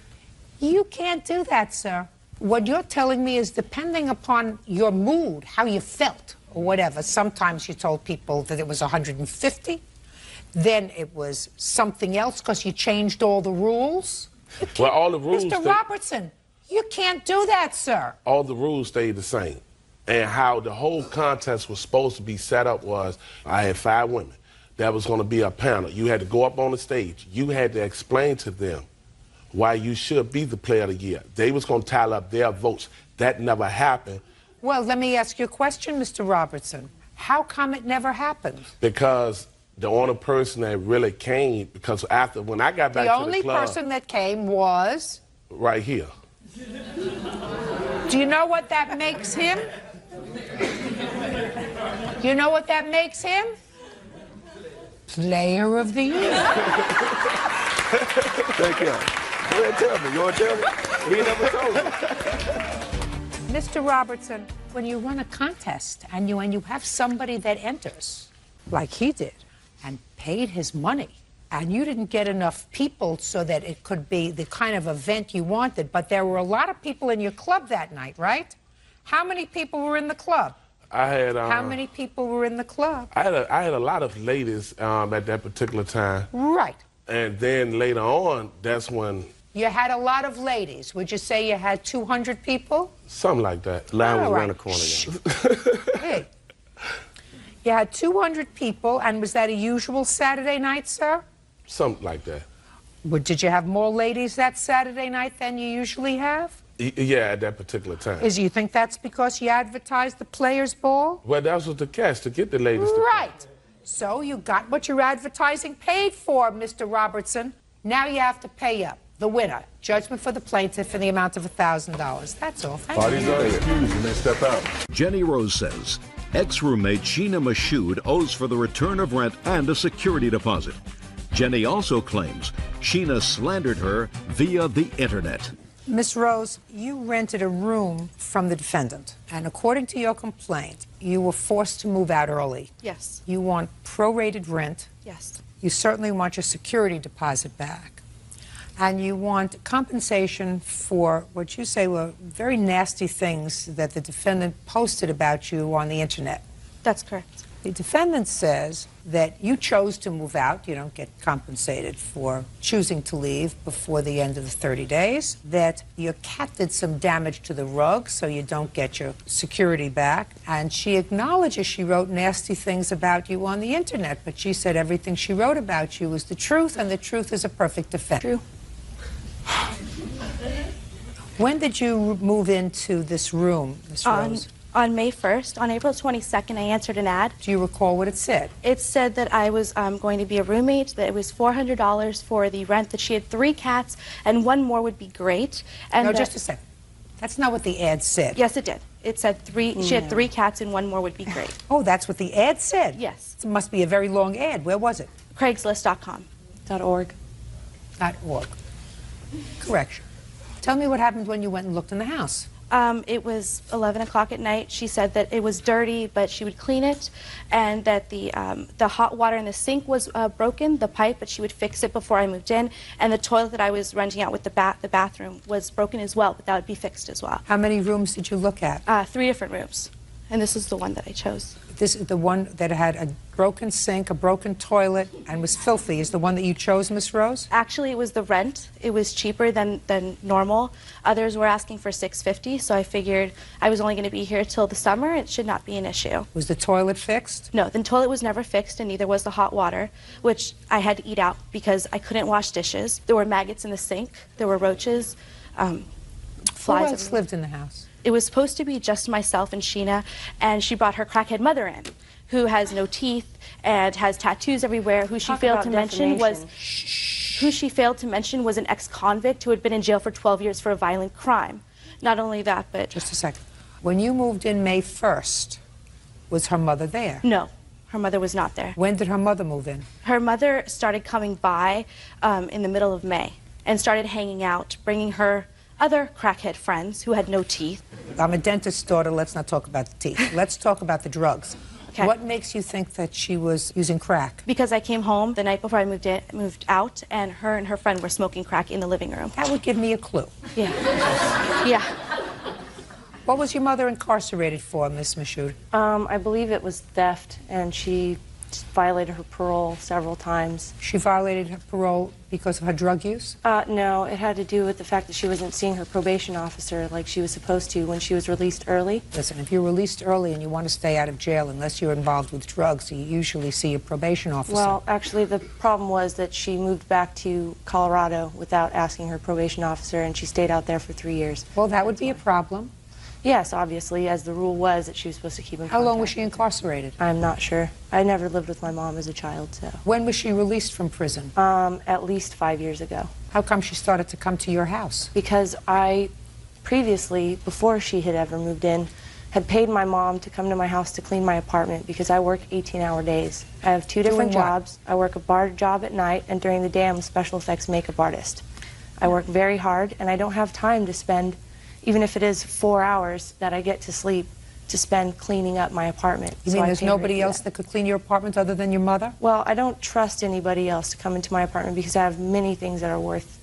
You can't do that, sir. What you're telling me is depending upon your mood, how you felt, or whatever. Sometimes you told people that it was $150. Then it was something else because you changed all the rules. Well, all the rules... Mr. Robertson, you can't do that, sir. All the rules stayed the same. And how the whole contest was supposed to be set up was, I had 5 women. That was going to be a panel. You had to go up on the stage. You had to explain to them why you should be the Player of the Year. They was going to tally up their votes. That never happened. Well, let me ask you a question, Mr. Robertson. How come it never happened? Because the only person that really came, because after, when I got back to the club... The only person that came was? Right here. Do you know what that makes him? Do you know what that makes him? Player of the Year. Thank you. Go ahead, tell me. You want to tell me? He never told me. Mr. Robertson, when you run a contest and you have somebody that enters, like he did, and paid his money, and you didn't get enough people so that it could be the kind of event you wanted, but there were a lot of people in your club that night, right? How many people were in the club? I had... How many people were in the club? I had a lot of ladies at that particular time. Right. And then later on, that's when... You had a lot of ladies. Would you say you had 200 people? Something like that. The line was around the corner. Hey. You had 200 people, and was that a usual Saturday night, sir? Something like that. Did you have more ladies that Saturday night than you usually have? Yeah, at that particular time. Do you think that's because you advertised the Players' Ball? Well, that was the catch, to get the ladies to Right. So you got what your advertising paid for, Mr. Robertson. Now you have to pay up. The winner, judgment for the plaintiff in the amount of $1,000. That's all. Thank you. Parties are excused. You may step out. Jenny Rose says Ex-roommate Sheena Mashoud owes for the return of rent and a security deposit. Jenny also claims Sheena slandered her via the internet. Miss Rose, you rented a room from the defendant, and according to your complaint, you were forced to move out early. Yes. You want prorated rent. Yes. You certainly want your security deposit back. And you want compensation for what you say were very nasty things that the defendant posted about you on the internet. That's correct. The defendant says that you chose to move out. You don't get compensated for choosing to leave before the end of the 30 days. That your cat did some damage to the rug, so you don't get your security back. And she acknowledges she wrote nasty things about you on the internet, but she said everything she wrote about you was the truth, and the truth is a perfect defense. True. When did you move into this room, Ms. Rose? On May 1st. On April 22nd, I answered an ad. Do you recall what it said? It said that I was going to be a roommate, that it was $400 for the rent, that she had 3 cats, and 1 more would be great. And no, just a second. That's not what the ad said. Yes, it did. It said she had 3 cats and 1 more would be great. Oh, that's what the ad said? Yes. It must be a very long ad. Where was it? Craigslist.com. .org. .org. Correction. Tell me what happened when you went and looked in the house. It was 11 o'clock at night. She said that it was dirty, but she would clean it, and that the hot water in the sink was broken, the pipe, but she would fix it before I moved in, and the toilet that I was renting out with the bathroom was broken as well, but that would be fixed as well. How many rooms did you look at? 3 different rooms, and this is the one that I chose. This is the one that had a broken sink, a broken toilet, and was filthy. Is the one that you chose, Miss Rose? Actually, it was the rent. It was cheaper than normal. Others were asking for $650, so I figured I was only going to be here till the summer. It should not be an issue. Was the toilet fixed? No, the toilet was never fixed, and neither was the hot water, which I had to eat out because I couldn't wash dishes. There were maggots in the sink. There were roaches, flies. Who else lived in the house? It was supposed to be just myself and Sheena, and she brought her crackhead mother in, who has no teeth and has tattoos everywhere, who she failed to mention was an ex-convict who had been in jail for 12 years for a violent crime. Not only that, but... Just a second. When you moved in May 1st, was her mother there? No, her mother was not there. When did her mother move in? Her mother started coming by in the middle of May and started hanging out, bringing her other crackhead friends who had no teeth. I'm a dentist's daughter. Let's not talk about the teeth. Let's talk about the drugs. Okay. What makes you think that she was using crack? Because I came home the night before I moved out, and her friend were smoking crack in the living room. That would give me a clue. Yeah. Yeah. What was your mother incarcerated for, Miss Mashoud? I believe it was theft, and she violated her parole several times. She violated her parole because of her drug use? No, it had to do with the fact that she wasn't seeing her probation officer like she was supposed to when she was released early. Listen, if you're released early and you want to stay out of jail, unless you're involved with drugs, you usually see your probation officer. Well, actually, the problem was that she moved back to Colorado without asking her probation officer, and she stayed out there for 3 years. Well, that would be a problem. Yes, obviously, as the rule was that she was supposed to keep in contact. How long was she incarcerated? I'm not sure. I never lived with my mom as a child, so. When was she released from prison? At least 5 years ago. How come she started to come to your house? Because I previously, before she had ever moved in, had paid my mom to come to my house to clean my apartment because I work 18-hour days. I have 2 different jobs. I work a bar job at night, and during the day I'm a special effects makeup artist. I work very hard, and I don't have time to spend, even if it is 4 hours that I get to sleep, to spend cleaning up my apartment. You mean there's nobody else that could clean your apartment other than your mother? Well, I don't trust anybody else to come into my apartment because I have many things that are worth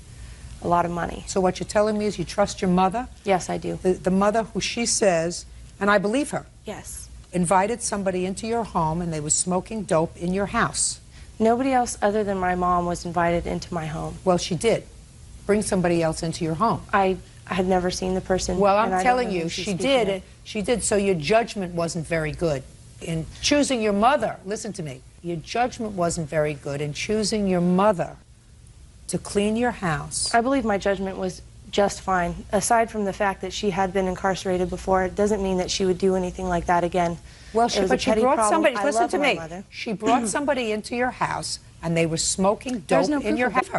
a lot of money. So what you're telling me is you trust your mother? Yes, I do. The mother who she says, and I believe her, yes, invited somebody into your home and they were smoking dope in your house. Nobody else other than my mom was invited into my home. Well, she did. Bring somebody else into your home. I had never seen the person. Well, I'm telling you, she did. She did, so your judgment wasn't very good. In choosing your mother, listen to me, your judgment wasn't very good in choosing your mother to clean your house. I believe my judgment was just fine. Aside from the fact that she had been incarcerated before, it doesn't mean that she would do anything like that again. Well, but she brought somebody, listen to me, mother. She brought somebody into your house and they were smoking dope in your house.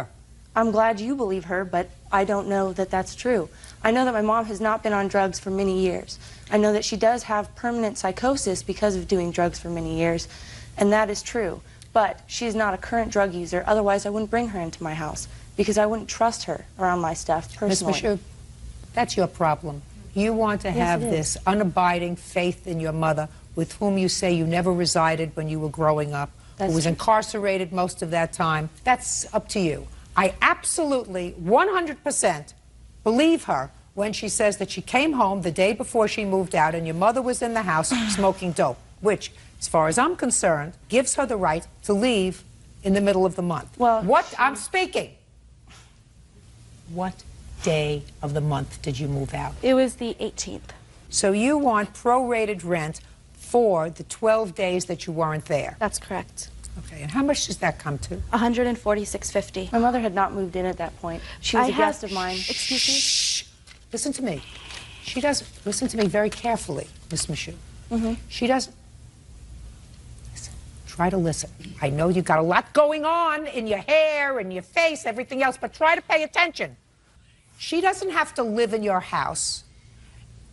I'm glad you believe her, but I don't know that that's true. I know that my mom has not been on drugs for many years. I know that she does have permanent psychosis because of doing drugs for many years, and that is true. But she's not a current drug user, otherwise I wouldn't bring her into my house because I wouldn't trust her around my stuff personally. Ms. Michoud, that's your problem. You want to have this unabiding faith in your mother, with whom you say you never resided when you were growing up, who was incarcerated most of that time. That's up to you. I absolutely, 100% believe her when she says that she came home the day before she moved out and your mother was in the house smoking dope, which, as far as I'm concerned, gives her the right to leave in the middle of the month. Well, I'm speaking. What day of the month did you move out? It was the 18th. So you want prorated rent for the 12 days that you weren't there? That's correct. Okay, and how much does that come to? $146.50. My mother had not moved in at that point. She was a guest of mine. Excuse me? Shh. Listen to me. She doesn't. Listen to me very carefully, Miss Michoud. She doesn't. Listen. Try to listen. I know you got a lot going on in your hair and your face, everything else, but try to pay attention. She doesn't have to live in your house.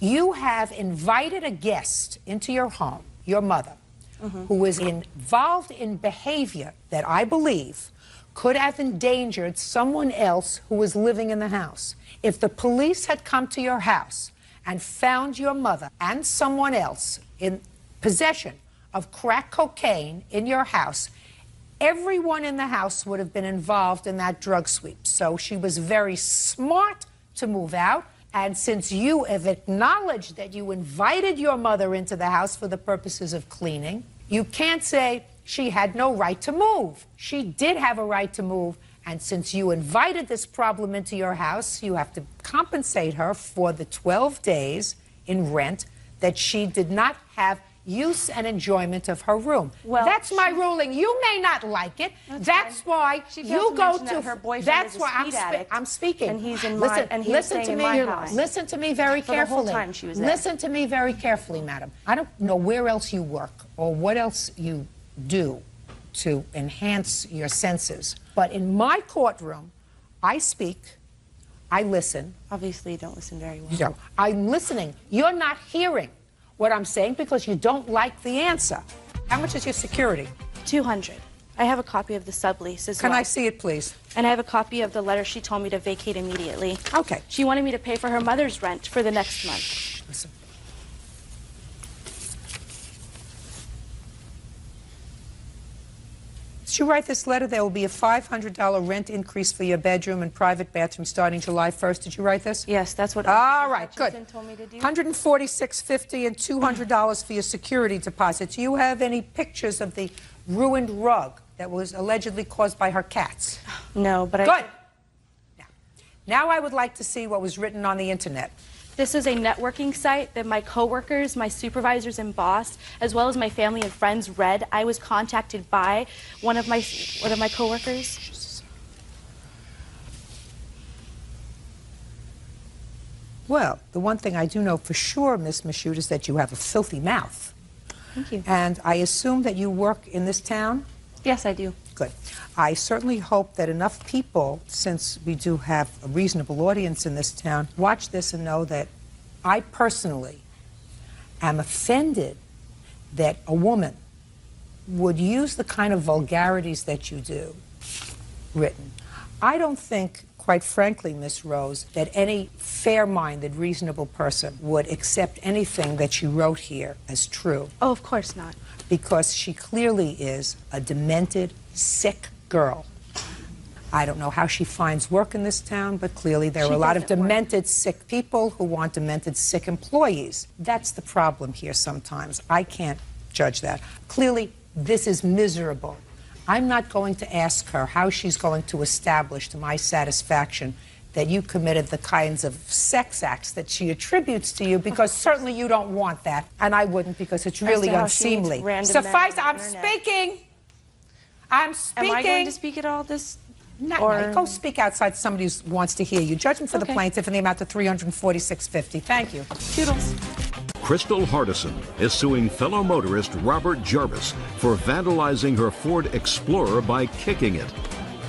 You have invited a guest into your home, your mother, who was involved in behavior that I believe could have endangered someone else who was living in the house. If the police had come to your house and found your mother and someone else in possession of crack cocaine in your house, everyone in the house would have been involved in that drug sweep. So she was very smart to move out. And since you have acknowledged that you invited your mother into the house for the purposes of cleaning, you can't say she had no right to move. She did have a right to move. And since you invited this problem into your house, you have to compensate her for the 12 days in rent that she did not have use and enjoyment of her room. Well, that's my ruling. You may not like it. That's why you go to her boyfriend. That's is a why speed addict, I'm speaking. and he's in listen, my and he's listen staying to in me. my house. Listen to me very For carefully. the whole time she was there. Listen to me very carefully, madam. I don't know where else you work or what else you do to enhance your senses, but in my courtroom, I speak. I listen. Obviously, you don't listen very well. You don't. I'm listening. You're not hearing what I'm saying because you don't like the answer. How much is your security? $200. I have a copy of the sublease as well. Can I see it, please? And I have a copy of the letter she told me to vacate immediately. Okay. She wanted me to pay for her mother's rent for the next month. Shh, listen. Did you write this letter? There will be a $500 rent increase for your bedroom and private bathroom starting July 1st. Did you write this? Yes, that's what All right, good. told me to do. $146.50 and $200 for your security deposit. Do you have any pictures of the ruined rug that was allegedly caused by her cats? No, but Good. Now I would like to see what was written on the internet. This is a networking site that my coworkers, my supervisors and boss, as well as my family and friends read. I was contacted by one of my coworkers. Well, the one thing I do know for sure, Miss Michoud, is that you have a filthy mouth. Thank you. And I assume that you work in this town? Yes, I do. Good. I certainly hope that enough people, since we do have a reasonable audience in this town, watch this and know that I personally am offended that a woman would use the kind of vulgarities that you do written. I don't think, quite frankly, Miss Rose, that any fair-minded, reasonable person would accept anything that you wrote here as true. Oh, of course not. Because she clearly is a demented, sick girl. I don't know how she finds work in this town, but clearly there are a lot of demented, sick people who want demented, sick employees. That's the problem here sometimes. I can't judge that. Clearly, this is miserable. I'm not going to ask her how she's going to establish to my satisfaction that you committed the kinds of sex acts that she attributes to you, because certainly you don't want that, and I wouldn't, because it's really unseemly. Suffice, I'm speaking. I'm speaking. Am I going to speak at all this? No, go speak outside. Somebody who wants to hear you. Judgment for the plaintiff in the amount of $346.50. Thank you. Toodles. Crystal Hardison is suing fellow motorist Robert Jarvis for vandalizing her Ford Explorer by kicking it.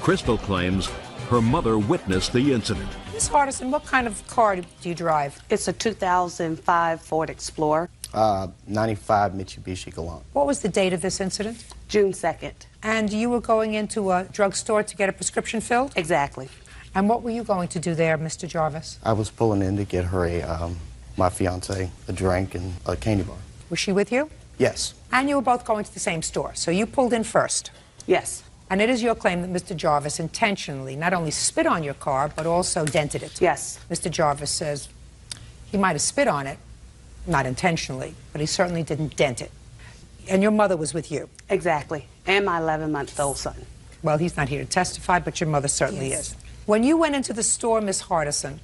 Crystal claims Her mother witnessed the incident. Ms. Hardison, what kind of car do you drive? It's a 2005 Ford Explorer. 95 Mitsubishi Galant. What was the date of this incident? June 2nd. And you were going into a drugstore to get a prescription filled? Exactly. And what were you going to do there, Mr. Jarvis? I was pulling in to get her my fiance, a drink and a candy bar. Was she with you? Yes. And you were both going to the same store, so you pulled in first? Yes. And it is your claim that Mr. Jarvis intentionally not only spit on your car, but also dented it? Yes. Mr. Jarvis says he might have spit on it, not intentionally, but he certainly didn't dent it. And your mother was with you? Exactly. And my 11-month-old son. Well, he's not here to testify, but your mother certainly is. When you went into the store, Miss Hardison,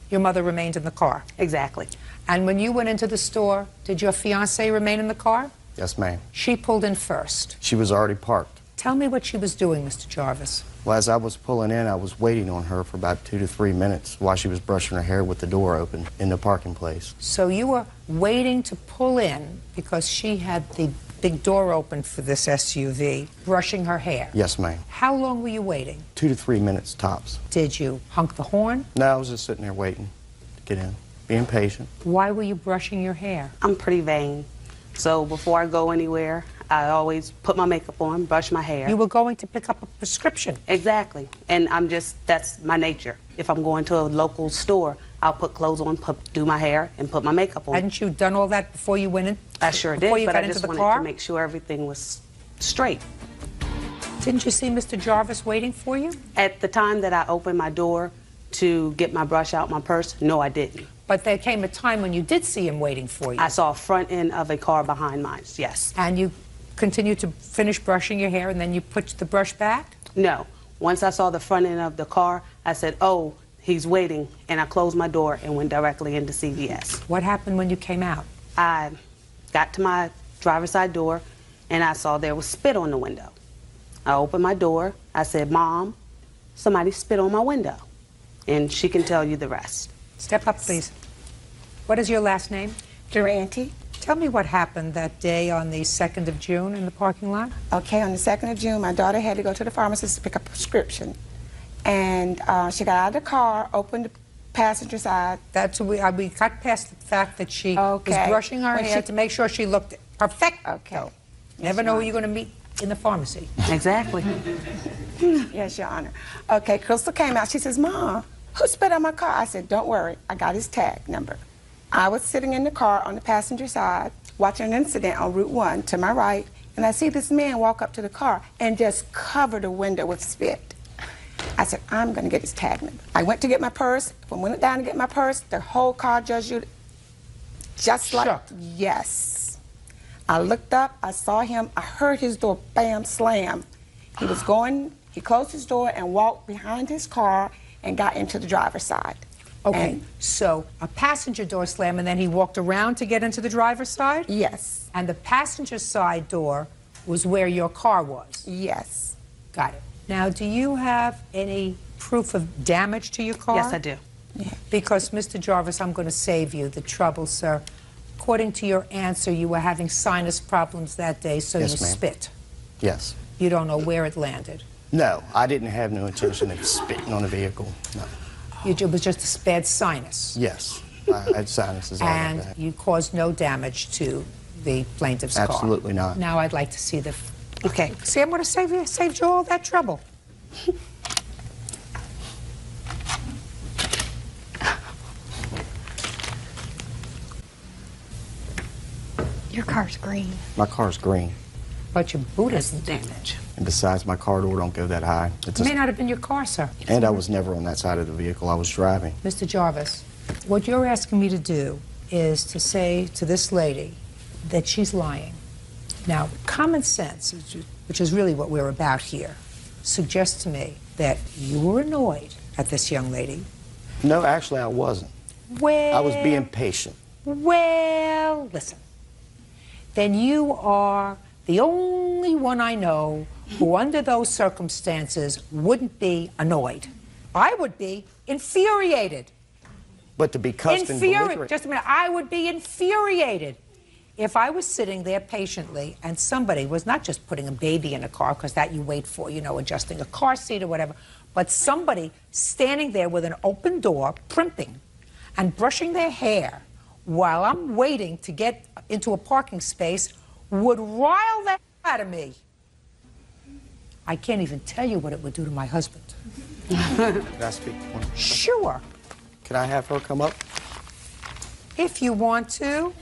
your mother remained in the car? Exactly. And when you went into the store, did your fiancée remain in the car? Yes, ma'am. She pulled in first. She was already parked. Tell me what she was doing, Mr. Jarvis. Well, as I was pulling in, I was waiting on her for about 2 to 3 minutes while she was brushing her hair with the door open in the parking place. So you were waiting to pull in because she had the big door open for this SUV, brushing her hair? Yes, ma'am. How long were you waiting? 2 to 3 minutes tops. Did you honk the horn? No, I was just sitting there waiting to get in, being patient. Why were you brushing your hair? I'm pretty vain. So before I go anywhere, I always put my makeup on, brush my hair. You were going to pick up a prescription? Exactly. And that's my nature. If I'm going to a local store, I'll put clothes on, do my hair, and put my makeup on. Hadn't you done all that before you went in? I sure did, Before you but got I into just the wanted car? to make sure everything was straight. Didn't you see Mr. Jarvis waiting for you? At the time that I opened my door to get my brush out my purse, no, I didn't. But there came a time when you did see him waiting for you. I saw a front end of a car behind mine, yes. And you continued to finish brushing your hair and then you put the brush back? No. Once I saw the front end of the car, I said, oh, he's waiting, and I closed my door and went directly into CVS. What happened when you came out? I got to my driver's side door, and I saw there was spit on the window. I opened my door. I said, Mom, somebody spit on my window. And she can tell you the rest. Step up, please. What is your last name? Durante. Tell me what happened that day on the 2nd of June in the parking lot. Okay, on the 2nd of June, my daughter had to go to the pharmacist to pick up a prescription. And she got out of the car, opened the passenger side. That's we got past the fact that she was brushing her hair to make sure she looked perfect. Okay. Never know who you're going to meet in the pharmacy. Exactly. Yes, Your Honor. Okay, Crystal came out. She says, Mom, who spit on my car? I said, don't worry. I got his tag number. I was sitting in the car on the passenger side watching an incident on Route 1 to my right, and I see this man walk up to the car and just cover the window with spit. I said, I'm going to get his tag number. I went to get my purse. When I went down to get my purse, the whole car, Judge Judy, just like, shook. Yes. I looked up, I saw him, I heard his door, bam, slam. He was going, he closed his door and walked behind his car and got into the driver's side. Okay, so a passenger door slam, and then he walked around to get into the driver's side? Yes. And the passenger side door was where your car was? Yes. Got it. Now, do you have any proof of damage to your car? Yes, I do. Yeah. Because, Mr. Jarvis, I'm going to save you the trouble, sir. According to your answer, you were having sinus problems that day, so Yes, you ma'am. spit. Yes. You don't know where it landed. No, I didn't have no intention of spitting on a vehicle. No. It was just a bad sinus. Yes, I had sinuses all like And that. you caused no damage to the plaintiff's car. Absolutely not. Now I'd like to see the... Okay. See, I'm going to save you all that trouble. Your car's green. My car's green. But your boot isn't damaged. And besides, my car door don't go that high. It may not have been your car, sir. And I was never on that side of the vehicle. I was driving. Mr. Jarvis, what you're asking me to do is to say to this lady that she's lying. Now, common sense, which is really what we're about here, suggests to me that you were annoyed at this young lady. No, actually, I wasn't. Well... I was being patient. Well, listen. Then you are the only one I know who, under those circumstances, wouldn't be annoyed. I would be infuriated. But to be cussed and belligerent... Just a minute. I would be infuriated if I was sitting there patiently and somebody was not just putting a baby in a car, because that you wait for, you know, adjusting a car seat or whatever, But somebody standing there with an open door, primping and brushing their hair while I'm waiting to get into a parking space would rile the hell out of me. I can't even tell you what it would do to my husband. Can I speak? Sure. Can I have her come up? If you want to.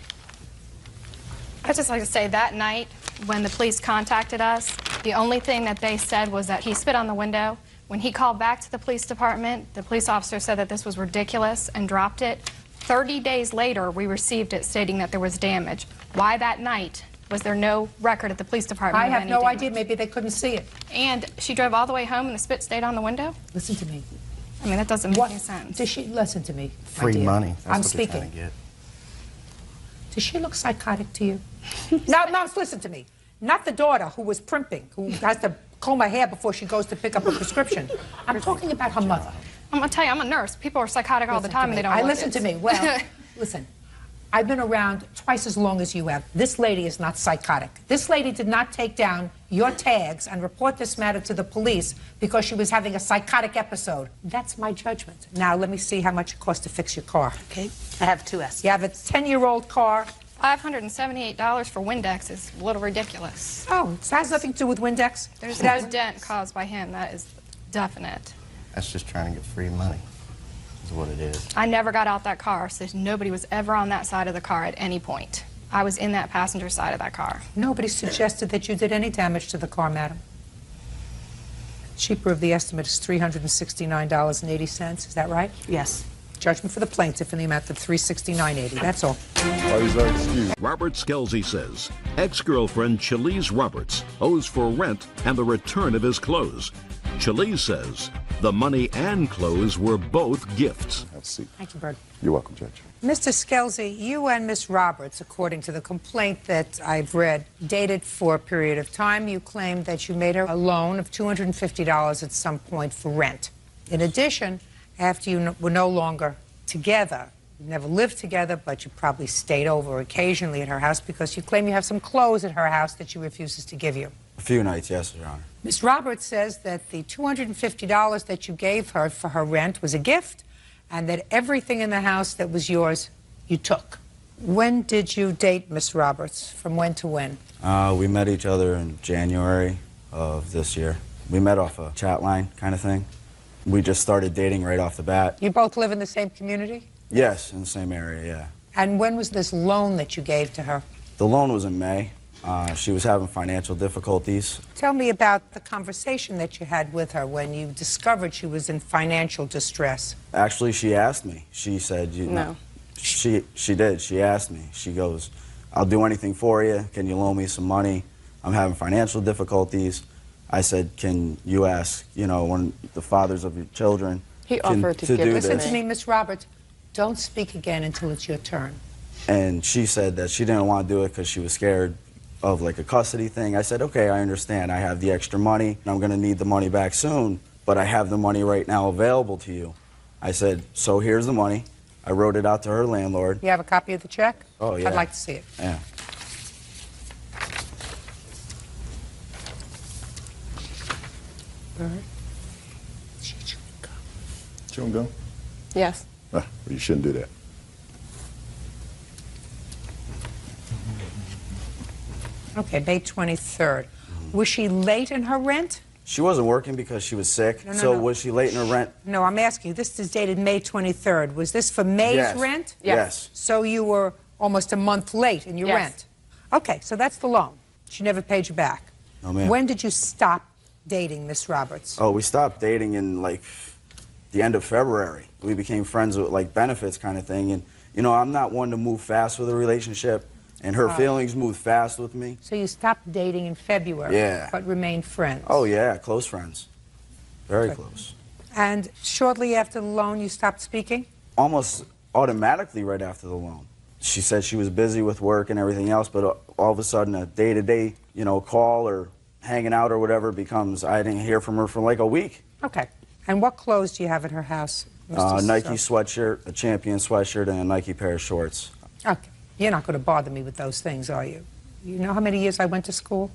I'd just like to say that night when the police contacted us, the only thing that they said was that he spit on the window. When he called back to the police department, the police officer said that this was ridiculous and dropped it. 30 days later, we received it stating that there was damage. Why that night? Was there no record at the police department? I have no idea. Maybe they couldn't see it. And she drove all the way home and the spit stayed on the window? Listen to me. I mean, that doesn't make any sense. Does she listen to me? Free money. That's I'm what speaking. they're trying to get. Does she look psychotic to you? No, listen to me. Not the daughter who was primping, who has to comb her hair before she goes to pick up a prescription. I'm talking about her mother. I'm gonna tell you, I'm a nurse. People are psychotic all the time and they don't Listen to me. Well, listen. I've been around twice as long as you have. This lady is not psychotic. This lady did not take down your tags and report this matter to the police because she was having a psychotic episode. That's my judgment. Now, let me see how much it costs to fix your car. Okay. I have two estimates. You have a 10-year-old car. $578 for Windex is a little ridiculous. Oh, it has nothing to do with Windex? There's no dent caused by him. That is definite. That's just trying to get free money, is what it is. I never got out that car, so nobody was ever on that side of the car at any point. I was in that passenger side of that car. Nobody suggested that you did any damage to the car, madam. Cheaper of the estimate is $369.80. Is that right? Yes. Judgment for the plaintiff in the amount of $369.80. That's all. Parties are excused. Robert Skelsey says ex-girlfriend Chalise Roberts owes for rent and the return of his clothes. Chalise says the money and clothes were both gifts. Have a seat. Thank you, Bird. You're welcome, Judge. Mr. Skelsey, you and Miss Roberts, according to the complaint that I've read, dated for a period of time. You claimed that you made her a loan of $250 at some point for rent. In addition, after you were no longer together, you never lived together, but you probably stayed over occasionally at her house because you claim you have some clothes at her house that she refuses to give you. A few nights, yes, Your Honor. Miss Roberts says that the $250 that you gave her for her rent was a gift and that everything in the house that was yours, you took. When did you date Miss Roberts? From when to when? We met each other in January of this year. We met off a chat line kind of thing. We just started dating right off the bat. You both live in the same community? Yes, in the same area, yeah. And when was this loan that you gave to her? The loan was in May. She was having financial difficulties. Tell me about the conversation that you had with her when you discovered she was in financial distress. Actually, she asked me. She said, No. She did. She asked me. She goes, I'll do anything for you. Can you loan me some money? I'm having financial difficulties. I said, can you ask, one of the fathers of your children He to do this? Listen to me, Miss Roberts. Don't speak again until it's your turn. And she said that she didn't want to do it because she was scared of like a custody thing. I said, okay, I understand. I have the extra money, and I'm going to need the money back soon, but I have the money right now available to you. I said, so here's the money. I wrote it out to her landlord. You have a copy of the check? Oh, yeah. I'd like to see it. Yeah. Bird? Chewing gum? Yes. Well, you shouldn't do that. Okay, May 23rd. Was she late in her rent? She wasn't working because she was sick. No. Was she late in her rent? No, I'm asking you. This is dated May 23rd. Was this for May's Yes. rent? Yes. So you were almost a month late in your Yes. rent. Okay, so that's the loan. She never paid you back. No, ma'am. When did you stop dating Miss Roberts? Oh, we stopped dating in like the end of February. We became friends with like benefits kind of thing. And, I'm not one to move fast with a relationship. And her feelings moved fast with me. So you stopped dating in February, Yeah. but remained friends. Oh, yeah, close friends. Very close. And shortly after the loan, you stopped speaking? Almost automatically right after the loan. She said she was busy with work and everything else, but all of a sudden a day-to-day, call or hanging out or whatever becomes, I didn't hear from her for like a week. Okay. And what clothes do you have at her house, Mr. Nike So? sweatshirt, a Champion sweatshirt, and a Nike pair of shorts. Okay. You're not going to bother me with those things, are you? You know how many years I went to school?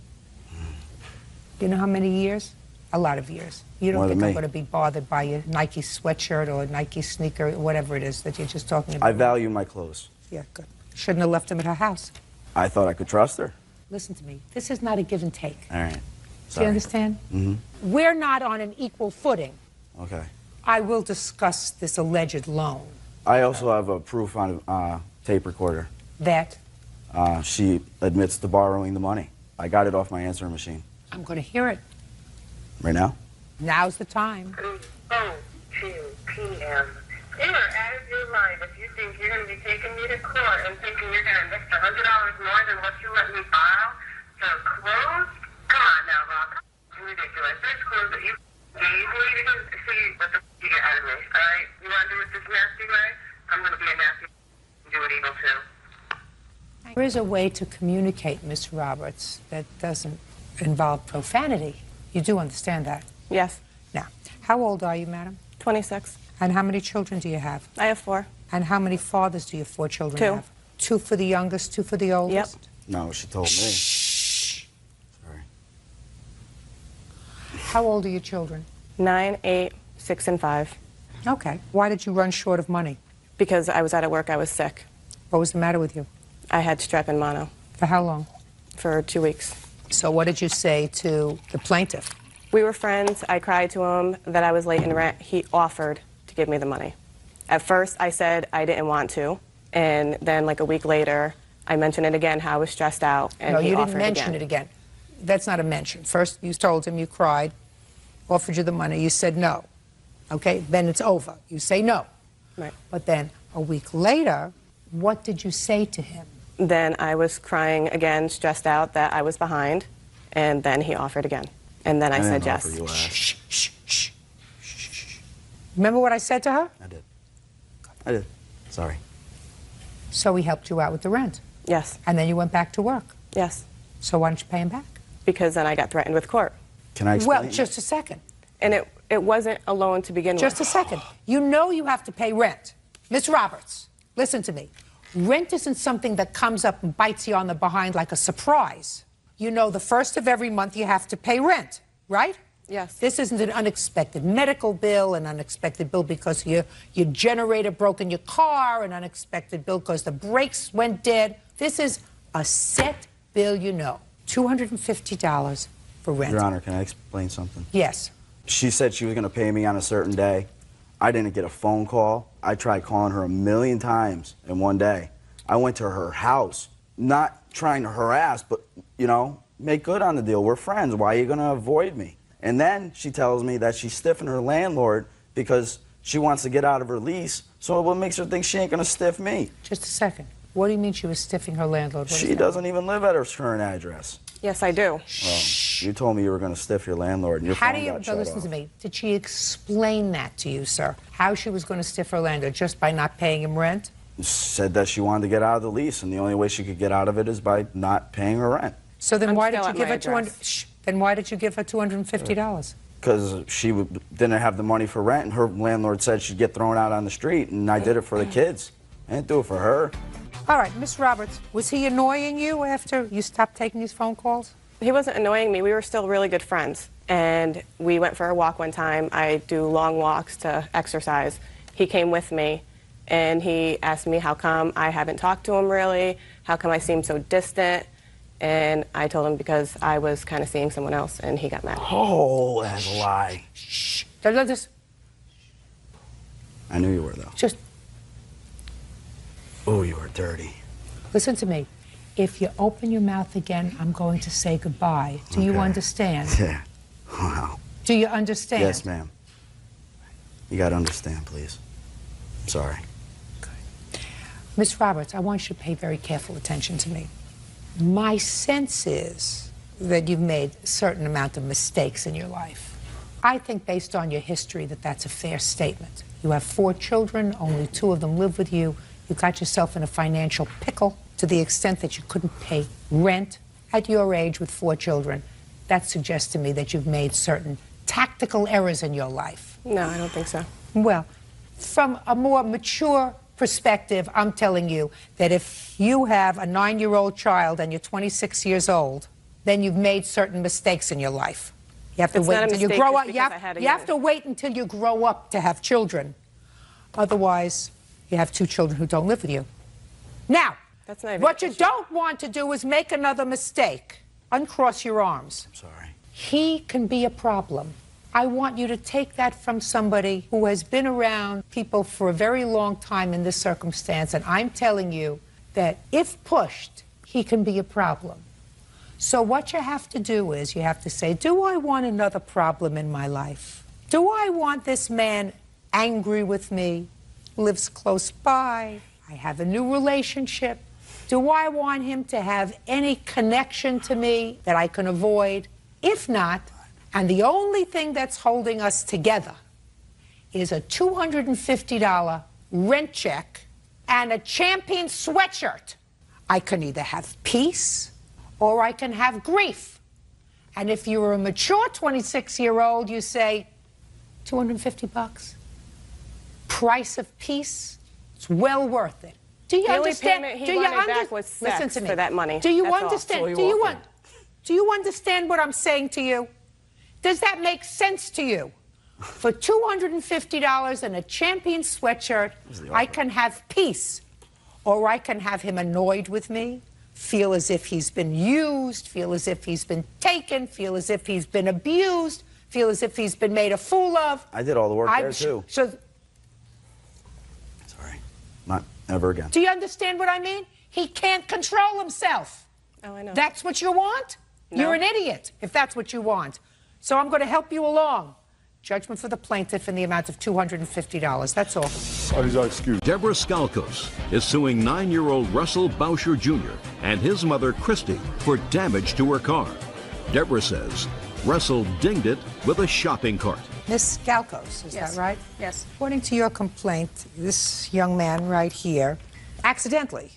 You know how many years? A lot of years. You don't More think than I'm me. going to be bothered by a Nike sweatshirt or a Nike sneaker, whatever it is that you're just talking about? I value my clothes. Yeah, good. Shouldn't have left them at her house. I thought I could trust her. Listen to me. This is not a give and take. All right. Do Sorry. you understand? Mm-hmm. We're not on an equal footing. Okay. I will discuss this alleged loan. I also have a proof on tape recorder. That She admits to borrowing the money. I got it off my answering machine. I'm going to hear it. Right now? Now's the time. 2 p.m. You are out of your mind if you think you're going to be taking me to court and thinking you're going to invest $100 more than what you let me borrow for clothes. Come on now, Rob. It's ridiculous. There's clothes that you gave me to see what the you get out of me. All right? You want to do it this nasty way? I'm going to be a nasty and do it evil too. There is a way to communicate, Miss Roberts, that doesn't involve profanity. You do understand that? Yes. Now, how old are you, madam? 26. And how many children do you have? I have 4. And how many fathers do your 4 children 2. have? 2 for the youngest, 2 for the oldest? Yep. No, she told me. Sorry. How old are your children? 9, 8, 6, and 5. Okay. Why did you run short of money? Because I was out of work, I was sick. What was the matter with you? I had strep and mono. For how long? For 2 weeks. So what did you say to the plaintiff? We were friends. I cried to him that I was late in rent. He offered to give me the money. At first, I said I didn't want to. And then, like a week later, I mentioned it again, how I was stressed out, and No, he you didn't offered mention again. it again. That's not a mention. First, you told him, you cried, offered you the money, you said no. Okay, then it's over. You say no. Right. But then a week later, what did you say to him? Then I was crying again, stressed out that I was behind, and then he offered again. And then I said yes. Shh, shh, shh, shh. Remember what I said to her? I did. Sorry. So he helped you out with the rent? Yes. And then you went back to work? Yes. So why don't you pay him back? Because then I got threatened with court. Can I explain? Well, just a second. And it wasn't a loan to begin with. Just a second. You know you have to pay rent. Miss Roberts, listen to me. Rent isn't something that comes up and bites you on the behind like a surprise. You know the first of every month you have to pay rent, right? Yes. This isn't an unexpected medical bill, an unexpected bill because your generator broke in your car, an unexpected bill because the brakes went dead. This is a set bill, you know. $250 for rent. Your Honor, can I explain something? Yes. She said she was going to pay me on a certain day. I didn't get a phone call. I tried calling her 1,000,000 times in one day. I went to her house, not trying to harass, but, you know, make good on the deal. We're friends. Why are you going to avoid me? And then she tells me that she's stiffing her landlord because she wants to get out of her lease. So what makes her think she ain't going to stiff me? Just a second. What do you mean she was stiffing her landlord? She doesn't even live at her current address. Yes, I do. Well, you told me you were going to stiff your landlord, and your How phone do you, got no, shut listen off. to me. Did she explain that to you, sir? How she was going to stiff her landlord just by not paying him rent? Said that she wanted to get out of the lease, and the only way she could get out of it is by not paying her rent. So then I'm why did still you at give my her 200? Shh. Then why did you give her $250? Because she didn't have the money for rent, and her landlord said she'd get thrown out on the street, and I did it for the kids. I didn't do it for her. All right, Miss Roberts, was he annoying you after you stopped taking his phone calls? He wasn't annoying me. We were still really good friends. And we went for a walk one time. I do long walks to exercise. He came with me, and he asked me how come I haven't talked to him really, how come I seem so distant. And I told him because I was kind of seeing someone else, and he got mad. Oh, that's a lie. Shh. Don't let this. I knew you were, though. Just Oh, you were dirty. listen to me. If you open your mouth again, I'm going to say goodbye. Do you Okay. understand? Yeah. Wow. Do you understand? Yes, ma'am. You got to understand, please. I'm sorry. Miss Roberts, I want you to pay very careful attention to me. My sense is that you've made a certain amount of mistakes in your life. I think based on your history that that's a fair statement. You have 4 children, only 2 of them live with you. You got yourself in a financial pickle to the extent that you couldn't pay rent at your age with 4 children. That suggests to me that you've made certain tactical errors in your life. No, I don't think so. Well, from a more mature perspective, I'm telling you that if you have a 9-year-old child and you're 26 years old, then you've made certain mistakes in your life. You have to It's wait not a until you mistake grow just up. because I had a You have young- to wait until you grow up to have children. Otherwise, you have two children who don't live with you. Now, That's not even what you don't want to do is make another mistake. Uncross your arms. I'm sorry. He can be a problem. I want you to take that from somebody who has been around people for a very long time in this circumstance, and I'm telling you that if pushed, he can be a problem. So what you have to do is you have to say, do I want another problem in my life? Do I want this man angry with me, lives close by, I have a new relationship? Do I want him to have any connection to me that I can avoid? If not, and the only thing that's holding us together is a $250 rent check and a Champion sweatshirt, I can either have peace or I can have grief. And if you're a mature 26-year-old, you say, 250 bucks? Price of peace? It's well worth it. Do you The only understand? payment he do you wanted back was sex Listen to me. for that money. Do you That's all. understand? That's all he Do you understand what I'm saying to you? Does that make sense to you? For $250 and a Champion sweatshirt, I can have peace, or I can have him annoyed with me, feel as if he's been used, feel as if he's been taken, feel as if he's been abused, feel as if he's been made a fool of. I did all the work there, too. So, Sorry. Not ever again. do you understand what I mean? He can't control himself. Oh, I know. That's what you want? No. You're an idiot if that's what you want. So I'm going to help you along. Judgment for the plaintiff in the amount of $250. That's all. Parties are excused. Deborah Skalkos is suing 9-year-old Russell Bauscher Jr. and his mother, Christy, for damage to her car. Deborah says Russell dinged it with a shopping cart. Miss Skalkos, is Yes. that right? Yes. According to your complaint, this young man right here accidentally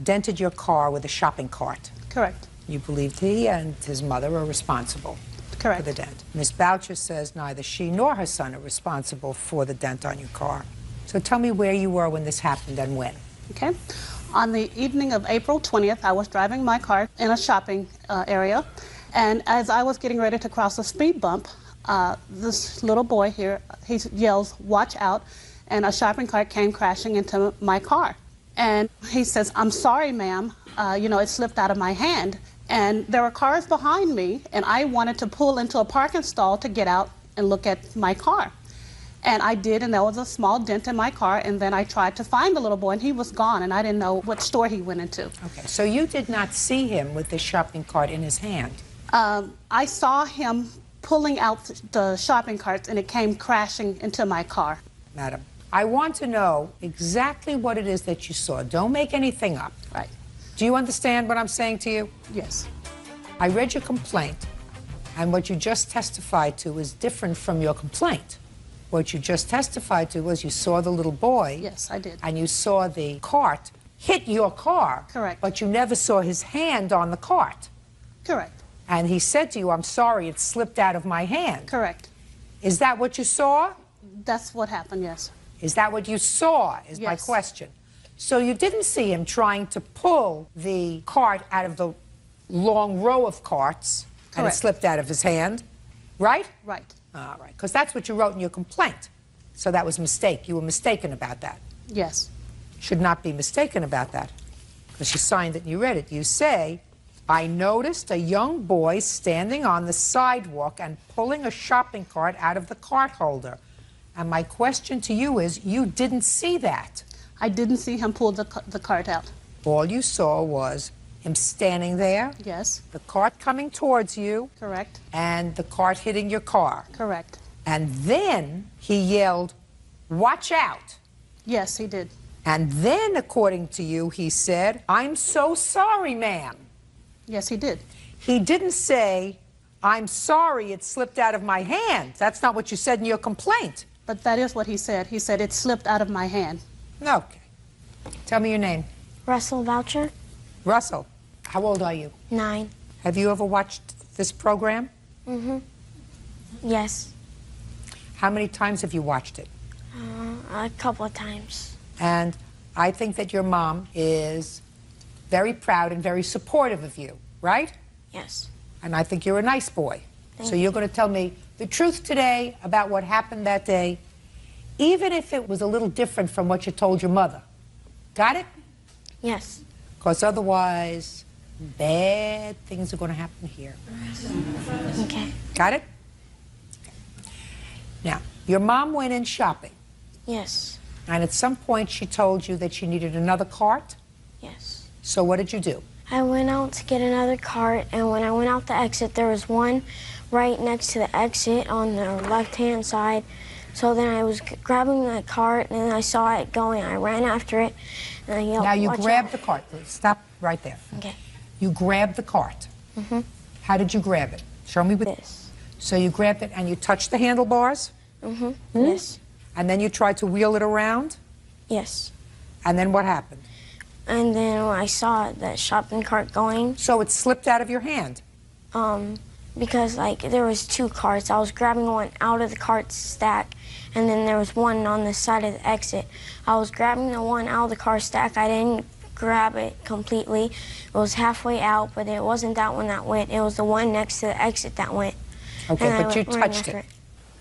dented your car with a shopping cart. Correct. You believed he and his mother are responsible Correct. for the dent. Miss Boucher says neither she nor her son are responsible for the dent on your car. So tell me where you were when this happened and when. Okay. On the evening of April 20th, I was driving my car in a shopping area, and as I was getting ready to cross a speed bump, this little boy here, he yells, "Watch out," and a shopping cart came crashing into my car. And he says, "I'm sorry, ma'am, it slipped out of my hand." And there were cars behind me, and I wanted to pull into a parking stall to get out and look at my car. And I did, and there was a small dent in my car, and then I tried to find the little boy, and he was gone, and I didn't know what store he went into. Okay, so you did not see him with the shopping cart in his hand? I saw him pulling out the shopping carts, and it came crashing into my car. Madam, I want to know exactly what it is that you saw. Don't make anything up. Right. Do you understand what I'm saying to you? Yes. I read your complaint, and what you just testified to is different from your complaint. What you just testified to was you saw the little boy. Yes, I did. And you saw the cart hit your car. Correct. But you never saw his hand on the cart. Correct. And he said to you, "I'm sorry, it slipped out of my hand." Correct. Is that what you saw? That's what happened, yes. Is that what you saw, is my Yes. question. So you didn't see him trying to pull the cart out of the long row of carts, and it Correct. slipped out of his hand, right? Right. All right, because that's what you wrote in your complaint. So that was a mistake. You were mistaken about that. Yes. Should not be mistaken about that, because you signed it and you read it. You say, "I noticed a young boy standing on the sidewalk and pulling a shopping cart out of the cart holder." And my question to you is, you didn't see that. I didn't see him pull the cart out. All you saw was him standing there, Yes. the cart coming towards you, Correct. and the cart hitting your car. Correct. And then he yelled, "Watch out." Yes, he did. And then, according to you, he said, "I'm so sorry, ma'am." Yes, he did. He didn't say, "I'm sorry, it slipped out of my hand." That's not what you said in your complaint. But that is what he said. He said it slipped out of my hand. Okay. Tell me your name. Russell Voucher, Russell. How old are you? 9. Have you ever watched this program? Mm-hmm. Yes. How many times have you watched it? A couple of times. And I think that your mom is very proud and very supportive of you, right? Yes. And I think you're a nice boy. So you're going to tell me the truth today about what happened that day, even if it was a little different from what you told your mother. Got it? Yes. Because otherwise, bad things are going to happen here. Okay. Got it? Now, your mom went in shopping. Yes. And at some point, she told you that she needed another cart? Yes. So what did you do? I went out to get another cart, and when I went out the exit, there was one right next to the exit on the left-hand side. So then I was grabbing the cart, and then I saw it going. I ran after it, and I yelled, Now you "Watch grabbed out." the cart. Please stop right there. Okay. You grabbed the cart. Mm-hmm. How did you grab it? Show me with this. So you grabbed it and you touched the handlebars? Mm-hmm. Yes. And then you tried to wheel it around? Yes. And then what happened? And then when I saw the shopping cart going. So it slipped out of your hand? Because like there was two carts. I was grabbing one out of the cart stack, and then there was one on the side of the exit. I was grabbing the one out of the car stack. I didn't grab it completely. It was halfway out, but it wasn't that one that went. It was the one next to the exit that went. Okay, And but you ran touched after it.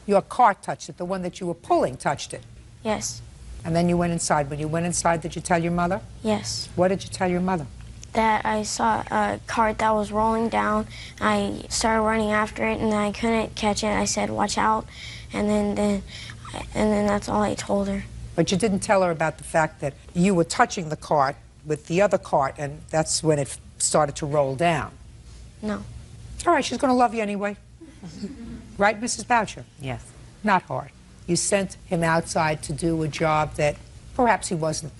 Your car touched it. The one that you were pulling touched it. Yes. And then you went inside. When you went inside, did you tell your mother? Yes. What did you tell your mother? That I saw a cart that was rolling down. I started running after it, and then I couldn't catch it. I said, "Watch out," and then that's all I told her. But you didn't tell her about the fact that you were touching the cart with the other cart, and that's when it started to roll down. No. All right, she's going to love you anyway. Right, Mrs. Boucher? Yes. Not hard. You sent him outside to do a job that perhaps he wasn't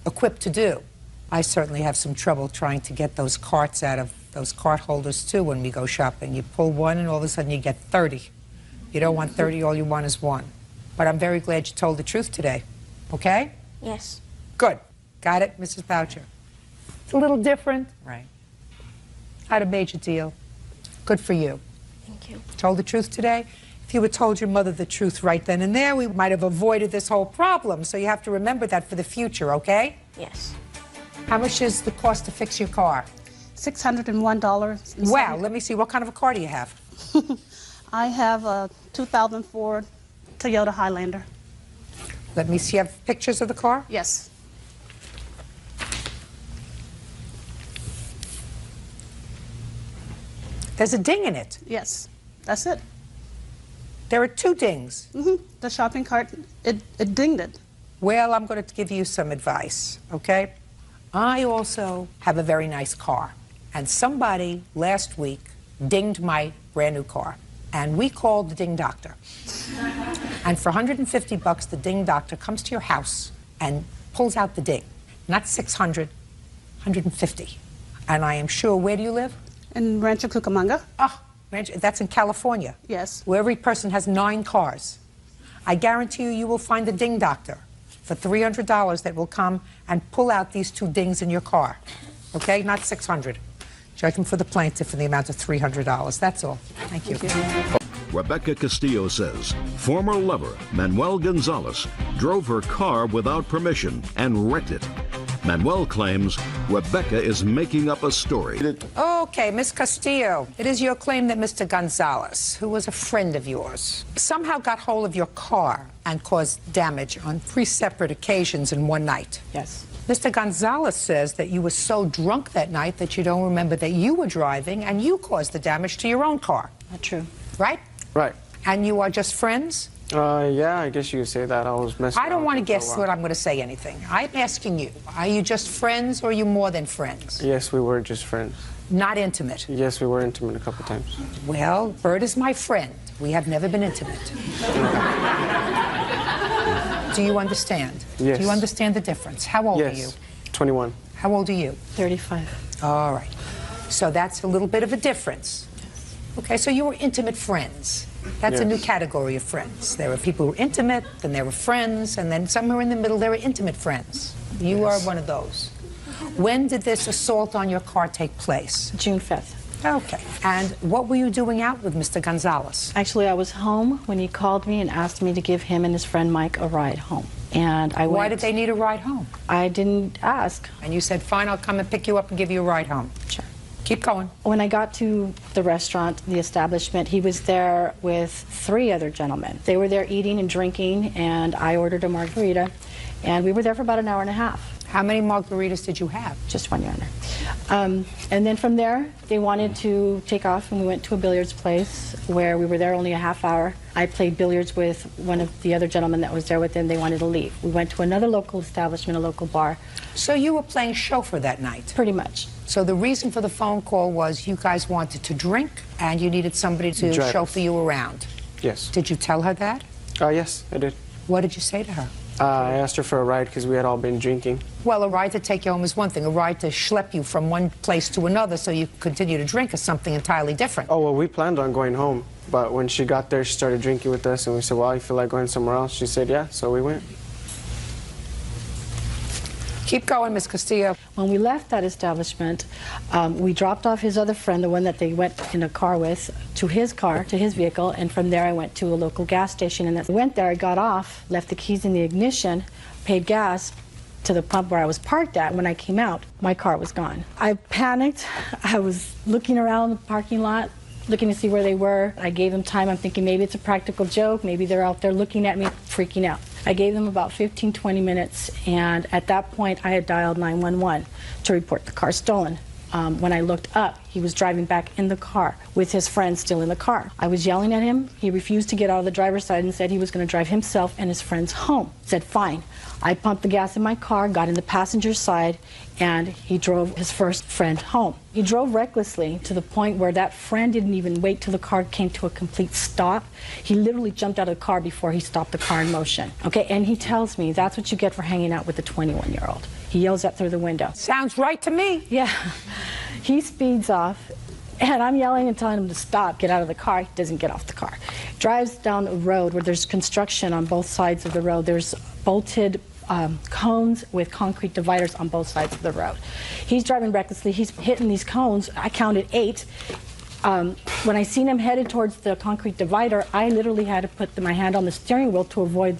equipped to do. I certainly have some trouble trying to get those carts out of those cart holders, too, when we go shopping. You pull one, and all of a sudden you get 30. You don't want 30, all you want is one. But I'm very glad you told the truth today. Okay? Yes. Good. Got it, Mrs. Boucher? It's a little different. Right. Not a major deal. Good for you. Thank you. Told the truth today? If you had told your mother the truth right then and there, we might have avoided this whole problem. So you have to remember that for the future, okay? Yes. How much is the cost to fix your car? $601. Wow, let me see. What kind of a car do you have? I have a 2004 Toyota Highlander. Let me see. You have pictures of the car? Yes. There's a ding in it. Yes, that's it. There are two dings. The shopping cart, it dinged it. Well, I'm going to give you some advice, okay? I also have a very nice car, and somebody last week dinged my brand new car, and we called the ding doctor. And for $150, the ding doctor comes to your house and pulls out the ding. Not 600, 150. And I am sure, where do you live? In Rancho Cucamonga. Oh, that's in California. Yes. Where every person has 9 cars. I guarantee you, you will find a ding doctor for $300 that will come and pull out these 2 dings in your car. Okay? Not 600. Judgment for the plaintiff in the amount of $300. That's all. Thank you. Rebecca Castillo says former lover Manuel Gonzalez drove her car without permission and wrecked it. Manuel claims Rebecca is making up a story. Okay, Miss Castillo, it is your claim that Mr. Gonzalez, who was a friend of yours, somehow got hold of your car and caused damage on 3 separate occasions in one night. Yes. Mr. Gonzalez says that you were so drunk that night that you don't remember that you were driving and you caused the damage to your own car. Not true. Right? Right. And you are just friends? Yeah, I guess you could say that. I was messing I don't around want to with her for a guess while. what I'm going to say anything. I'm asking you, are you just friends or are you more than friends? Yes, we were just friends. Not intimate? Yes, we were intimate a couple times. Well, Bert is my friend. We have never been intimate. Do you understand? Yes. Do you understand the difference? How old are you? 21. How old are you? 35. All right. So that's a little bit of a difference. Okay, so you were intimate friends. That's a new category of friends. There were people who were intimate, then there were friends, and then somewhere in the middle there were intimate friends. You are one of those. When did this assault on your car take place? June 5th. Okay. And what were you doing out with Mr. Gonzalez? Actually, I was home when he called me and asked me to give him and his friend Mike a ride home. And I went. Why did they need a ride home? I didn't ask. And you said, fine, I'll come and pick you up and give you a ride home. Sure. Keep going. When I got to the restaurant, the establishment, he was there with 3 other gentlemen. They were there eating and drinking, and I ordered a margarita, and we were there for about an hour and a half. How many margaritas did you have? Just 1, Your Honor. And then from there, they wanted to take off, and we went to a billiards place where we were there only a half hour. I played billiards with one of the other gentlemen that was there with them. They wanted to leave. We went to another local establishment, a local bar. So you were playing chauffeur that night? Pretty much. So the reason for the phone call was you guys wanted to drink, and you needed somebody to chauffeur you around. Yes. Did you tell her that? Yes, I did. What did you say to her? I asked her for a ride because we had all been drinking. Well, a ride to take you home is one thing. A ride to schlep you from one place to another so you continue to drink is something entirely different. Oh, well, we planned on going home. But when she got there, she started drinking with us, and we said, well, you feel like going somewhere else? She said, yeah, so we went. Keep going, Ms. Castillo. When we left that establishment, we dropped off his other friend, the one that they went in a car with, to his car, to his vehicle, and from there I went to a local gas station. And I went there, I got off, left the keys in the ignition, paid gas to the pump where I was parked at. When I came out, my car was gone. I panicked. I was looking around the parking lot, looking to see where they were. I gave them time. I'm thinking maybe it's a practical joke. Maybe they're out there looking at me, freaking out. I gave them about 15, 20 minutes, and at that point, I had dialed 911 to report the car stolen. When I looked up, he was driving back in the car with his friend still in the car. I was yelling at him. He refused to get out of the driver's side and said he was going to drive himself and his friends home. Said, fine. I pumped the gas in my car, got in the passenger side, and he drove his first friend home. He drove recklessly to the point where that friend didn't even wait till the car came to a complete stop. He literally jumped out of the car before he stopped the car in motion. Okay, and he tells me that's what you get for hanging out with a 21-year-old. He yells that through the window. Sounds right to me. Yeah. He speeds off, and I'm yelling and telling him to stop, get out of the car. He doesn't get off the car. Drives down a road where there's construction on both sides of the road. There's bolted cones with concrete dividers on both sides of the road. He's driving recklessly. He's hitting these cones. I counted 8. When I seen him headed towards the concrete divider, I literally had to put my hand on the steering wheel to avoid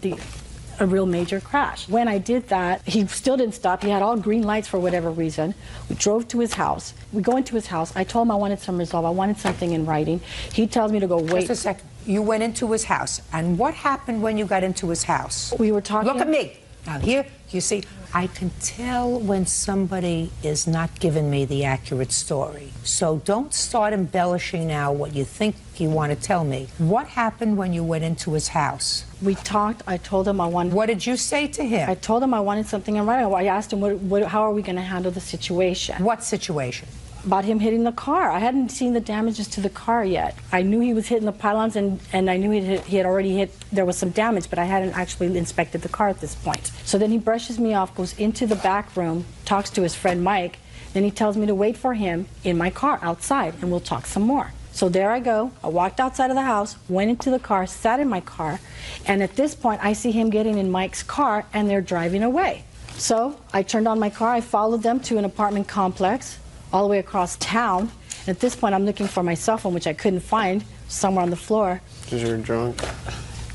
a real major crash. When I did that, he still didn't stop. He had all green lights for whatever reason. We drove to his house. We go into his house. I told him I wanted some resolve. I wanted something in writing. He tells me to go wait. Just a second. You went into his house. And what happened when you got into his house? We were talking. Look at me. Now here, you see, I can tell when somebody is not giving me the accurate story. So don't start embellishing now what you think you want to tell me. What happened when you went into his house? We talked. I told him I wanted... What did you say to him? I told him I wanted something in writing. I asked him, how are we going to handle the situation? What situation? About him hitting the car. I hadn't seen the damages to the car yet. I knew he was hitting the pylons, and I knew he had already hit, there was some damage, but I hadn't actually inspected the car at this point. So then he brushes me off, goes into the back room, talks to his friend Mike, then he tells me to wait for him in my car outside, and we'll talk some more. So there I go. I walked outside of the house, went into the car, sat in my car, and at this point I see him getting in Mike's car, and they're driving away. So I turned on my car, I followed them to an apartment complex, all the way across town. And at this point, I'm looking for my cell phone, which I couldn't find, somewhere on the floor. Because you were drunk?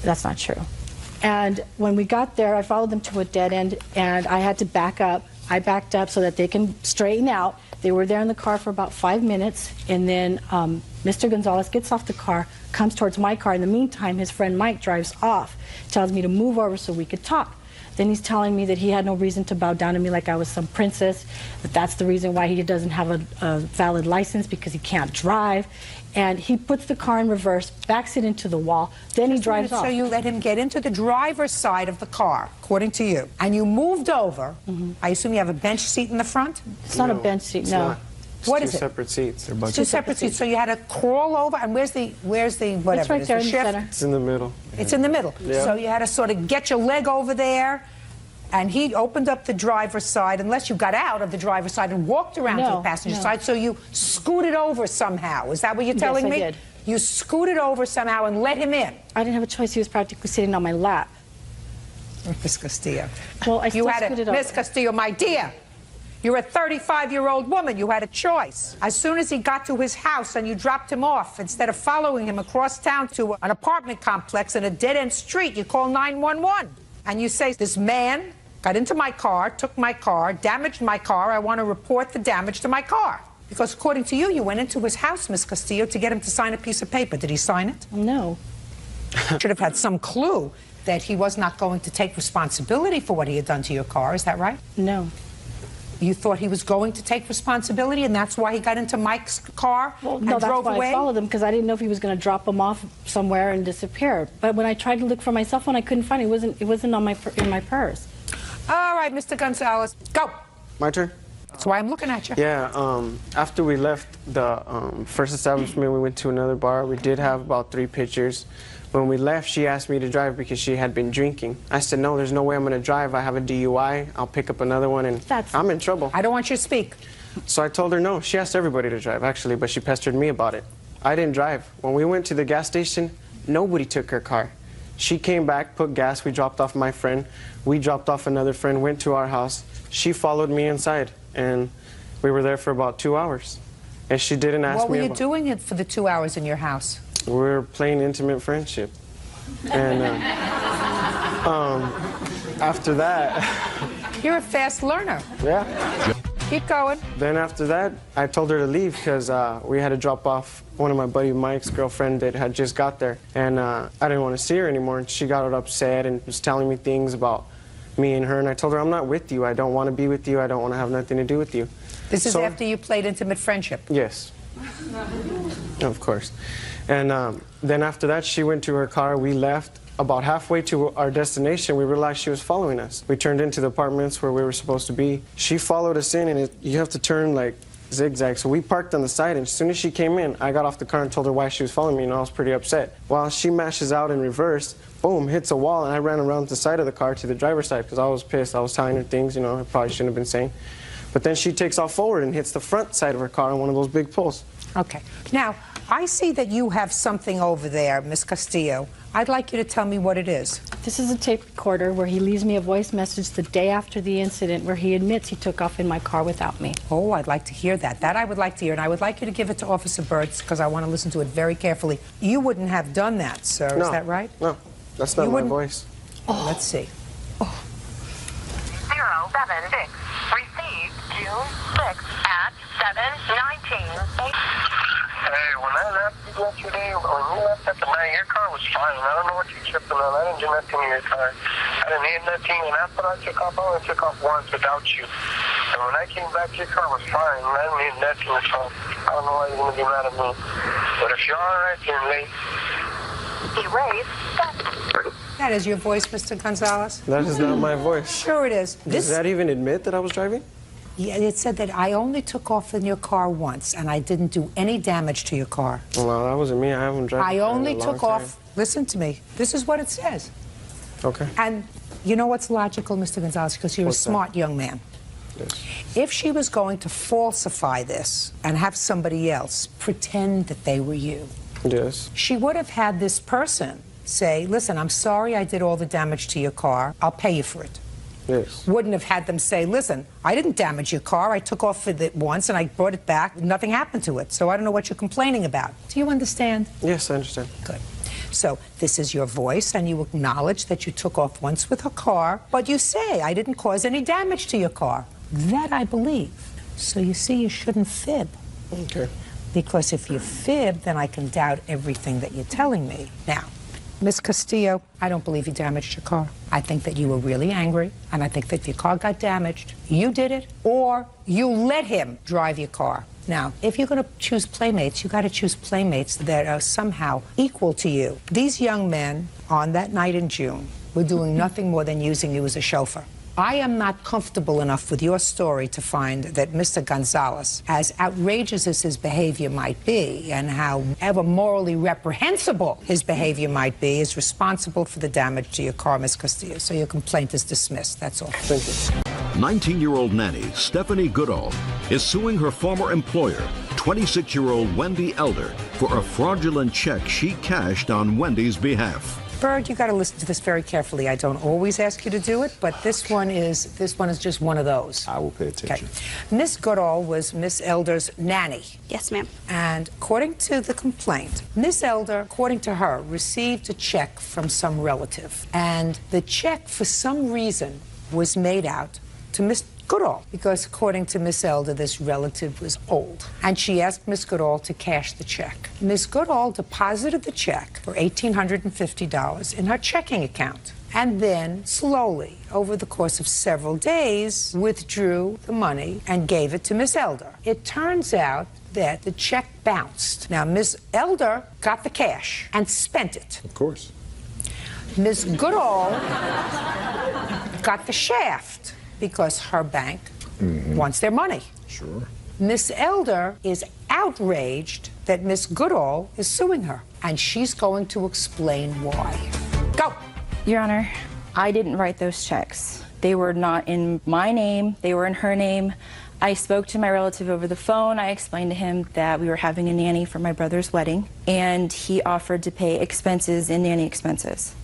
That's not true. And when we got there, I followed them to a dead end, and I had to back up. I backed up so that they can straighten out. They were there in the car for about 5 minutes, and then Mr. Gonzalez gets off the car, comes towards my car. In the meantime, his friend Mike drives off, tells me to move over so we could talk. Then he's telling me that he had no reason to bow down to me like I was some princess, that that's the reason why he doesn't have a valid license, because he can't drive. And he puts the car in reverse, backs it into the wall, then he drives off. So you let him get into the driver's side of the car, according to you, and you moved over. I assume you have a bench seat in the front? It's not a bench seat, no. What is it? Two separate seats. Two separate seats. So you had to crawl over, and where's the whatever? It's right there in the shift? center. It's in the middle. It's in the middle. Yeah. So you had to sort of get your leg over there, and he opened up the driver's side, unless you got out of the driver's side and walked around to the passenger side, so you scooted over somehow. Is that what you're telling me? Yes, I did. You scooted over somehow and let him in. I didn't have a choice. He was practically sitting on my lap. Miss Castillo. Well, I still scooted over. Miss Castillo, my dear, you're a 35-year-old woman. You had a choice. As soon as he got to his house and you dropped him off, instead of following him across town to an apartment complex in a dead-end street, you call 911. And you say, this man got into my car, took my car, damaged my car. I want to report the damage to my car. Because according to you, you went into his house, Miss Castillo, to get him to sign a piece of paper. Did he sign it? No. Should have had some clue that he was not going to take responsibility for what he had done to your car. Is that right? No. You thought he was going to take responsibility, and that's why he got into Mike's car and No, that's drove why away? I followed him, because I didn't know if he was going to drop him off somewhere and disappear. But when I tried to look for my cell phone, I couldn't find it. It wasn't on in my purse. All right, Mr. Gonzalez, go. My turn? That's why I'm looking at you. Yeah, after we left the first establishment, we went to another bar. We did have about 3 pictures. When we left, she asked me to drive because she had been drinking. I said, no, there's no way I'm going to drive. I have a DUI. I'll pick up another one, and I'm in trouble. I don't want you to speak. So I told her no. She asked everybody to drive, actually, but she pestered me about it. I didn't drive. When we went to the gas station, nobody took her car. She came back, put gas. We dropped off my friend. We dropped off another friend, went to our house. She followed me inside, and we were there for about 2 hours. And she didn't ask me What were you doing it for the 2 hours in your house? We were playing intimate friendship. And after that... You're a fast learner. Yeah. Keep going. Then after that, I told her to leave because we had to drop off one of my buddy Mike's girlfriend that had just got there. And I didn't want to see her anymore. And she got upset and was telling me things about me and her. And I told her, I'm not with you. I don't want to be with you. I don't want to have nothing to do with you. This is after you played intimate friendship? Yes. Of course. And then after that, she went to her car. We left. About halfway to our destination, we realized she was following us. We turned into the apartments where we were supposed to be. She followed us in, and you have to turn like zigzag. So we parked on the side, and as soon as she came in, I got off the car and told her why she was following me, and I was pretty upset. While she mashes out in reverse, boom, hits a wall, and I ran around the side of the car to the driver's side because I was pissed. I was telling her things, you know, I probably shouldn't have been saying. But then she takes off forward and hits the front side of her car on one of those big poles. Okay. Now, I see that you have something over there, Miss Castillo. I'd like you to tell me what it is. This is a tape recorder where he leaves me a voice message the day after the incident where he admits he took off in my car without me. Oh, I'd like to hear that. That I would like to hear, and I would like you to give it to Officer Burtz because I want to listen to it very carefully. You wouldn't have done that, sir. No. Is that right? No, that's not my voice. Oh. Let's see. 076. Received June 6th at 7:19. Hey, when I left you yesterday, when you left at the night, your car was fine. I don't know what you're tripping on. I didn't do nothing to your car. I didn't hit nothing, and after I took off, I only took off once without you. And when I came back, your car was fine. I didn't hit nothing, so I don't know why you're going to be mad at me. But if you're all right, then late. Erase. That is your voice, Mr. Gonzalez? That is not my voice. Sure it is. Does that even admit that I was driving? Yeah, it said that I only took off in your car once, and I didn't do any damage to your car. Well, that wasn't me. I haven't driven. I only took off. Listen to me. This is what it says. Okay. And you know what's logical, Mr. Gonzalez, because you're a smart young man. Yes. If she was going to falsify this and have somebody else pretend that they were you, yes, she would have had this person say, listen, I'm sorry I did all the damage to your car. I'll pay you for it. Yes. Wouldn't have had them say, listen, I didn't damage your car. I took off with it once and I brought it back. Nothing happened to it. So I don't know what you're complaining about. Do you understand? Yes, I understand. Good. So this is your voice, and you acknowledge that you took off once with her car, but you say, I didn't cause any damage to your car. That I believe. So you see, you shouldn't fib. Okay. Because if you fib, then I can doubt everything that you're telling me. Now, Miss Castillo, I don't believe you damaged your car. I think that you were really angry, and I think that if your car got damaged, you did it, or you let him drive your car. Now, if you're going to choose playmates, you got to choose playmates that are somehow equal to you. These young men, on that night in June, were doing nothing more than using you as a chauffeur. I am not comfortable enough with your story to find that Mr. Gonzalez, as outrageous as his behavior might be, and however morally reprehensible his behavior might be, is responsible for the damage to your car, Ms. Castillo. So your complaint is dismissed. That's all. Thank you. 19-year-old nanny Stephanie Goodall is suing her former employer, 26-year-old Wendy Elder, for a fraudulent check she cashed on Wendy's behalf. Bird, you got to listen to this very carefully. I don't always ask you to do it, but this one is just one of those. I will pay attention. Okay. Miss Goodall was Miss Elder's nanny. Yes, ma'am. And according to the complaint, Miss Elder, according to her, received a check from some relative. And the check, for some reason, was made out to Miss Goodall, because according to Miss Elder, this relative was old. And she asked Miss Goodall to cash the check. Miss Goodall deposited the check for $1,850 in her checking account, and then slowly, over the course of several days, withdrew the money and gave it to Miss Elder. It turns out that the check bounced. Now, Miss Elder got the cash and spent it. Of course. Miss Goodall got the shaft because her bank wants their money. Sure. Miss Elder is outraged that Miss Goodall is suing her, and she's going to explain why. Go. Your Honor, I didn't write those checks. They were not in my name, they were in her name. I spoke to my relative over the phone. I explained to him that we were having a nanny for my brother's wedding, and he offered to pay expenses in nanny expenses.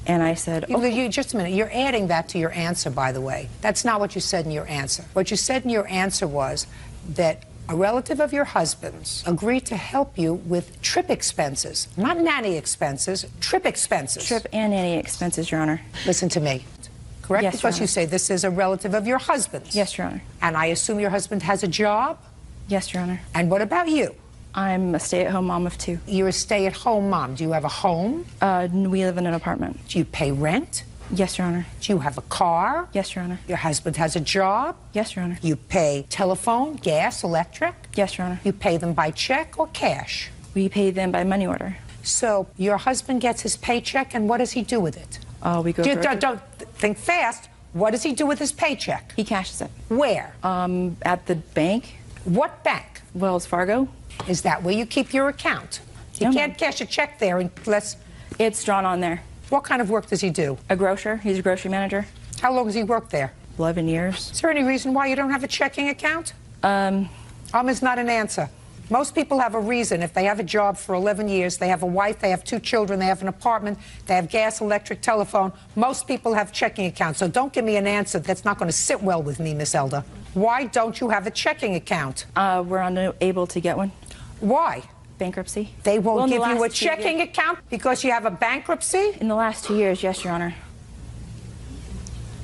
And I said, okay. Just a minute. You're adding that to your answer, by the way. That's not what you said in your answer. What you said in your answer was that a relative of your husband's agreed to help you with trip expenses, not nanny expenses, trip expenses. Trip and nanny expenses, Your Honor. Listen to me. Correct? Yes, because Your you say this is a relative of your husband's. Yes, Your Honor. And I assume your husband has a job? Yes, Your Honor. And what about you? I'm a stay-at-home mom of 2. You're a stay-at-home mom. Do you have a home? We live in an apartment. Do you pay rent? Yes, Your Honor. Do you have a car? Yes, Your Honor. Your husband has a job? Yes, Your Honor. You pay telephone, gas, electric? Yes, Your Honor. You pay them by check or cash? We pay them by money order. So your husband gets his paycheck, and what does he do with it? We go Don't think fast. What does he do with his paycheck? He cashes it. Where? At the bank. What bank? Wells Fargo. Is that where you keep your account? You can't cash a check there unless... It's drawn on there. What kind of work does he do? A grocer. He's a grocery manager. How long has he worked there? 11 years. Is there any reason why you don't have a checking account? Is not an answer. Most people have a reason. If they have a job for 11 years, they have a wife, they have 2 children, they have an apartment, they have gas, electric, telephone. Most people have checking accounts. So don't give me an answer that's not going to sit well with me, Miss Elder. Why don't you have a checking account? We're unable to get one. Why? Bankruptcy. They won't give you a checking account because you have a bankruptcy? In the last 2 years, yes, Your Honor.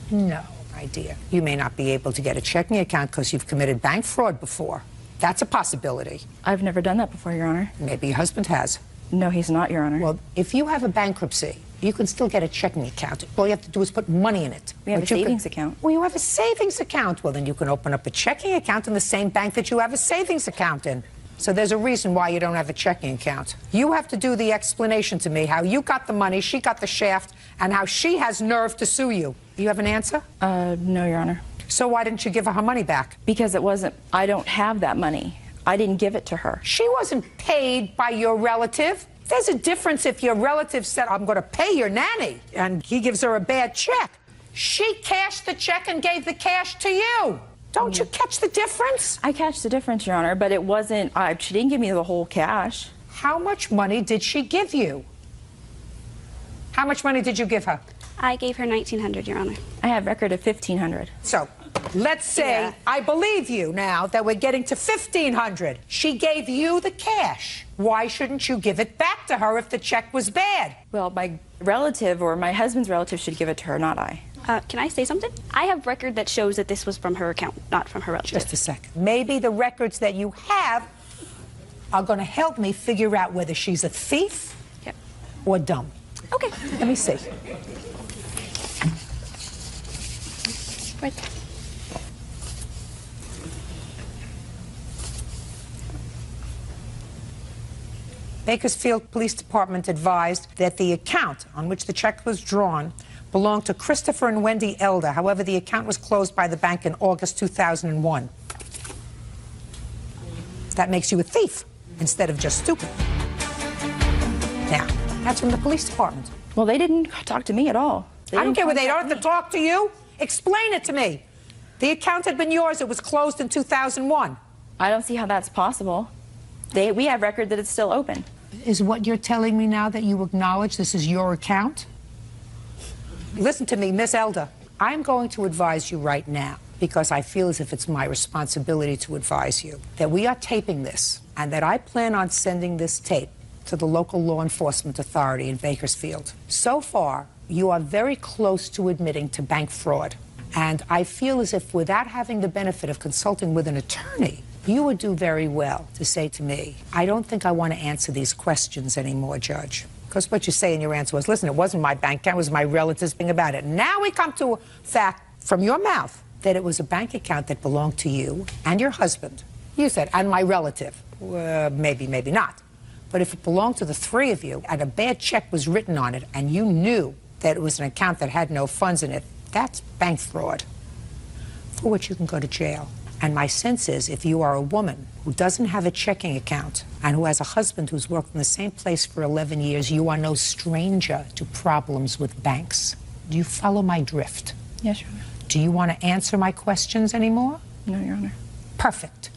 No, my dear. You may not be able to get a checking account because you've committed bank fraud before. That's a possibility. I've never done that before, Your Honor. Maybe your husband has. No, he's not, Your Honor. Well, if you have a bankruptcy, you can still get a checking account. All you have to do is put money in it. We have a savings account. Well, you have a savings account. Well, then you can open up a checking account in the same bank that you have a savings account in. So there's a reason why you don't have a checking account. You have to do the explanation to me how you got the money, she got the shaft, and how she has nerve to sue you. Do you have an answer? No, Your Honor. So why didn't you give her money back? Because it wasn't, I don't have that money. I didn't give it to her. She wasn't paid by your relative. There's a difference if your relative said, I'm going to pay your nanny, and he gives her a bad check. She cashed the check and gave the cash to you. Don't you catch the difference? I catch the difference, Your Honor, but it wasn't, she didn't give me the whole cash. How much money did she give you? How much money did you give her? I gave her $1,900, Your Honor. I have record of $1,500. So, let's say I believe you now that we're getting to $1,500. She gave you the cash. Why shouldn't you give it back to her if the check was bad? Well, my relative or my husband's relative should give it to her, not I. Can I say something? I have record that shows that this was from her account, not from her relative. Just a second. Maybe the records that you have are going to help me figure out whether she's a thief or dumb. Okay. Let me see. Right there. Bakersfield Police Department advised that the account on which the check was drawn belonged to Christopher and Wendy Elder. However, the account was closed by the bank in August 2001. That makes you a thief instead of just stupid. Now, that's from the police department. Well, they didn't talk to me at all. I don't care whether they don't have to talk to you. Explain it to me. The account had been yours. It was closed in 2001. I don't see how that's possible. We have record that it's still open. Is what you're telling me now that you acknowledge this is your account? Listen to me, Miss Elder. I'm going to advise you right now, because I feel as if it's my responsibility to advise you, that we are taping this, and that I plan on sending this tape to the local law enforcement authority in Bakersfield. So far, you are very close to admitting to bank fraud. And I feel as if without having the benefit of consulting with an attorney, you would do very well to say to me, I don't think I want to answer these questions anymore, Judge. Because what you say in your answer was, listen, it wasn't my bank account, it was my relatives being about it. Now we come to a fact from your mouth that it was a bank account that belonged to you and your husband. You said, and my relative. Maybe, maybe not. But if it belonged to the three of you and a bad check was written on it and you knew that it was an account that had no funds in it, that's bank fraud, for which you can go to jail. And my sense is, if you are a woman who doesn't have a checking account and who has a husband who's worked in the same place for 11 years, you are no stranger to problems with banks. Do you follow my drift? Yes, Your Honor. Do you want to answer my questions anymore? No, Your Honor. Perfect.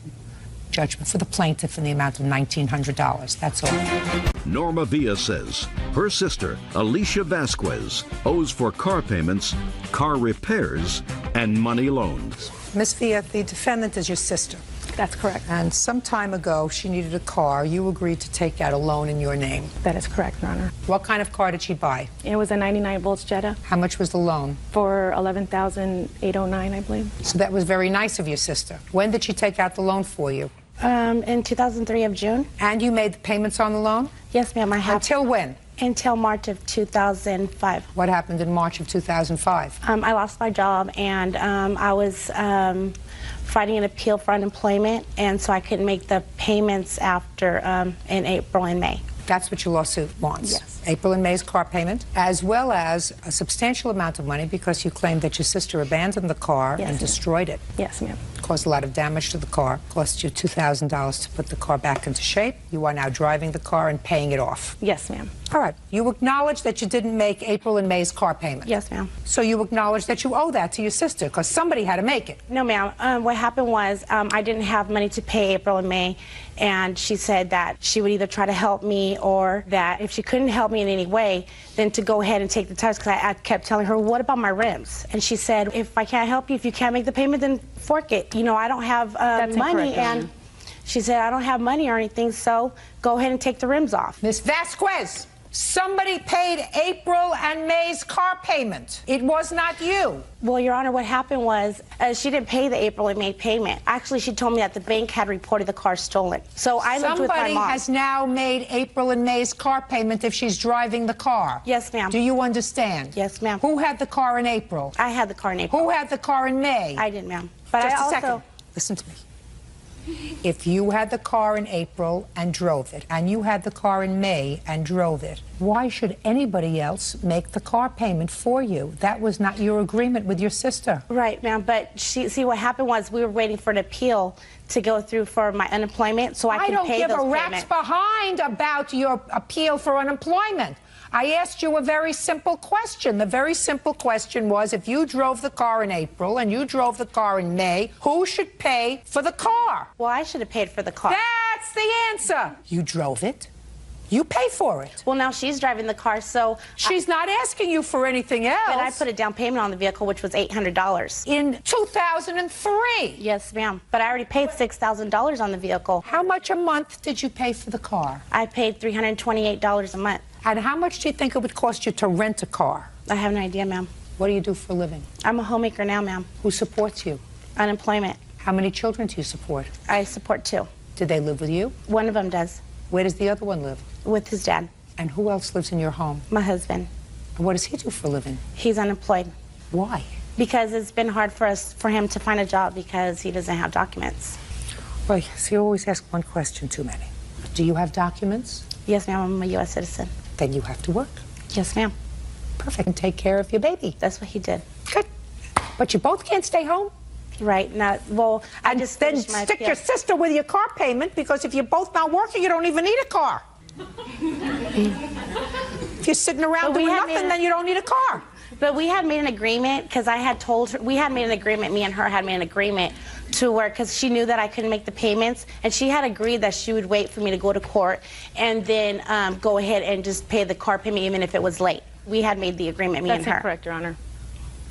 Judgment for the plaintiff in the amount of $1,900. That's all. Norma Villa says her sister, Alicia Vasquez, owes for car payments, car repairs, and money loans. Miss Villa, the defendant is your sister. That's correct. And some time ago, she needed a car. You agreed to take out a loan in your name. That is correct, Your Honor. What kind of car did she buy? It was a 99 volts Jetta. How much was the loan? For $11,809, I believe. So that was very nice of your sister. When did she take out the loan for you? In 2003 of June. And you made the payments on the loan? Yes, ma'am, I have. Until when? Until March of 2005. What happened in March of 2005? I lost my job, and I was fighting an appeal for unemployment, and so I couldn't make the payments after in April and May. That's what your lawsuit wants? Yes. April and May's car payment, as well as a substantial amount of money because you claimed that your sister abandoned the car and destroyed it. Yes, ma'am. Caused a lot of damage to the car. Cost you $2,000 to put the car back into shape. You are now driving the car and paying it off. Yes, ma'am. All right. You acknowledge that you didn't make April and May's car payment? Yes, ma'am. So you acknowledge that you owe that to your sister because somebody had to make it? No, ma'am. What happened was I didn't have money to pay April and May, and she said that she would either try to help me or that if she couldn't help me in any way, then to go ahead and take the tires, because I kept telling her, what about my rims? And she said, if I can't help you, if you can't make the payment, then fork it. You know, I don't have money, and she said, I don't have money or anything, so go ahead and take the rims off. Miss Vasquez, somebody paid April and May's car payment. It was not you. Well, Your Honor, what happened was she didn't pay the April and May payment. Actually, she told me that the bank had reported the car stolen. So I lived with my mom. Somebody has now made April and May's car payment if she's driving the car. Yes, ma'am. Do you understand? Yes, ma'am. Who had the car in April? I had the car in April. Who had the car in May? I did, ma'am. But Just I also... a second. Listen to me. If you had the car in April and drove it, and you had the car in May and drove it, why should anybody else make the car payment for you? That was not your agreement with your sister. Right, ma'am, but see, what happened was we were waiting for an appeal to go through for my unemployment so I could pay those payments. I don't give a rat's behind about your appeal for unemployment. I asked you a very simple question. The very simple question was, if you drove the car in April and you drove the car in May, who should pay for the car? Well, I should have paid for the car. That's the answer. You drove it. You pay for it. Well, now she's driving the car, so... She's not asking you for anything else. But I put a down payment on the vehicle, which was $800. In 2003? Yes, ma'am. But I already paid $6,000 on the vehicle. How much a month did you pay for the car? I paid $328 a month. And how much do you think it would cost you to rent a car? I have no idea, ma'am. What do you do for a living? I'm a homemaker now, ma'am. Who supports you? Unemployment. How many children do you support? I support 2. Do they live with you? One of them does. Where does the other one live? With his dad. And who else lives in your home? My husband. And what does he do for a living? He's unemployed. Why? Because it's been hard for him to find a job because he doesn't have documents. Well, yes, you always ask one question too many. Do you have documents? Yes, ma'am. I'm a U.S. citizen. Then you have to work. Yes, ma'am. Perfect. And take care of your baby. That's what he did. Good. But you both can't stay home? Right. Now, well, I just then stick your sister with your car payment, because if you're both not working, you don't even need a car. If you're sitting around doing nothing, then you don't need a car. But we had made an agreement, because I had told her, we had made an agreement, me and her had made an agreement to where, because she knew that I couldn't make the payments, and she had agreed that she would wait for me to go to court and then go ahead and just pay the car payment even if it was late. We had made the agreement, me and her. That's incorrect, Your Honor.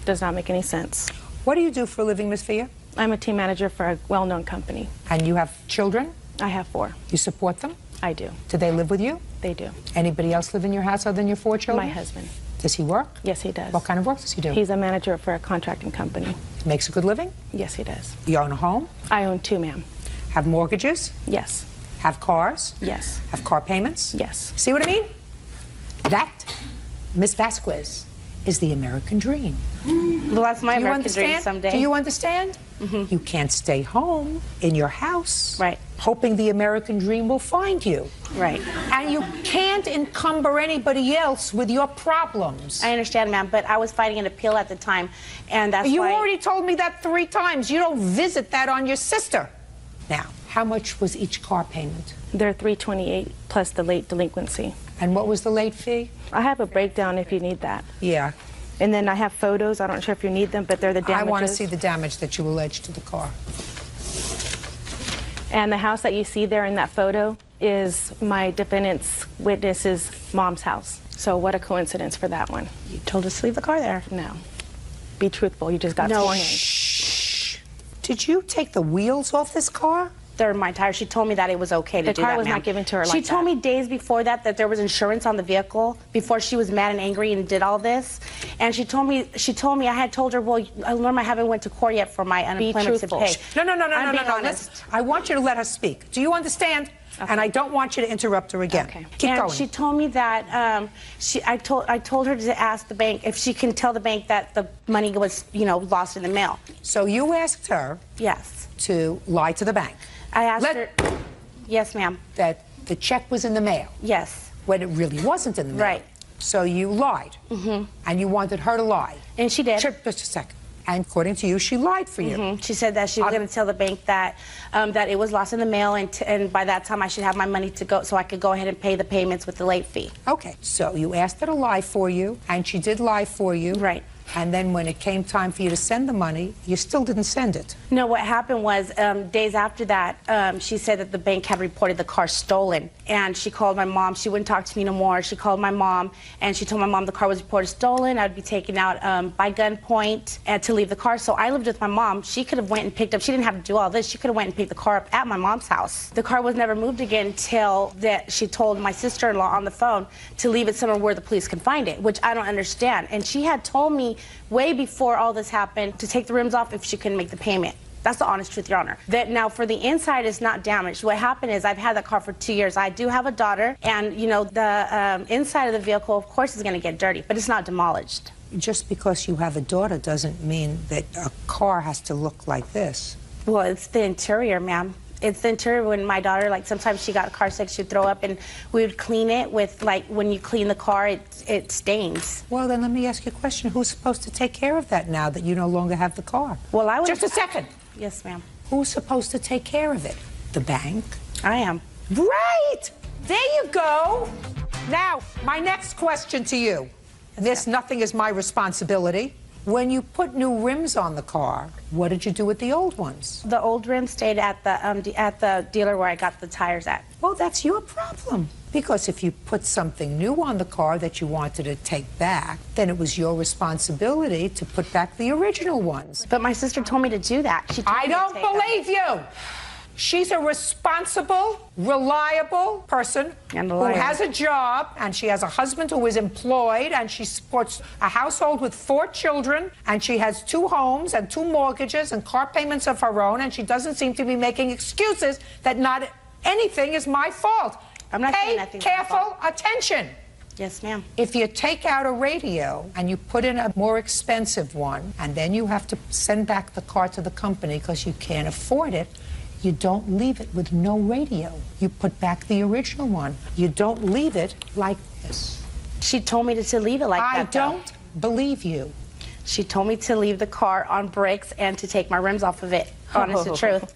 Does not make any sense. What do you do for a living, Miss Villa? I'm a team manager for a well-known company. And you have children? I have 4. You support them? I do. Do they live with you? They do. Anybody else live in your house other than your 4 children? My husband. Does he work? Yes, he does. What kind of work does he do? He's a manager for a contracting company. Makes a good living? Yes, he does. You own a home? I own 2, ma'am. Have mortgages? Yes. Have cars? Yes. Have car payments? Yes. See what I mean? That, Miss Vasquez, is the American dream. Well, that's my American dream someday. Do you understand? You can't stay home in your house, right, hoping the American dream will find you. Right. And you can't encumber anybody else with your problems. I understand, ma'am, but I was fighting an appeal at the time, and that's You why... already told me that 3 times. You don't visit that on your sister. Now, how much was each car payment? They're $328 plus the late delinquency. And what was the late fee? I have a breakdown if you need that. Yeah. And then I have photos. I don't know if you need them, but they're the damages. I want to see the damage that you allege to the car. And the house that you see there in that photo is my defendant's witness's mom's house. So what a coincidence for that one. You told us to leave the car there. No. Be truthful. You just got sworn in. Shh. Did you take the wheels off this car? They're my tires. She told me that it was okay to do that, The car was not given to her like that. She told me days before that there was insurance on the vehicle before she was mad and angry and did all this. And she told me I had told her, well, Norma, I haven't went to court yet for my unemployment to pay. No. I'm being honest. Listen, I want you to let her speak. Do you understand? Okay. And I don't want you to interrupt her again. Okay. Keep going. She told me that I told her to ask the bank if she can tell the bank that the money was, lost in the mail. So you asked her, yes, to lie to the bank. I asked her, yes, ma'am, that the check was in the mail. Yes. When it really wasn't in the mail. Right. So you lied. And you wanted her to lie. And she did. Just a second. And according to you, she lied for you. She said that she was going to tell the bank that that it was lost in the mail, and by that time I should have my money to go, so I could go ahead and pay the payments with the late fee. Okay, so you asked her to lie for you, and she did lie for you. Right. And then when it came time for you to send the money, you still didn't send it. No, what happened was days after that, she said that the bank had reported the car stolen. And she called my mom. She wouldn't talk to me no more. She called my mom, and she told my mom the car was reported stolen. I would be taken out by gunpoint and to leave the car. So I lived with my mom. She could have went and picked up. She didn't have to do all this. She could have went and picked the car up at my mom's house. The car was never moved again until that she told my sister-in-law on the phone to leave it somewhere where the police can find it, which I don't understand. And she had told me way before all this happened to take the rims off if she couldn't make the payment. That's the honest truth, Your Honor. That now for the inside is not damaged. What happened is I've had that car for 2 years. I do have a daughter, and the inside of the vehicle, of course, is going to get dirty, but it's not demolished. Just because you have a daughter doesn't mean that a car has to look like this. Well, it's the interior, ma'am. It's the interior. When my daughter, sometimes she got car sick, she'd throw up, and we would clean it with, when you clean the car, it stains. Well, then let me ask you a question. Who's supposed to take care of that now that you no longer have the car? Well, I would... Just a second. Yes, ma'am. Who's supposed to take care of it? The bank? I am. Right! There you go. Now, my next question to you. This nothing is my responsibility. When you put new rims on the car, what did you do with the old ones? The old rims stayed at the dealer where I got the tires at. Well, that's your problem. Because if you put something new on the car that you wanted to take back, then it was your responsibility to put back the original ones. But my sister told me to do that. I don't believe you. She's a responsible, reliable person who has a job, and she has a husband who is employed, and she supports a household with 4 children, and she has 2 homes and 2 mortgages and car payments of her own, and she doesn't seem to be making excuses that not anything is my fault. I'm not saying nothing's my fault. Pay careful attention. Yes, ma'am. If you take out a radio and you put in a more expensive one, and then you have to send back the car to the company because you can't afford it, you don't leave it with no radio. You put back the original one. You don't leave it like this. She told me to leave it like that, I don't believe you. She told me to leave the car on brakes and to take my rims off of it. Honest to truth.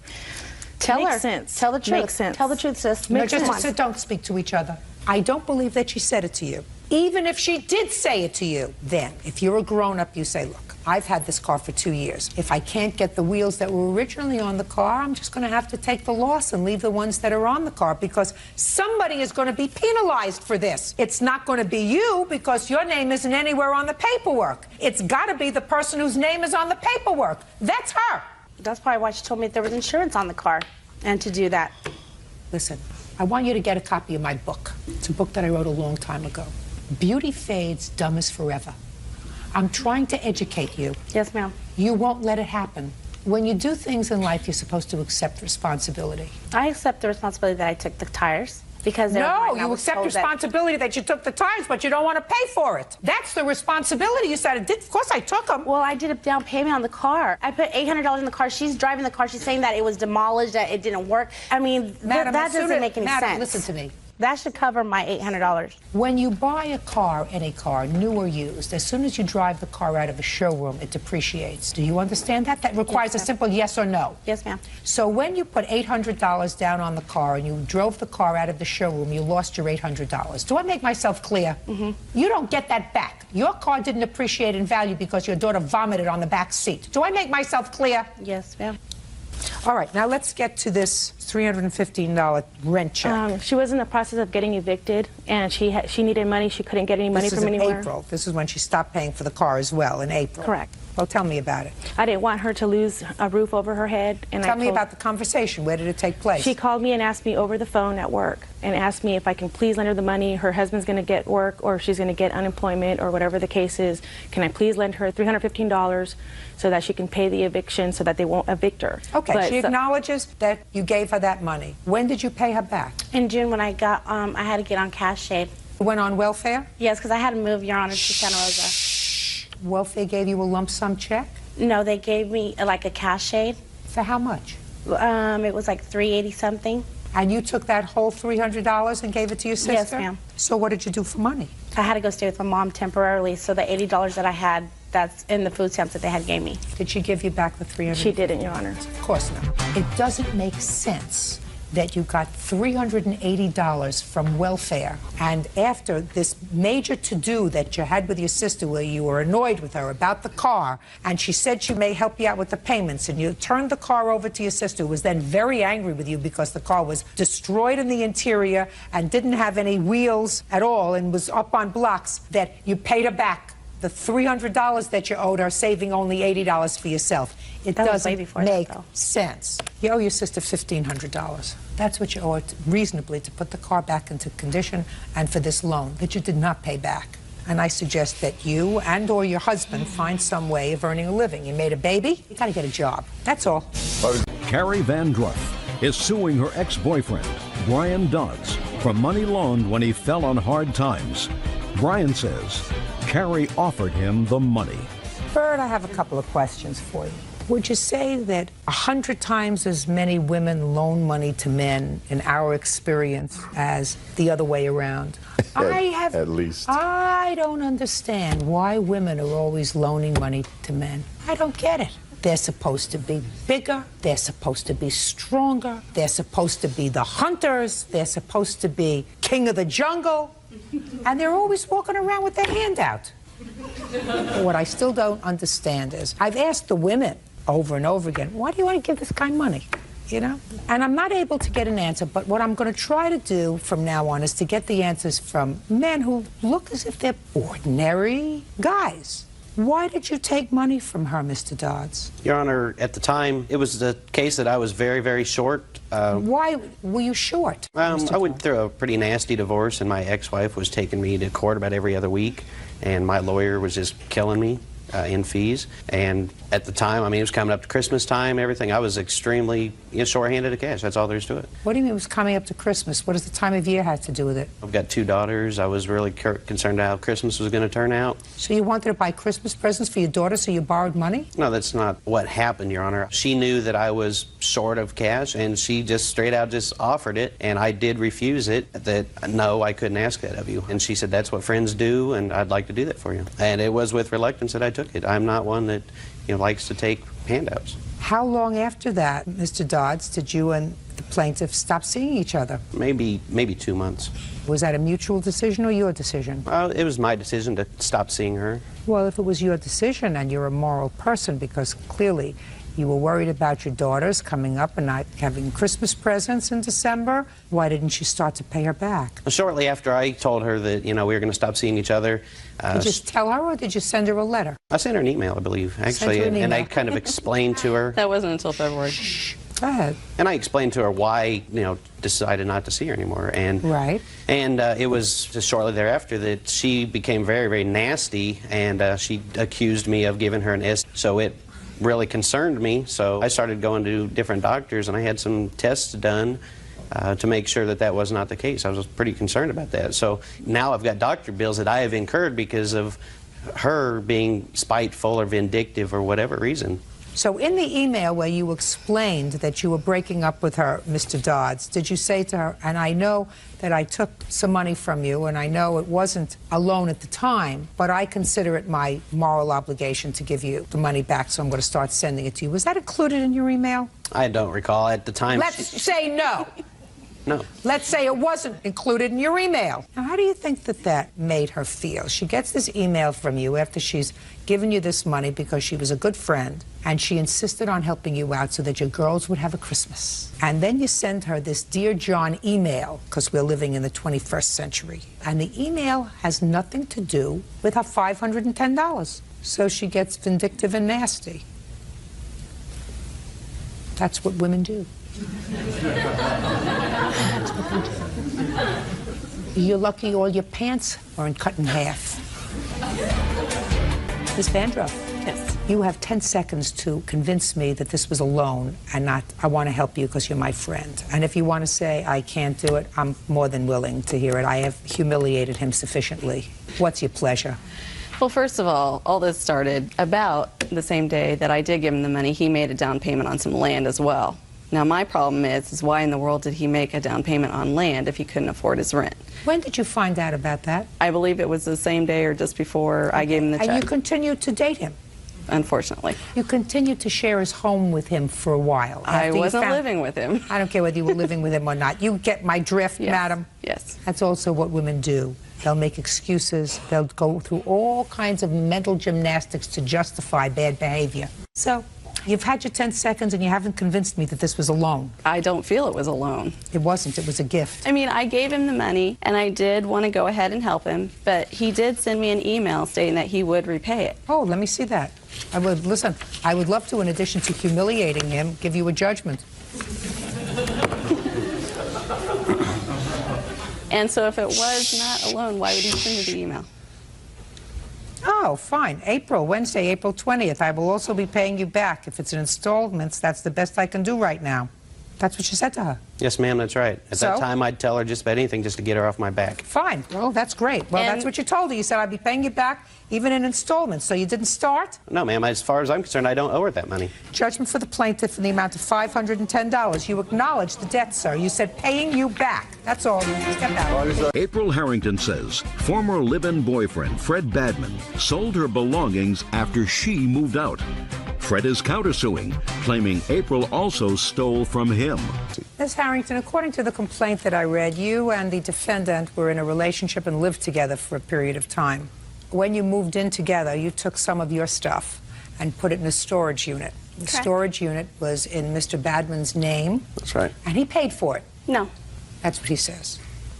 Tell her. Makes sense. Tell the truth. Makes sense. Tell the truth, sis. No, just don't speak to each other. I don't believe that she said it to you. Even if she did say it to you, then, if you're a grown-up, you say, look, I've had this car for 2 years. If I can't get the wheels that were originally on the car, I'm just going to have to take the loss and leave the ones that are on the car because somebody is going to be penalized for this. It's not going to be you because your name isn't anywhere on the paperwork. It's got to be the person whose name is on the paperwork. That's her. That's probably why she told me there was insurance on the car and to do that. Listen, I want you to get a copy of my book. It's a book that I wrote a long time ago. Beauty fades, dumb is forever. I'm trying to educate you. Yes, ma'am. You won't let it happen. When you do things in life, you're supposed to accept responsibility. I accept the responsibility that I took the tires. Because no, you accept responsibility that you took the tires, but you don't want to pay for it. That's the responsibility. You said, of course I took them. Well, I did a down payment on the car. I put $800 in the car. She's driving the car. She's saying that it was demolished, that it didn't work. I mean, Madam, that doesn't make any sense. Listen to me. That should cover my $800. When you buy a car, any car, new or used, as soon as you drive the car out of a showroom, it depreciates. Do you understand that? That requires a simple yes or no. Yes, ma'am. So when you put $800 down on the car and you drove the car out of the showroom, you lost your $800. Do I make myself clear? Mm-hmm. You don't get that back. Your car didn't appreciate in value because your daughter vomited on the back seat. Do I make myself clear? Yes, ma'am. All right, now let's get to this $315 rent check. She was in the process of getting evicted, and she needed money. She couldn't get any money from anywhere. This is in April. This is when she stopped paying for the car as well, in April. Correct. Well, tell me about it. I didn't want her to lose a roof over her head. And Tell me about the conversation. Where did it take place? She called me and asked me over the phone at work and asked me if I can please lend her the money. Her husband's going to get work or she's going to get unemployment or whatever the case is. Can I please lend her $315 so that she can pay the eviction so that they won't evict her? Okay, but she acknowledges that you gave her that money. When did you pay her back? In June when I got, I had to get on cash aid. You went on welfare? Yes, because I had to move, Your Honor, to Santa Rosa. Welfare gave you a lump sum check? No, they gave me like a cash aid. For how much? It was like $380 something. And you took that whole $300 and gave it to your sister? Yes, ma'am. So what did you do for money? I had to go stay with my mom temporarily, so the $80 that I had, that's in the food stamps that they had gave me. Did she give you back the $300? She didn't, Your Honor. Of course not. It doesn't make sense that you got $380 from welfare, and after this major to-do that you had with your sister where you were annoyed with her about the car, and she said she may help you out with the payments, and you turned the car over to your sister, who was then very angry with you because the car was destroyed in the interior and didn't have any wheels at all and was up on blocks, that you paid her back the $300 that you owed her, saving only $80 for yourself. It doesn't make sense. You owe your sister $1,500. That's what you owe her reasonably to put the car back into condition and for this loan that you did not pay back. And I suggest that you and or your husband find some way of earning a living. You made a baby, you gotta get a job. That's all. Carrie Van Druff is suing her ex-boyfriend, Brian Dodds, for money loaned when he fell on hard times. Brian says Carrie offered him the money. Bert, I have a couple of questions for you. Would you say that 100 times as many women loan money to men in our experience as the other way around? At least. I don't understand why women are always loaning money to men. I don't get it. They're supposed to be bigger. They're supposed to be stronger. They're supposed to be the hunters. They're supposed to be king of the jungle. And they're always walking around with their hand out. What I still don't understand is, I've asked the women over and over again, why do you want to give this guy money? You know? And I'm not able to get an answer, but what I'm going to try to do from now on is to get the answers from men who look as if they're ordinary guys. Why did you take money from her, Mr. Dodds? Your Honor, at the time, it was the case that I was very, very short. Why were you short? I went through a pretty nasty divorce, and my ex-wife was taking me to court about every other week, and my lawyer was just killing me in fees. And at the time, I mean, it was coming up to Christmas time, everything. I was extremely short-handed of cash. That's all there is to it. What do you mean it was coming up to Christmas? What does the time of year have to do with it? I've got 2 daughters. I was really concerned how Christmas was going to turn out. So you wanted to buy Christmas presents for your daughter, so you borrowed money? No, that's not what happened, Your Honor. She knew that I was short of cash, and she just straight out just offered it, and I did refuse it, that no, I couldn't ask that of you. And she said, that's what friends do, and I'd like to do that for you. And it was with reluctance that I took it. I'm not one that likes to take handouts. How long after that, Mr. Dodds, did you and the plaintiff stop seeing each other? Maybe 2 months. Was that a mutual decision or your decision? It was my decision to stop seeing her. Well, if it was your decision and you're a moral person, because clearly you were worried about your daughters coming up and not having Christmas presents in December, why didn't you start to pay her back? Shortly after I told her that, we were going to stop seeing each other. Did you just tell her, or did you send her a letter? I sent her an email, I believe, actually, and I kind of explained to her. That wasn't until February. Go ahead. And I explained to her why, decided not to see her anymore. And right. And it was just shortly thereafter that she became very, very nasty, and she accused me of giving her an STD. So it really concerned me. So I started going to different doctors, and I had some tests done to make sure that that was not the case. I was pretty concerned about that. So now I've got doctor bills that I have incurred because of her being spiteful or vindictive or whatever reason. So in the email where you explained that you were breaking up with her, Mr. Dodds, did you say to her, and I know that I took some money from you, and I know it wasn't a loan at the time, but I consider it my moral obligation to give you the money back, so I'm going to start sending it to you. Was that included in your email? I don't recall at the time. Let's say no. No. Let's say it wasn't included in your email. Now, how do you think that that made her feel? She gets this email from you after she's given you this money because she was a good friend, and she insisted on helping you out so that your girls would have a Christmas. And then you send her this Dear John email, because we're living in the 21st century. And the email has nothing to do with her $510. So she gets vindictive and nasty. That's what women do. That's what they do. You're lucky all your pants aren't cut in half. Ms. Vandroff. Yes. You have 10 seconds to convince me that this was a loan and not, I want to help you because you're my friend. And if you want to say, I can't do it, I'm more than willing to hear it. I have humiliated him sufficiently. What's your pleasure? Well, first of all this started about the same day that I did give him the money. He made a down payment on some land as well. Now, my problem is why in the world did he make a down payment on land if he couldn't afford his rent? When did you find out about that? I believe it was the same day or just before I gave him the check. And you continued to date him? Unfortunately. You continued to share his home with him for a while? I wasn't living with him. I don't care whether you were living with him or not. You get my drift, yes. madam? Yes. That's also what women do. They'll make excuses. They'll go through all kinds of mental gymnastics to justify bad behavior. So, you've had your 10 seconds and you haven't convinced me that this was a loan. I don't feel it was a loan. It wasn't. It was a gift. I mean, I gave him the money and I did want to go ahead and help him, but he did send me an email stating that he would repay it. Oh, let me see that. I would, listen, I would love to, in addition to humiliating him, give you a judgment. And so if it was not a loan, why would he send me the email? Oh, fine. Wednesday, April 20th. I will also be paying you back. If it's in installments, that's the best I can do right now. That's what you said to her. Yes, ma'am, that's right. At that time, I'd tell her just about anything just to get her off my back. Fine. Well, that's great. Well, that's what you told her. You said I'd be paying you back even in installments. So you didn't start? No, ma'am. As far as I'm concerned, I don't owe her that money. Judgment for the plaintiff in the amount of $510. You acknowledged the debt, sir. You said paying you back. That's all. Step out. April Harrington says former live-in boyfriend Fred Badman sold her belongings after she moved out. Fred is countersuing, claiming April also stole from him. Ms. Harrington, according to the complaint that I read, you and the defendant were in a relationship and lived together for a period of time. When you moved in together, you took some of your stuff and put it in a storage unit. The storage unit was in Mr. Badman's name. That's right. And he paid for it. No. That's what he says.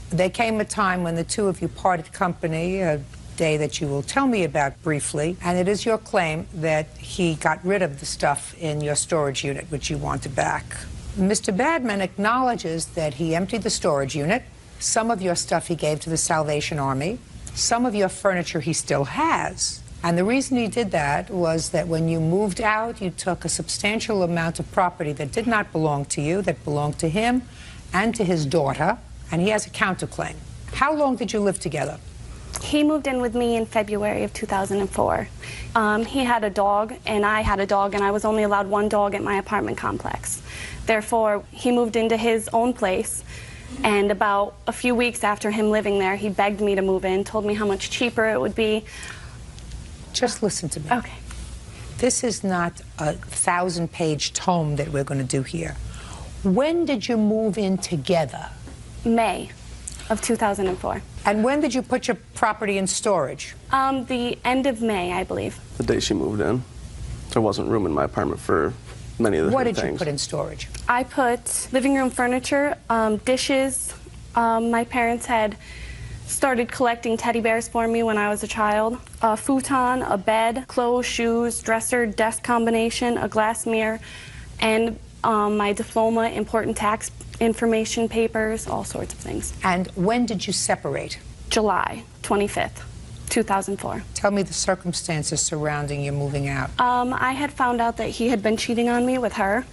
There came a time when the two of you parted company, a day that you will tell me about briefly, and it is your claim that he got rid of the stuff in your storage unit, which you wanted back. Mr. Badman acknowledges that he emptied the storage unit. Some of your stuff he gave to the Salvation Army. Some of your furniture he still has. And the reason he did that was that when you moved out, you took a substantial amount of property that did not belong to you, that belonged to him and to his daughter, and he has a counterclaim. How long did you live together? He moved in with me in February of 2004. He had a dog, and I had a dog, and I was only allowed one dog at my apartment complex. Therefore, he moved into his own place, and about a few weeks after him living there, he begged me to move in, told me how much cheaper it would be. Just listen to me. Okay. This is not a 1,000-page tome that we're going to do here. When did you move in together? May of 2004. And when did you put your property in storage? The end of May, I believe. The day she moved in. There wasn't room in my apartment for many of the things. What did you put in storage? I put living room furniture, dishes. My parents had started collecting teddy bears for me when I was a child. A futon, a bed, clothes, shoes, dresser, desk combination, a glass mirror, and my diploma, important tax information papers, all sorts of things. And when did you separate? July 25th, 2004. Tell me the circumstances surrounding you moving out. I had found out that he had been cheating on me with her.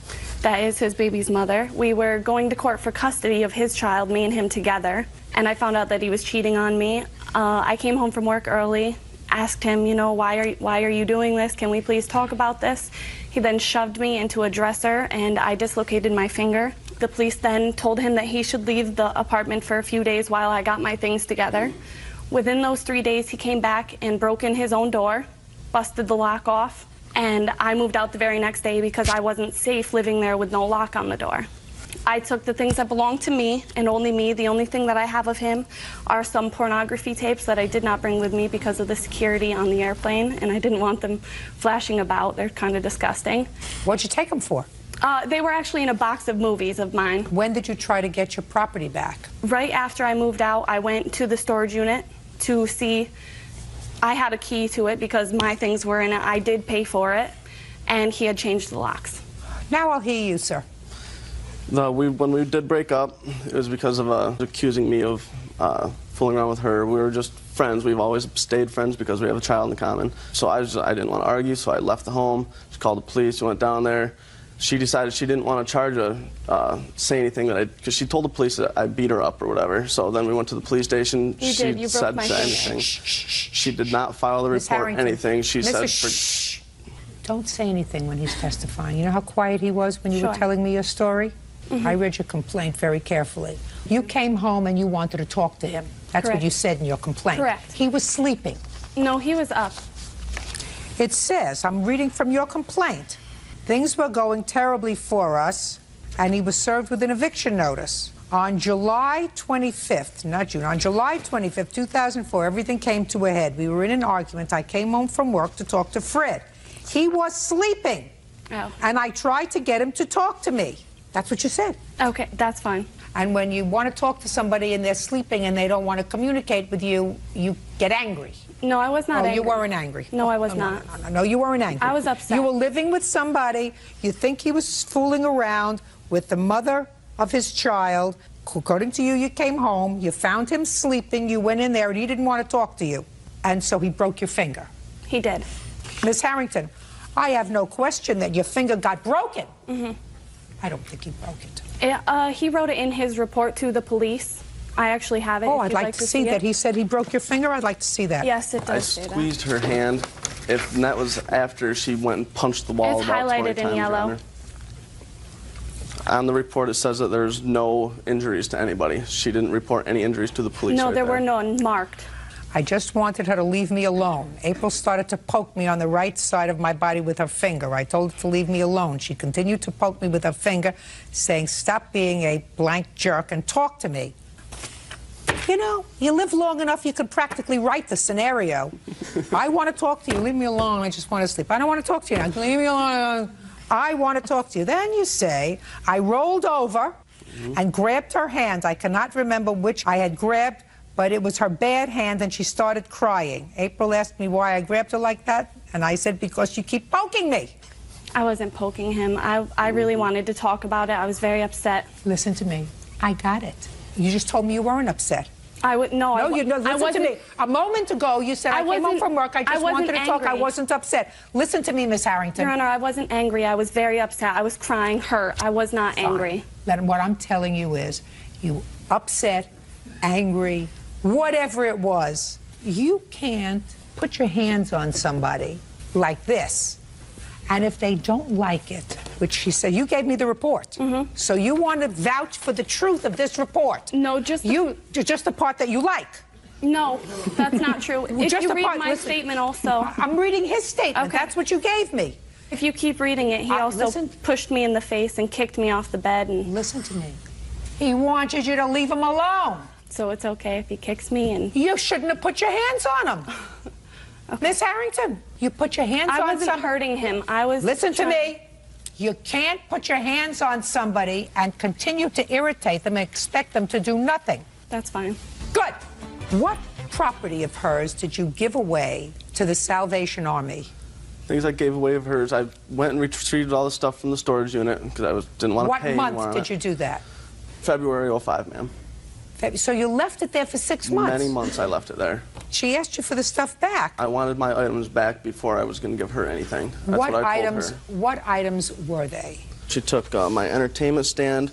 That is his baby's mother. We were going to court for custody of his child, me and him together, and I found out that he was cheating on me. I came home from work early, asked him, you know, why are you doing this? Can we please talk about this? He then shoved me into a dresser and I dislocated my finger. The police then told him that he should leave the apartment for a few days while I got my things together. Within those 3 days, he came back and broke in his own door, busted the lock off, and I moved out the very next day because I wasn't safe living there with no lock on the door. I took the things that belonged to me and only me. The only thing that I have of him are some pornography tapes that I did not bring with me because of the security on the airplane, and I didn't want them flashing about. They're kind of disgusting. What'd you take them for? They were actually in a box of movies of mine. When did you try to get your property back? Right after I moved out, I went to the storage unit to see. I had a key to it because my things were in it. I did pay for it, and he had changed the locks. Now I'll hear you, sir. When we did break up, it was because of accusing me of fooling around with her. We were just friends. We've always stayed friends because we have a child in common. So I didn't want to argue, so I left the home. She called the police. We went down there. She decided she didn't want to charge say anything because she told the police that I beat her up or whatever. So then we went to the police station. You did. You broke my anything. She did not file the report. Anything. She said. Shh. Don't say anything when he's testifying. You know how quiet he was when you were telling me your story? Mm-hmm. I read your complaint very carefully. You came home and you wanted to talk to him. That's Correct. what you said in your complaint. Correct. He was sleeping. No, he was up. It says, I'm reading from your complaint, things were going terribly for us, and he was served with an eviction notice. On July 25th, not June, on July 25th, 2004, everything came to a head. We were in an argument. I came home from work to talk to Fred. He was sleeping, and I tried to get him to talk to me. That's what you said. Okay, that's fine. And when you want to talk to somebody and they're sleeping and they don't want to communicate with you, you get angry. No, I was not angry. You weren't angry. No, I was not. No, you weren't angry. I was upset. You were living with somebody. You think he was fooling around with the mother of his child. According to you, you came home. You found him sleeping. You went in there and he didn't want to talk to you. And so he broke your finger. He did. Miss Harrington, I have no question that your finger got broken. Mm-hmm. I don't think he broke it. He wrote it in his report to the police. I actually have it. Oh, I'd like to see that. He said he broke your finger. I'd like to see that. Yes, it does I say that. squeezed her hand, and that was after she went and punched the wall It's about 20 highlighted in times. Your yellow. Honor. On the report, it says that there's no injuries to anybody. She didn't report any injuries to the police. No, right there there. were none marked. I just wanted her to leave me alone. April started to poke me on the right side of my body with her finger. I told her to leave me alone. She continued to poke me with her finger, saying, stop being a blank jerk and talk to me. You know, you live long enough, you could practically write the scenario. I want to talk to you. Leave me alone. I just want to sleep. I don't want to talk to you now. Leave me alone. I want to talk to you. Then you say, I rolled over and grabbed her hand. I cannot remember which I had grabbed, but it was her bad hand, and she started crying. April asked me why I grabbed her like that, and I said, because you keep poking me. I wasn't poking him. I really wanted to talk about it. I was very upset. Listen to me. I got it. You just told me you weren't upset. No, listen to me. A moment ago, you said, I came home from work, I just wanted to talk, I wasn't upset. Listen to me, Miss Harrington. Your Honor, I wasn't angry. I was very upset. I was crying, hurt. I was not angry. Then what I'm telling you is, you upset, angry, whatever it was, you can't put your hands on somebody like this. And if they don't like it, which she said, you gave me the report. So you want to vouch for the truth of this report. No, just the part that you like. No, that's not true. If you read my statement also. I'm reading his statement. Okay. That's what you gave me. If you keep reading it, he also pushed me in the face and kicked me off the bed. And listen to me. He wanted you to leave him alone. So it's okay if he kicks me and... You shouldn't have put your hands on him. Okay. Miss Harrington, you put your hands on somebody. I wasn't hurting him. I was... Listen to me. You can't put your hands on somebody and continue to irritate them and expect them to do nothing. That's fine. Good. What property of hers did you give away to the Salvation Army? Things I gave away of hers. I went and retrieved all the stuff from the storage unit because I didn't want to pay What anymore month on did it. you do that? February 05, ma'am. So you left it there for 6 months? Many months I left it there. She asked you for the stuff back. I wanted my items back before I was going to give her anything. That's what I told her. What items were they? She took my entertainment stand,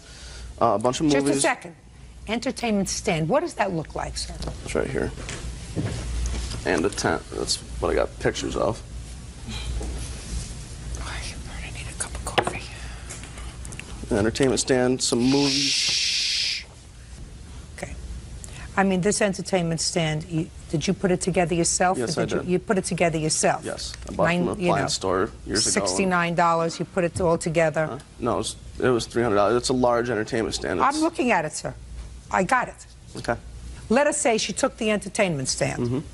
a bunch of movies. Just a second. Entertainment stand. What does that look like, sir? It's right here. And a tent. That's what I got pictures of. I need a cup of coffee. An entertainment stand, some movies. I mean, this entertainment stand, did you put it together yourself? Yes, or I did. You put it together yourself? Yes. I bought it from an appliance store years ago. $69, you put it all together? No, it was $300. It's a large entertainment stand. I'm looking at it, sir. I got it. Okay. Let us say she took the entertainment stand.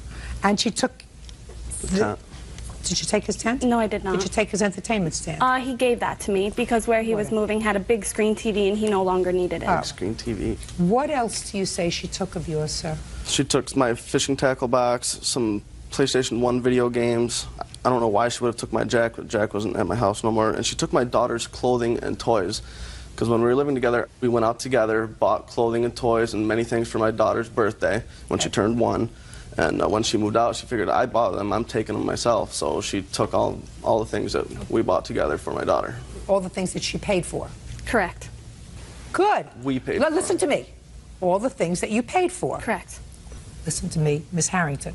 And she took the tent. Did you take his tent? No, I did not. Did you take his entertainment stand? He gave that to me because where he was moving had a big screen TV and he no longer needed it. Big screen TV. What else do you say she took of yours, sir? She took my fishing tackle box, some PlayStation 1 video games. I don't know why she would have took my Jack, but Jack wasn't at my house no more. And she took my daughter's clothing and toys. Because when we were living together, we went out together, bought clothing and toys and many things for my daughter's birthday when she turned 1. And when she moved out, she figured I bought them, I'm taking them myself. So she took all the things that we bought together for my daughter. All the things that she paid for? Correct. Good. We paid for. Listen to me. All the things that you paid for. Correct. Listen to me, Miss Harrington.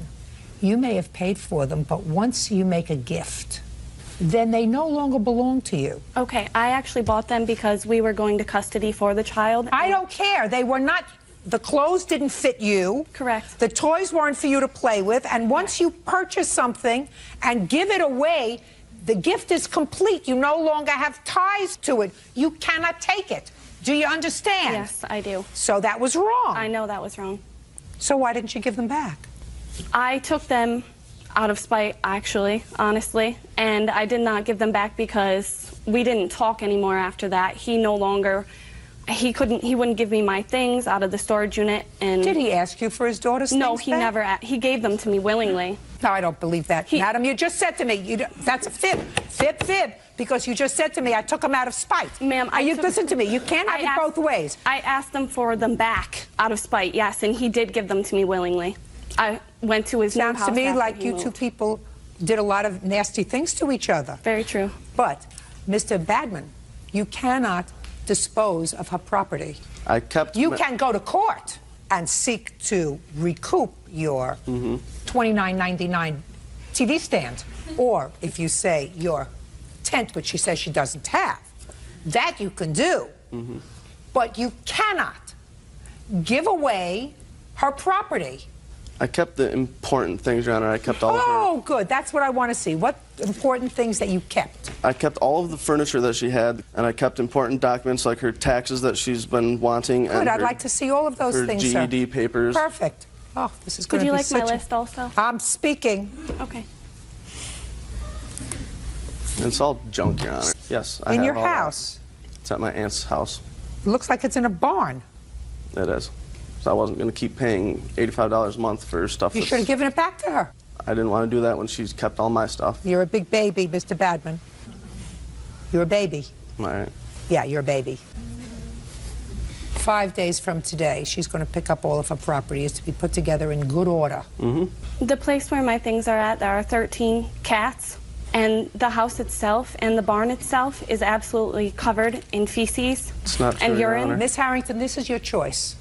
You may have paid for them, but once you make a gift, then they no longer belong to you. Okay, I actually bought them because we were going to custody for the child. I don't care. They were not... The clothes didn't fit you. Correct. The toys weren't for you to play with. And once you purchase something and give it away, the gift is complete. You no longer have ties to it. You cannot take it. Do you understand? Yes, I do. So that was wrong. I know that was wrong. So why didn't you give them back? I took them out of spite, actually, honestly. And I did not give them back because we didn't talk anymore after that. He no longer... He wouldn't give me my things out of the storage unit. And did he ask you for his daughter's No, things he back? never. He gave them to me willingly. No, I don't believe that, Madam. You just said to me, that's a fib. Fib. Because you just said to me, I took them out of spite. Ma'am, listen to me. You can't have it both ways. I asked them for them back out of spite, yes, and he did give them to me willingly. I went to his new house. Sounds to me after like he you moved. two people did a lot of nasty things to each other. Very true. But, Mr. Badman, you cannot dispose of her property. I kept... You can go to court and seek to recoup your $29.99 TV stand. Or, if you say your tent, which she says she doesn't have, that you can do. But you cannot give away her property. I kept the important things, Your Honor. I kept all of her... Oh, good. That's what I want to see. What important things that you kept? I kept all of the furniture that she had, and I kept important documents like her taxes that she's been wanting. Good. And I'd like to see all of those her things, GED sir. papers. Perfect. Oh, this is going Would to you be like my such list also? I'm speaking. Okay. It's all junk, Your Honor. Yes, I In have your all that. house? It's at my aunt's house. It looks like it's in a barn. It is. So I wasn't going to keep paying $85 a month for stuff. You should have given it back to her. I didn't want to do that when she's kept all my stuff. You're a big baby, Mr. Badman. You're a baby. All right. Yeah, you're a baby. 5 days from today, she's going to pick up all of her property. It's to be put together in good order. The place where my things are at, there are 13 cats, and the house itself and the barn itself is absolutely covered in feces It's not true, and Your urine. Honor. Miss Harrington, this is your choice.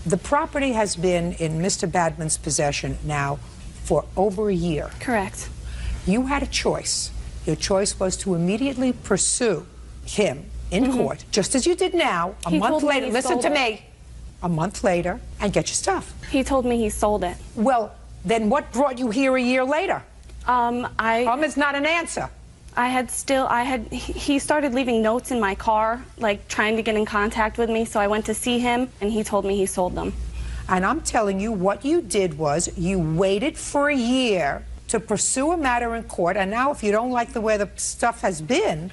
The property has been in Mr. Badman's possession now for over a year. Correct. You had a choice. Your choice was to immediately pursue him in court, just as you did now, a He month told me later. he Listen sold to it. me. A month later, and get your stuff. He told me he sold it. Well, then what brought you here a year later? Is not an answer. He started leaving notes in my car, like trying to get in contact with me, so I went to see him, and he told me he sold them. And I'm telling you, what you did was you waited for a year to pursue a matter in court, and now if you don't like the way the stuff has been,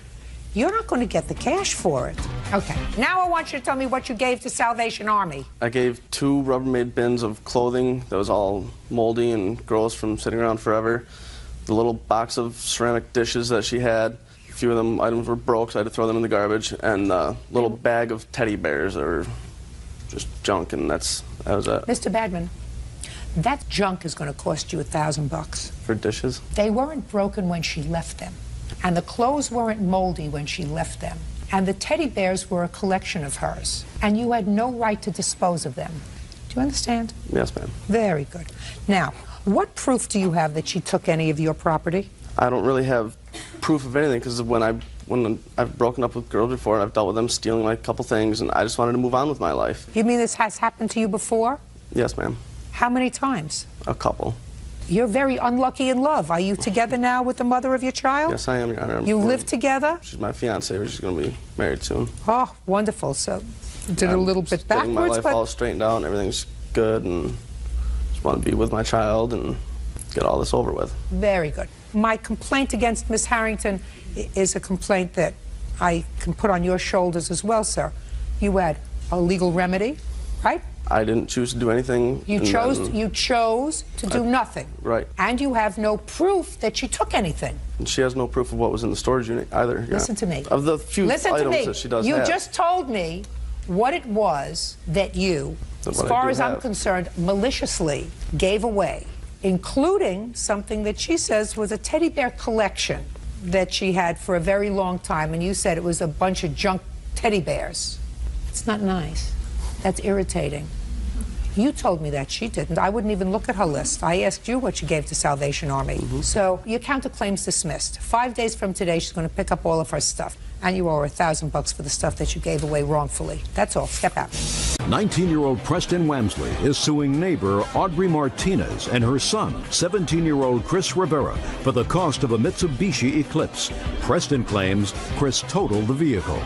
you're not going to get the cash for it. Okay. Now I want you to tell me what you gave to Salvation Army. I gave 2 Rubbermaid bins of clothing that was all moldy and gross from sitting around forever. the little box of ceramic dishes that she had. A few of them items were broke, so I had to throw them in the garbage. And a little bag of teddy bears that were just junk, and that was it. Mr. Badman, that junk is going to cost you $1,000. For dishes? They weren't broken when she left them. And the clothes weren't moldy when she left them. And the teddy bears were a collection of hers. And you had no right to dispose of them. Do you understand? Yes, ma'am. Very good. Now, what proof do you have that she took any of your property? I don't really have proof of anything, because when I've broken up with girls before and I've dealt with them stealing like a couple things, and I just wanted to move on with my life. You mean this has happened to you before? Yes, ma'am. How many times? A couple. You're very unlucky in love. Are you together now with the mother of your child? Yes, I am, Your Honor. You live together? She's my fiancée, but she's going to be married soon. Oh, wonderful. So, did a little bit backwards, my life but all straightened out, and everything's good, and just want to be with my child and get all this over with. Very good. My complaint against Miss Harrington is a complaint that I can put on your shoulders as well, sir. You had a legal remedy, right? I didn't choose to do anything. You chose to do nothing. Right. And you have no proof that she took anything. And she has no proof of what was in the storage unit either. Listen to me. Of the few items that she does have. You just told me what it was that you, as far as I'm concerned, maliciously gave away, including something that she says was a teddy bear collection that she had for a very long time, and you said it was a bunch of junk teddy bears. It's not nice. That's irritating. You told me that. She didn't. I wouldn't even look at her list. I asked you what she gave to Salvation Army. So your counterclaim's dismissed. 5 days from today, she's going to pick up all of her stuff. And you owe her $1,000 for the stuff that you gave away wrongfully. That's all. Step out. 19-year-old Preston Wamsley is suing neighbor Audrey Martinez and her son, 17-year-old Chris Rivera, for the cost of a Mitsubishi Eclipse. Preston claims Chris totaled the vehicle.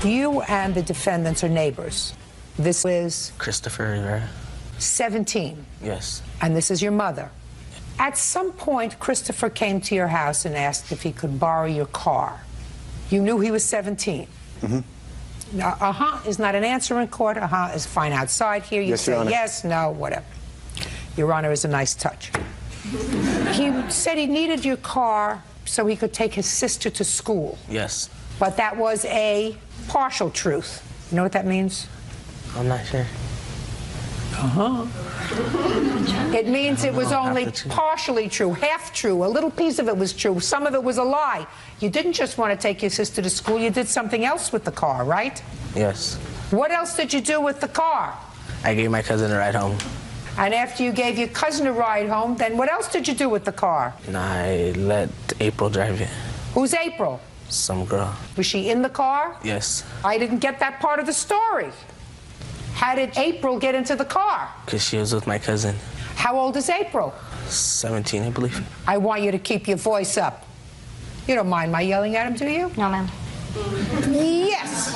You and the defendants are neighbors. This is Christopher Rivera. 17. Yes. And this is your mother. At some point, Christopher came to your house and asked if he could borrow your car. You knew he was 17. Now, is not an answer in court. Is fine outside here. You say yes, no, whatever. Your Honor is a nice touch. He said he needed your car so he could take his sister to school. Yes. But that was a partial truth. You know what that means? I'm not sure. It means it was only partially true, half true. A little piece of it was true. Some of it was a lie. You didn't just want to take your sister to school. You did something else with the car, right? Yes. What else did you do with the car? I gave my cousin a ride home. And after you gave your cousin a ride home, then what else did you do with the car? And I let April drive it. Who's April? Some girl. Was she in the car? Yes. I didn't get that part of the story. How did April get into the car? Because she was with my cousin. How old is April? 17, I believe. I want you to keep your voice up. You don't mind my yelling at him, do you? No, ma'am. Yes.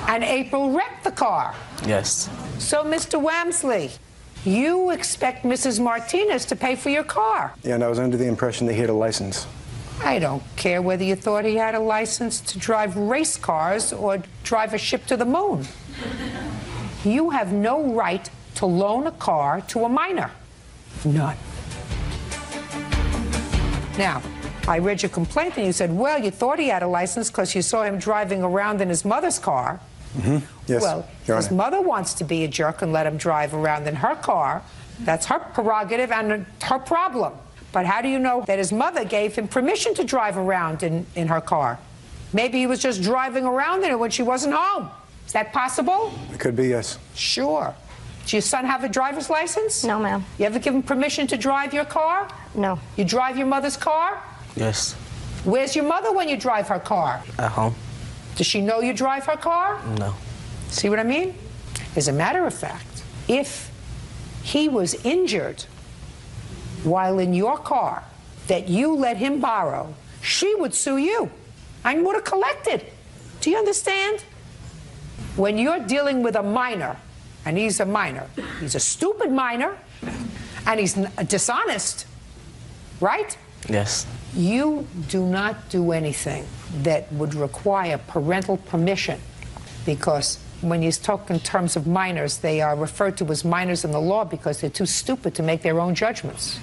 And April wrecked the car. Yes. So, Mr. Wamsley, you expect Mrs. Martinez to pay for your car. Yeah, and I was under the impression that he had a license. I don't care whether you thought he had a license to drive race cars or drive a ship to the moon. You have no right to loan a car to a minor. None. Now, I read your complaint and you said, well, you thought he had a license because you saw him driving around in his mother's car. Yes, well, his mother wants to be a jerk and let him drive around in her car. That's her prerogative and her problem. But how do you know that his mother gave him permission to drive around in her car? Maybe he was just driving around in it when she wasn't home. Is that possible? It could be, yes. Sure. Does your son have a driver's license? No, ma'am. You ever give him permission to drive your car? No. You drive your mother's car? Yes. Where's your mother when you drive her car? At home. Does she know you drive her car? No. See what I mean? As a matter of fact, if he was injured while in your car that you let him borrow, she would sue you and would have collected. Do you understand? When you're dealing with a minor, and he's a minor, he's a stupid minor, and he's dishonest, right? Yes. You do not do anything that would require parental permission, because When you talk in terms of minors, they are referred to as minors in the law because they're too stupid to make their own judgments.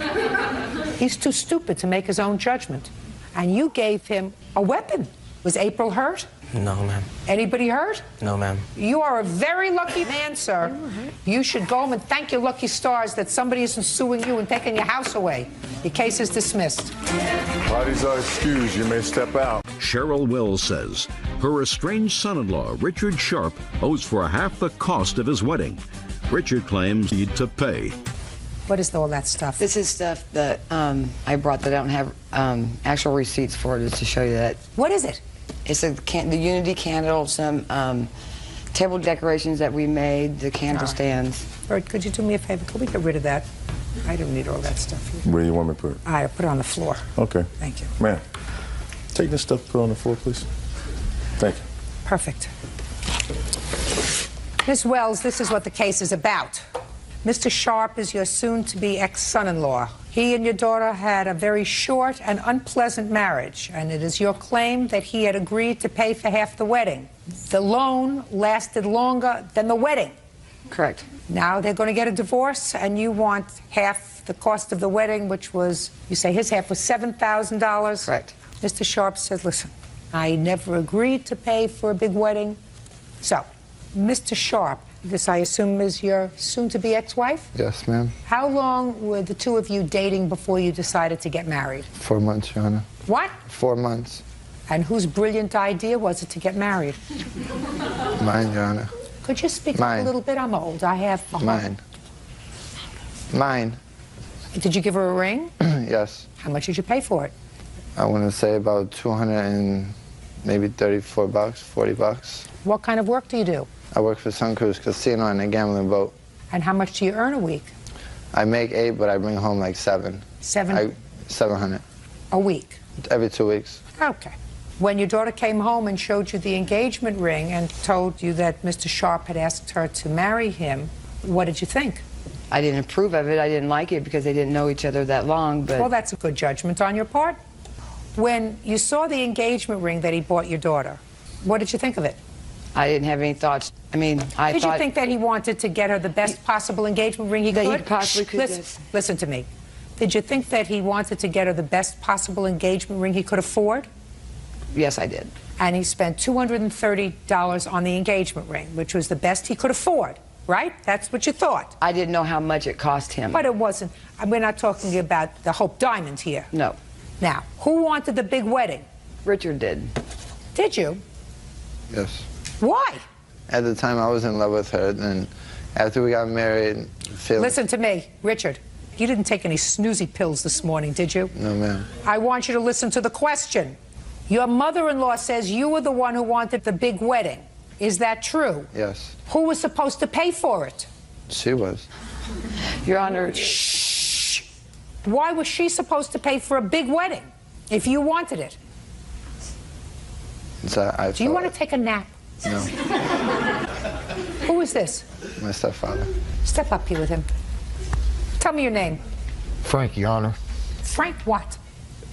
He's too stupid to make his own judgment. And you gave him a weapon. Was April hurt? No, ma'am. Anybody hurt? No, ma'am. You are a very lucky man, sir. You should go home and thank your lucky stars that somebody isn't suing you and taking your house away. Your case is dismissed. Parties are excused. You may step out. Cheryl Wells says her estranged son-in-law, Richard Sharp, owes for half the cost of his wedding. Richard claims he needs to pay. What is all that stuff? This is stuff that I brought that I don't have actual receipts for, just to show you that. What is it? It's the Unity candle, some table decorations that we made, the candle stands. Bert, could you do me a favor? Could we get rid of that? I don't need all that stuff here. Where do you want me to put it? I put it on the floor. Okay. Thank you. Ma'am, take this stuff, put it on the floor, please. Thank you. Perfect. Ms. Wells, this is what the case is about. Mr. Sharp is your soon-to-be ex-son-in-law. He and your daughter had a very short and unpleasant marriage, and it is your claim that he had agreed to pay for half the wedding. The loan lasted longer than the wedding. Correct. Now they're going to get a divorce, and you want half the cost of the wedding, which was, you say his half was $7,000? Correct. Mr. Sharp says, listen, I never agreed to pay for a big wedding. So, Mr. Sharp, this, I assume, is your soon-to-be ex-wife? Yes, ma'am. How long were the two of you dating before you decided to get married? 4 months, Your Honor. What? 4 months. And whose brilliant idea was it to get married? Mine, Your Honor. Could you speak up Mine. a little bit? I'm old. I have... Mine. Mine. Did you give her a ring? Yes. How much did you pay for it? I want to say about 200 and maybe 34 bucks, 40 bucks. What kind of work do you do? I work for Sun Cruise Casino and a gambling boat. And how much do you earn a week? I make 8, but I bring home like 7. 700. A week? Every 2 weeks. Okay. When your daughter came home and showed you the engagement ring and told you that Mr. Sharp had asked her to marry him, what did you think? I didn't approve of it. I didn't like it because they didn't know each other that long, but... Well, that's a good judgment on your part. When you saw the engagement ring that he bought your daughter, what did you think of it? I didn't have any thoughts. I mean, I Did thought... you think that he wanted to get her the best possible engagement ring he could? That he possibly could, Listen, yes. listen to me. Did you think that he wanted to get her the best possible engagement ring he could afford? Yes, I did. And he spent $230 on the engagement ring, which was the best he could afford, right? That's what you thought. I didn't know how much it cost him. But it wasn't. We're not talking about the Hope Diamond here. No. Now, who wanted the big wedding? Richard did. Did you? Yes. Why? At the time, I was in love with her, and after we got married, Listen to me, Richard. You didn't take any snoozy pills this morning, did you? No, ma'am. I want you to listen to the question. Your mother-in-law says you were the one who wanted the big wedding. Is that true? Yes. Who was supposed to pay for it? She was. Your Honor... Shh. Why was she supposed to pay for a big wedding if you wanted it? So Do you want to take a nap? No. Who is this? My stepfather. Step up here with him. Tell me your name. Frank, Your Honor. Frank what?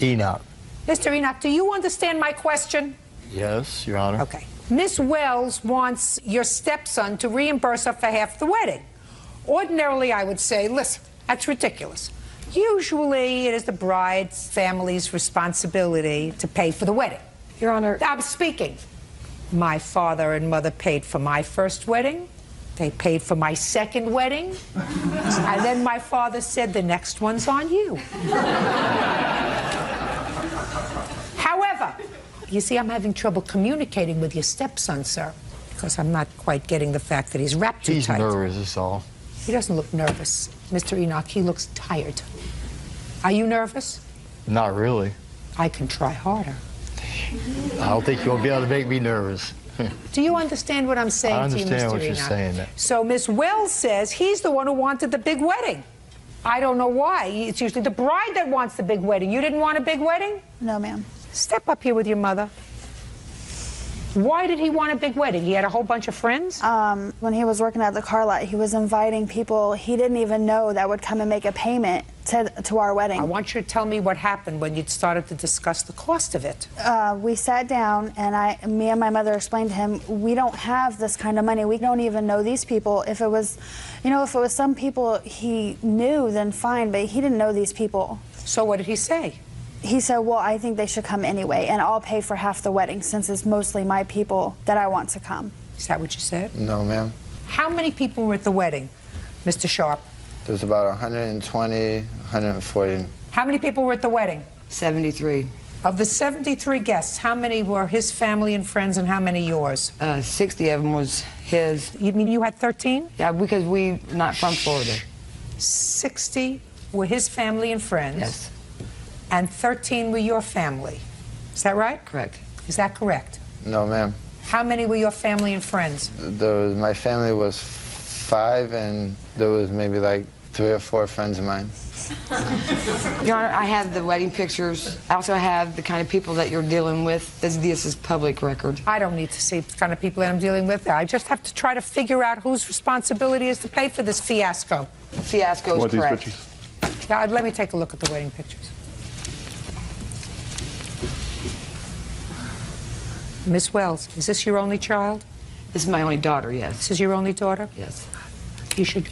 Enoch. Mr. Enoch, do you understand my question? Yes, Your Honor. Okay. Miss Wells wants your stepson to reimburse her for half the wedding. Ordinarily, I would say, listen, that's ridiculous. Usually, it is the bride's family's responsibility to pay for the wedding. Your Honor... I'm speaking. My father and mother paid for my first wedding. They paid for my second wedding. And then my father said, the next one's on you. However, you see, I'm having trouble communicating with your stepson, sir, because I'm not quite getting the fact that he's wrapped too tight. He's nervous, that's all. He doesn't look nervous, Mr. Enoch. He looks tired. Are you nervous? Not really. I can try harder. I don't think you'll be able to make me nervous. Do you understand what I'm saying to you, Mr. Enoch? I understand what you're saying. So Miss Wells says he's the one who wanted the big wedding. I don't know why. It's usually the bride that wants the big wedding. You didn't want a big wedding? No, ma'am. Step up here with your mother. Why did he want a big wedding? He had a whole bunch of friends? When he was working at the car lot, he was inviting people he didn't even know that would come and make a payment to to our wedding. I want you to tell me what happened when you started to discuss the cost of it. We sat down, and me and my mother explained to him, we don't have this kind of money. We don't even know these people. If it was, you know, if it was some people he knew, then fine, but he didn't know these people. So what did he say? He said, well, I think they should come anyway, and I'll pay for half the wedding since it's mostly my people that I want to come. Is that what you said? No, ma'am. How many people were at the wedding, Mr. Sharp? There's about 120, 140. How many people were at the wedding? 73. Of the 73 guests, how many were his family and friends and how many yours? 60 of them was his. You mean you had 13? Yeah, because we not from Florida. 60 were his family and friends? Yes. And 13 were your family. Is that right? Correct. Is that correct? No, ma'am. How many were your family and friends? My family was 5, and there was maybe like 3 or 4 friends of mine. Your Honor, I have the wedding pictures. I also have the kind of people that you're dealing with. This is public record. I don't need to see the kind of people that I'm dealing with. I just have to try to figure out whose responsibility is to pay for this fiasco. Fiasco is correct. These pictures? Yeah, let me take a look at the wedding pictures. Miss Wells, is this your only child? This is my only daughter, yes. This is your only daughter? Yes. You should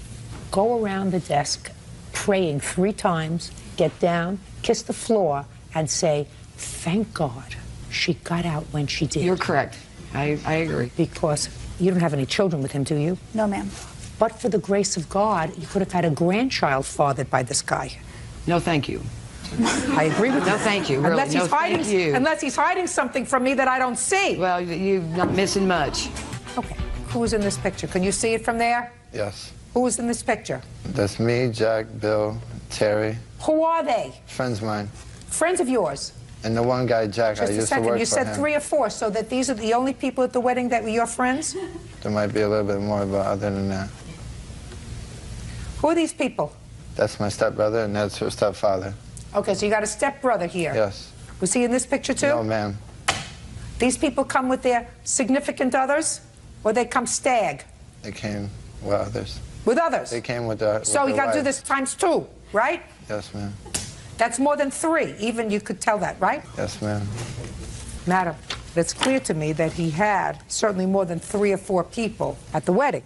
go around the desk praying 3 times, get down, kiss the floor, and say, thank God she got out when she did. You're correct. I agree. Because you don't have any children with him, do you? No, ma'am. But for the grace of God, you could have had a grandchild fathered by this guy. No, thank you. I agree with you. No, thank you. Really. Unless he's hiding, thank you. unless he's hiding something from me that I don't see. Well, you're not missing much. Okay. Who's in this picture? Can you see it from there? Yes. Who is in this picture? That's me, Jack, Bill, Terry. Who are they? Friends of mine. Friends of yours? And the one guy, Jack, Just I a used second. to work You for said him. 3 or 4, so that these are the only people at the wedding that were your friends? There might be a little bit more, but other than that. Who are these people? That's my stepbrother, and that's her stepfather. Okay, so you got a stepbrother here. Yes. Was he in this picture too? No, ma'am. These people come with their significant others, or they come stag? They came with others. With others? They came with their So you got to do wives. this times 2, right? Yes, ma'am. That's more than 3. Even you could tell that, right? Yes, ma'am. Madam, it's clear to me that he had certainly more than 3 or 4 people at the wedding.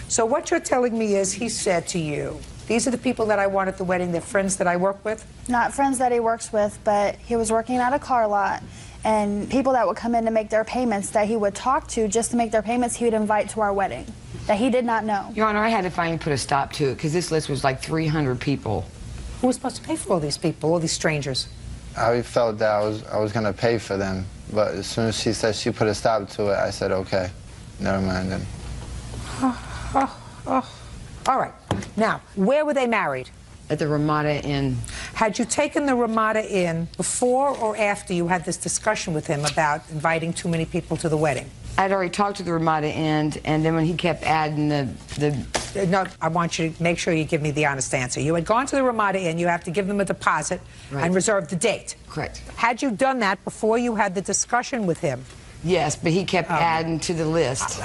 So what you're telling me is he said to you, these are the people that I want at the wedding, they're friends that I work with? Not friends that he works with, but he was working at a car lot, and people that would come in to make their payments that he would talk to just to make their payments, he would invite to our wedding that he did not know. Your Honor, I had to finally put a stop to it because this list was like 300 people. Who was supposed to pay for all these people, all these strangers? I felt that I was going to pay for them, but as soon as she said she put a stop to it, I said, okay, never mind then. All right. Now, where were they married? At the Ramada Inn. Had you taken the Ramada Inn before or after you had this discussion with him about inviting too many people to the wedding? I'd already talked to the Ramada Inn, and then when he kept adding the... No, I want you to make sure you give me the honest answer. You had gone to the Ramada Inn, you have to give them a deposit and reserve the date. Correct. Had you done that before you had the discussion with him? Yes, but he kept adding to the list.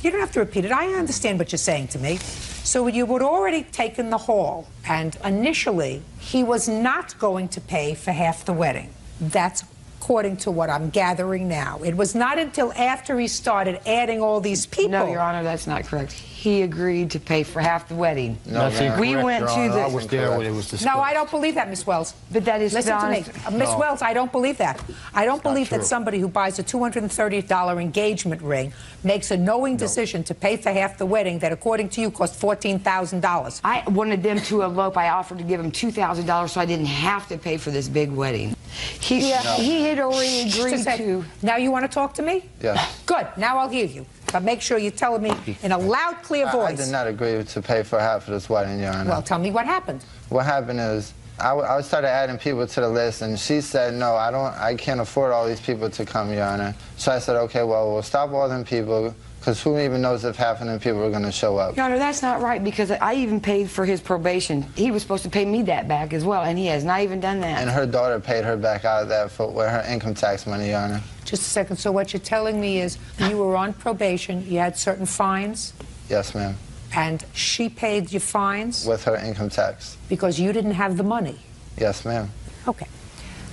You don't have to repeat it. I understand what you're saying to me. So you had already taken the hall, and initially, he was not going to pay for half the wedding. That's according to what I'm gathering now. It was not until after he started adding all these people. No, Your Honor, that's not correct. He agreed to pay for half the wedding. No, we went to the... I was there when it was discussed. No, I don't believe that, Miss Wells. But that is Listen to me. Miss No. Wells, I don't believe that. I don't believe that true. somebody who buys a $230 engagement ring makes a knowing decision to pay for half the wedding that, according to you, cost $14,000. I wanted them to elope. I offered to give them $2,000 so I didn't have to pay for this big wedding. He had already agreed to... Now you want to talk to me? Yes. Good. Now I'll hear you. But make sure you're telling me in a loud, clear I voice. did not agree to pay for half of this wedding, Your Honor. Well, tell me what happened. What happened is I started adding people to the list, and she said, no, I can't afford all these people to come, Your Honor. So I said, okay, well, we'll stop all them people, because who even knows if half of them people are going to show up. Your Honor, that's not right, because I even paid for his probation. He was supposed to pay me that back as well, and he has not even done that. And her daughter paid her back out of that with her income tax money, Your Honor. Just a second. So what you're telling me is you were on probation, you had certain fines? Yes, ma'am. And she paid your fines? With her income tax. Because you didn't have the money? Yes, ma'am. Okay.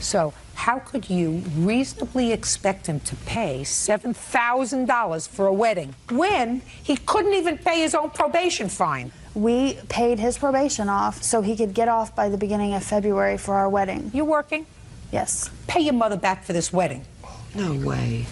So how could you reasonably expect him to pay $7,000 for a wedding when he couldn't even pay his own probation fine? We paid his probation off so he could get off by the beginning of February for our wedding. You working? Yes. Pay your mother back for this wedding. No way.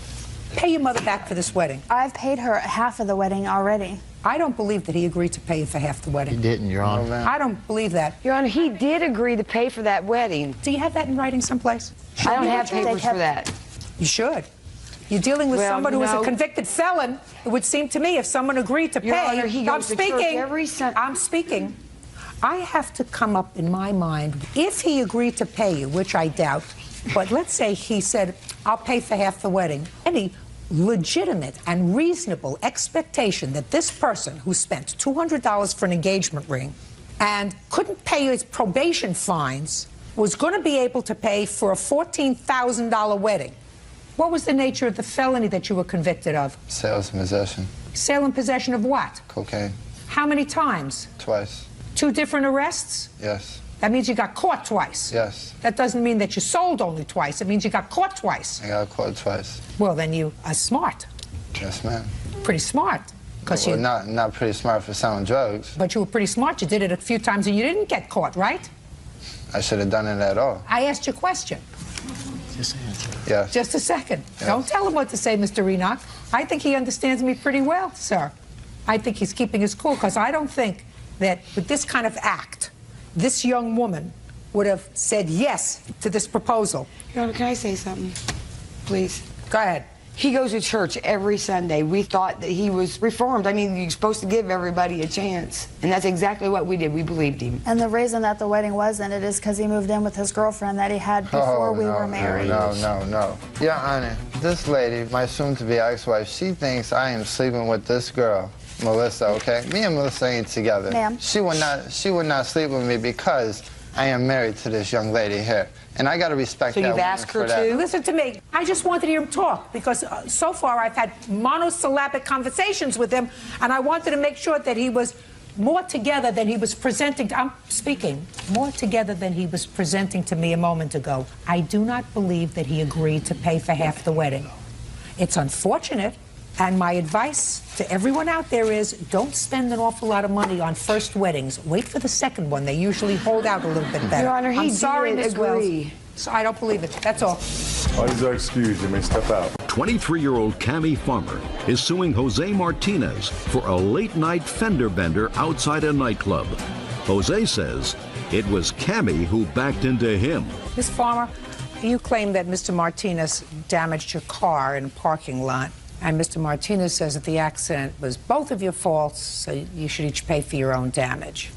Pay your mother back for this wedding. I've paid her half of the wedding already. I don't believe that he agreed to pay you for half the wedding. He didn't, Your Honor. I don't believe that. Your Honor, he did agree to pay for that wedding. Do you have that in writing someplace? I don't have papers for that. You should. You're dealing with someone who is a convicted felon. It would seem to me if someone agreed to pay. Your Honor, he goes to church every Sunday. I'm speaking. I have to come up in my mind, if he agreed to pay you, which I doubt, but let's say he said, I'll pay for half the wedding. Any legitimate and reasonable expectation that this person who spent $200 for an engagement ring and couldn't pay his probation fines was going to be able to pay for a $14,000 wedding. What was the nature of the felony that you were convicted of? Sales and possession. Sale and possession of what? Cocaine. How many times? Twice. 2 different arrests? Yes. That means you got caught twice. Yes. That doesn't mean that you sold only twice. It means you got caught twice. I got caught twice. Well, then you are smart. Yes, ma'am. Pretty smart. Well, not pretty smart for selling drugs. But you were pretty smart. You did it a few times and you didn't get caught, right? I should have done it at all. I asked you a question. Just answer. Yes. Just a second. Yes. Don't tell him what to say, Mr. Enoch. I think he understands me pretty well, sir. I think he's keeping his cool, because I don't think that with this kind of act, this young woman would have said yes to this proposal. Your Honor, can I say something? Please. Go ahead. He goes to church every Sunday. We thought that he was reformed. I mean, you're supposed to give everybody a chance. And that's exactly what we did. We believed him. And the reason that the wedding wasn't, it is because he moved in with his girlfriend that he had before we were married. No. Your Honor, this lady, my soon-to-be ex-wife, she thinks I am sleeping with this girl, Melissa, okay? Me and Melissa ain't together. Ma'am. She would not sleep with me because I am married to this young lady here. And I got to respect that. So you've asked her to? Listen to me. I just wanted to hear him talk, because so far I've had monosyllabic conversations with him, and I wanted to make sure that he was more together than he was presenting. I'm speaking. More together than he was presenting to me a moment ago. I do not believe that he agreed to pay for half the wedding. It's unfortunate. And my advice to everyone out there is, don't spend an awful lot of money on first weddings. Wait for the second one. They usually hold out a little bit better. Your Honor, I'm sorry, did Miss agree. Wells. So I don't believe it. That's all. Parties are excused. You may step out. 23-year-old Cammie Farmer is suing Jose Martinez for a late-night fender bender outside a nightclub. Jose says it was Cammie who backed into him. Miss Farmer, you claim that Mr. Martinez damaged your car in a parking lot. And Mr. Martinez says that the accident was both of your faults, so you should each pay for your own damage.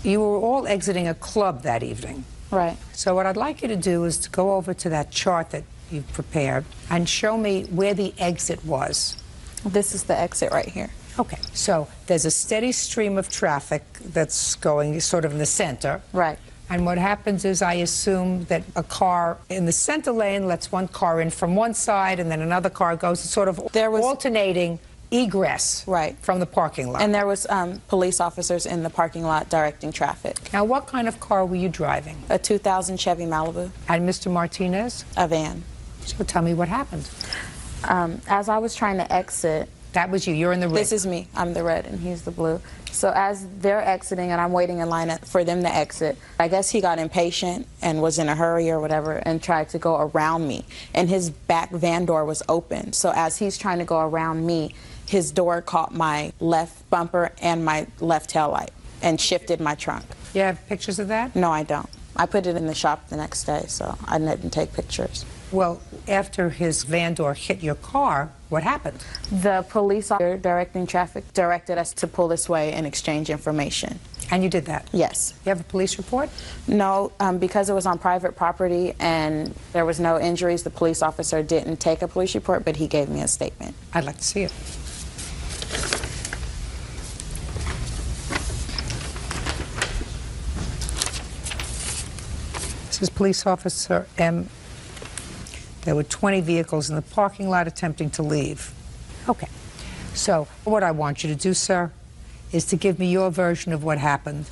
You were all exiting a club that evening. Right. So what I'd like you to do is to go over to that chart that you've prepared and show me where the exit was. This is the exit right here. Okay. So there's a steady stream of traffic that's going sort of in the center. Right. And what happens is, I assume that a car in the center lane lets one car in from one side, and then another car goes, sort of alternating egress from the parking lot. And there was police officers in the parking lot directing traffic. Now, what kind of car were you driving? A 2000 Chevy Malibu. And Mr. Martinez? A van. So tell me what happened. As I was trying to exit... That was you. You're in the red. This is me. I'm the red, and he's the blue. So as they're exiting, and I'm waiting in line for them to exit, I guess he got impatient and was in a hurry or whatever and tried to go around me. And his back van door was open. So as he's trying to go around me, his door caught my left bumper and my left taillight and shifted my trunk. You have pictures of that? No, I don't. I put it in the shop the next day, so I didn't take pictures. Well, after his van door hit your car, what happened? The police officer directing traffic directed us to pull this way and exchange information. And you did that? Yes. You have a police report? No, because it was on private property and there was no injuries, the police officer didn't take a police report, but he gave me a statement. I'd like to see it. This is Police Officer M. There were 20 vehicles in the parking lot attempting to leave. Okay. So what I want you to do, sir, is to give me your version of what happened.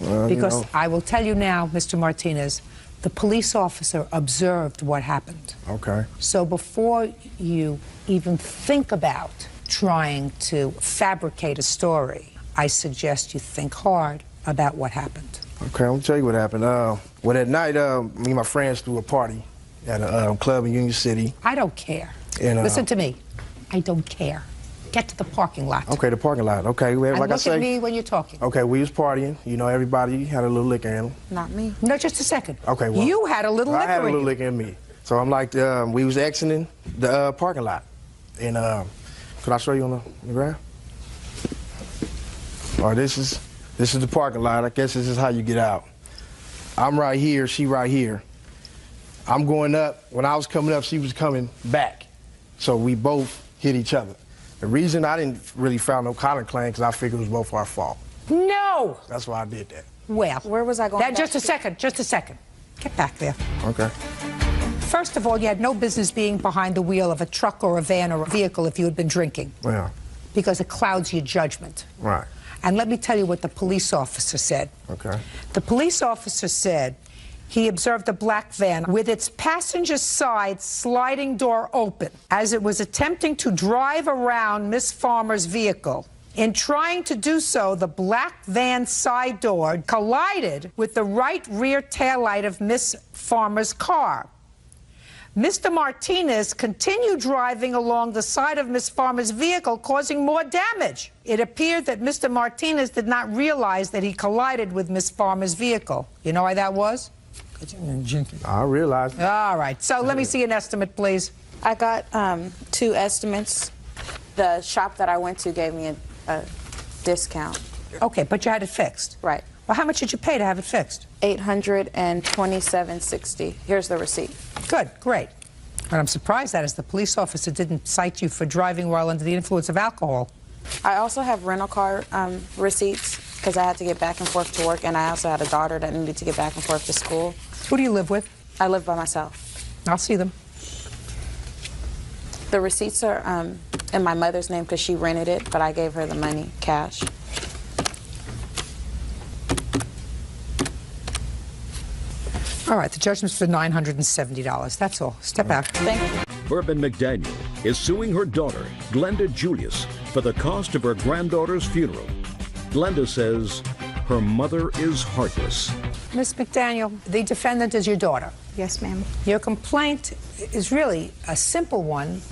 Because I will tell you now, Mr. Martinez, the police officer observed what happened. Okay. So before you even think about trying to fabricate a story, I suggest you think hard about what happened. Okay, I'll tell you what happened. Well, that night, me and my friends threw a party at a club in Union City. I don't care. And, listen to me. I don't care. Get to the parking lot. Okay, the parking lot. Okay, well, like I say. Look at me when you're talking. Okay, we was partying. You know, everybody had a little liquor in them. Not me. No, just a second. Okay, well. You had a little liquor in I had a little you. liquor in me. So I'm like, we was exiting the parking lot. And could I show you on the ground? All right, this is the parking lot. I guess this is how you get out. I'm right here, she right here. I'm going up. When I was coming up, she was coming back. So we both hit each other. The reason I didn't really file no counterclaim because I figured it was both our fault. No! That's why I did that. Well, where was I going? Just a second. Get back there. Okay. First of all, you had no business being behind the wheel of a truck or a van or a vehicle if you had been drinking. Yeah. Because it clouds your judgment. Right. And let me tell you what the police officer said. Okay. The police officer said he observed a black van with its passenger side sliding door open as it was attempting to drive around Miss Farmer's vehicle. In trying to do so, the black van side door collided with the right rear taillight of Miss Farmer's car. Mr. Martinez continued driving along the side of Miss Farmer's vehicle, causing more damage. It appeared that Mr. Martinez did not realize that he collided with Miss Farmer's vehicle. You know why that was? I realized. All right, so let me see an estimate, please. I got 2 estimates. The shop that I went to gave me a discount. Okay, but you had it fixed. Right. Well, how much did you pay to have it fixed? $827.60. Here's the receipt. Good, great. And I'm surprised that as the police officer didn't cite you for driving while under the influence of alcohol. I also have rental car receipts because I had to get back and forth to work, and I also had a daughter that needed to get back and forth to school. Who do you live with? I live by myself. I'll see them. The receipts are in my mother's name because she rented it, but I gave her the money cash. All right, the judgment's for $970. That's all. Step out. Thank you. Bourbon McDaniel is suing her daughter, Glenda Julius, for the cost of her granddaughter's funeral. Glenda says her mother is heartless. Miss McDaniel, the defendant is your daughter. Yes, ma'am. Your complaint is really a simple one,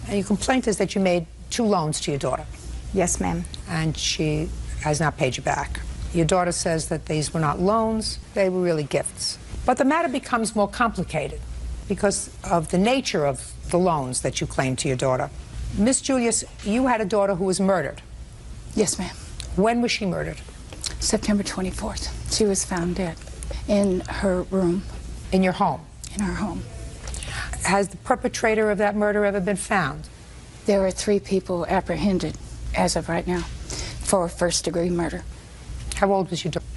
and your complaint is that you made 2 loans to your daughter. Yes, ma'am. And she has not paid you back. Your daughter says that these were not loans, they were really gifts. But the matter becomes more complicated because of the nature of the loans that you claim to your daughter. Miss Julius, you had a daughter who was murdered. Yes, ma'am. When was she murdered? September 24th. She was found dead in her room. In your home? In our home. Has the perpetrator of that murder ever been found? There are 3 people apprehended as of right now for first-degree murder. How old was your daughter?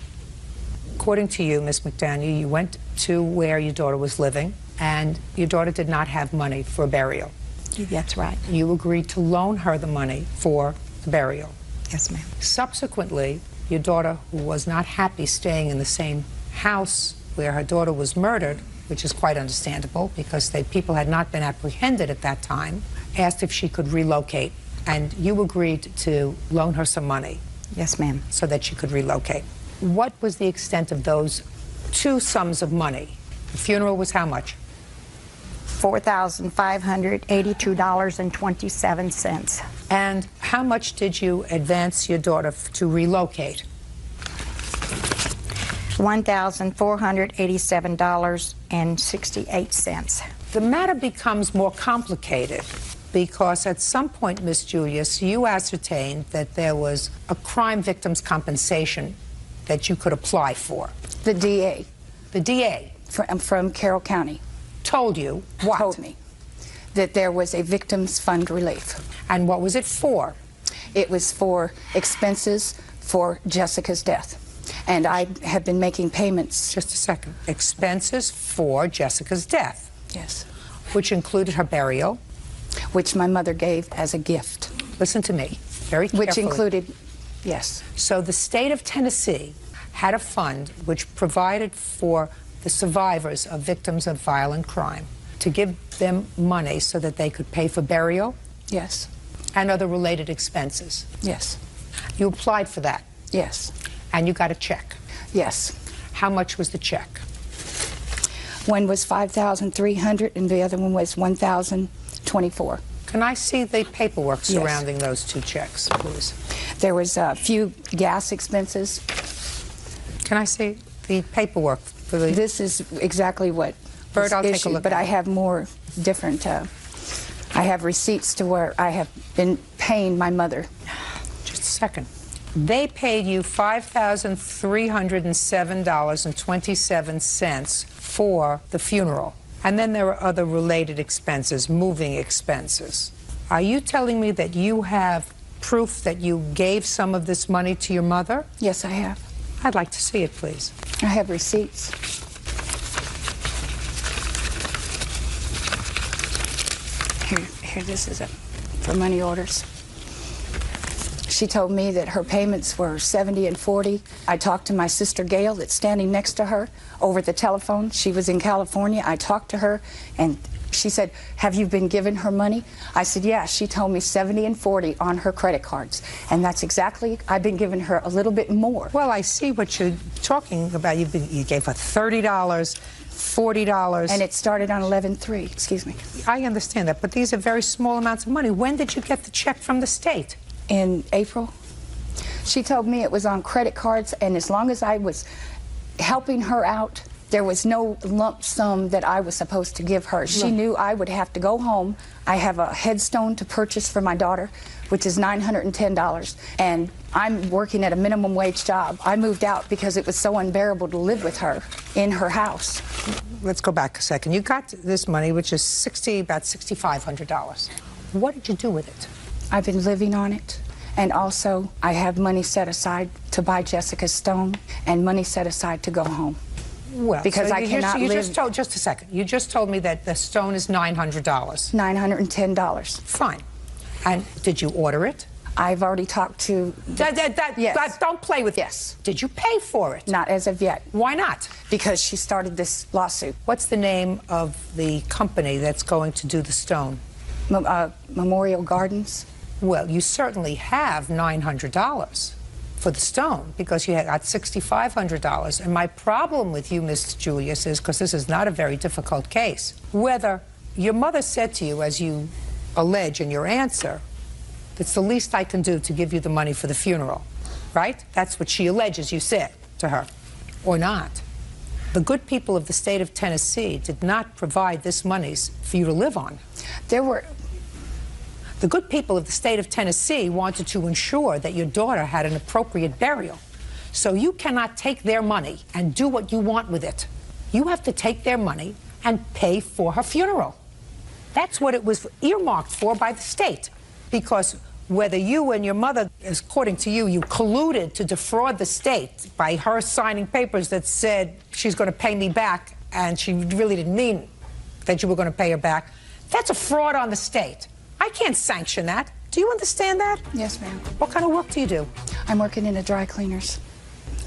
According to you, Miss McDaniel, you went to where your daughter was living, and your daughter did not have money for a burial. That's right. You agreed to loan her the money for the burial. Yes, ma'am. Subsequently, your daughter, who was not happy staying in the same house where her daughter was murdered, which is quite understandable because people had not been apprehended at that time, asked if she could relocate, and you agreed to loan her some money. Yes, ma'am. So that she could relocate. What was the extent of those 2 sums of money? The funeral was how much? $4,582.27. And how much did you advance your daughter to relocate? $1,487.68. The matter becomes more complicated because at some point, Miss Julius, you ascertained that there was a crime victim's compensation that you could apply for. The DA. The DA? From Carroll County. Told you what? Told me that there was a victim's fund relief. And what was it for? It was for expenses for Jessica's death. And I have been making payments. Just a second. Expenses for Jessica's death? Yes. Which included her burial? Which my mother gave as a gift. Listen to me very carefully. Which included Yes. So the state of Tennessee had a fund which provided for the survivors of victims of violent crime to give them money so that they could pay for burial. Yes. And other related expenses. Yes. You applied for that. Yes. And you got a check. Yes. How much was the check? One was $5,300 and the other one was $1,024. Can I see the paperwork surrounding those two checks, please? There was a few gas expenses. Can I see the paperwork for the... This is exactly what Bert, I'll take a look but at I it. have more different, I have receipts to where I have been paying my mother. Just a second. They paid you $5,307.27 for the funeral. And then there are other related expenses, moving expenses. Are you telling me that you have proof that you gave some of this money to your mother? Yes, I have. I'd like to see it, please. I have receipts. Here, this is it for money orders. She told me that her payments were 70 and 40. I talked to my sister Gail that's standing next to her over the telephone. She was in California. I talked to her and she said, have you been giving her money? I said, yeah. She told me 70 and 40 on her credit cards. And that's exactly, I've been giving her a little bit more. Well, I see what you're talking about. You gave her $30, $40. And it started on 11/3, excuse me. I understand that, but these are very small amounts of money. When did you get the check from the state? In April. She told me it was on credit cards, and as long as I was helping her out, there was no lump sum that I was supposed to give her. She knew I would have to go home. I have a headstone to purchase for my daughter, which is $910, and I'm working at a minimum wage job. I moved out because it was so unbearable to live with her in her house. Let's go back a second. You got this money, which is about $6,500. What did you do with it? I've been living on it, and also I have money set aside to buy Jessica's stone and money set aside to go home. Well, because so I cannot live. Just a second. You just told me that the stone is $900. $910. Fine. And did you order it? I've already talked to... Yes. Don't play with Yes. Did you pay for it? Not as of yet. Why not? Because she started this lawsuit. What's the name of the company that's going to do the stone? Memorial Gardens. Well, you certainly have $900 for the stone because you got $6,500. And my problem with you, Mr. Julius, is because this is not a very difficult case. Whether your mother said to you, as you allege in your answer, it's the least I can do to give you the money for the funeral, right? That's what she alleges you said to her, or not. The good people of the state of Tennessee did not provide this money for you to live on. The good people of the state of Tennessee wanted to ensure that your daughter had an appropriate burial. So you cannot take their money and do what you want with it. You have to take their money and pay for her funeral. That's what it was earmarked for by the state. Because whether you and your mother, according to you, you colluded to defraud the state by her signing papers that said she's going to pay me back, and she really didn't mean that you were going to pay her back, that's a fraud on the state. I can't sanction that. Do you understand that? Yes, ma'am. What kind of work do you do? I'm working in a dry cleaners.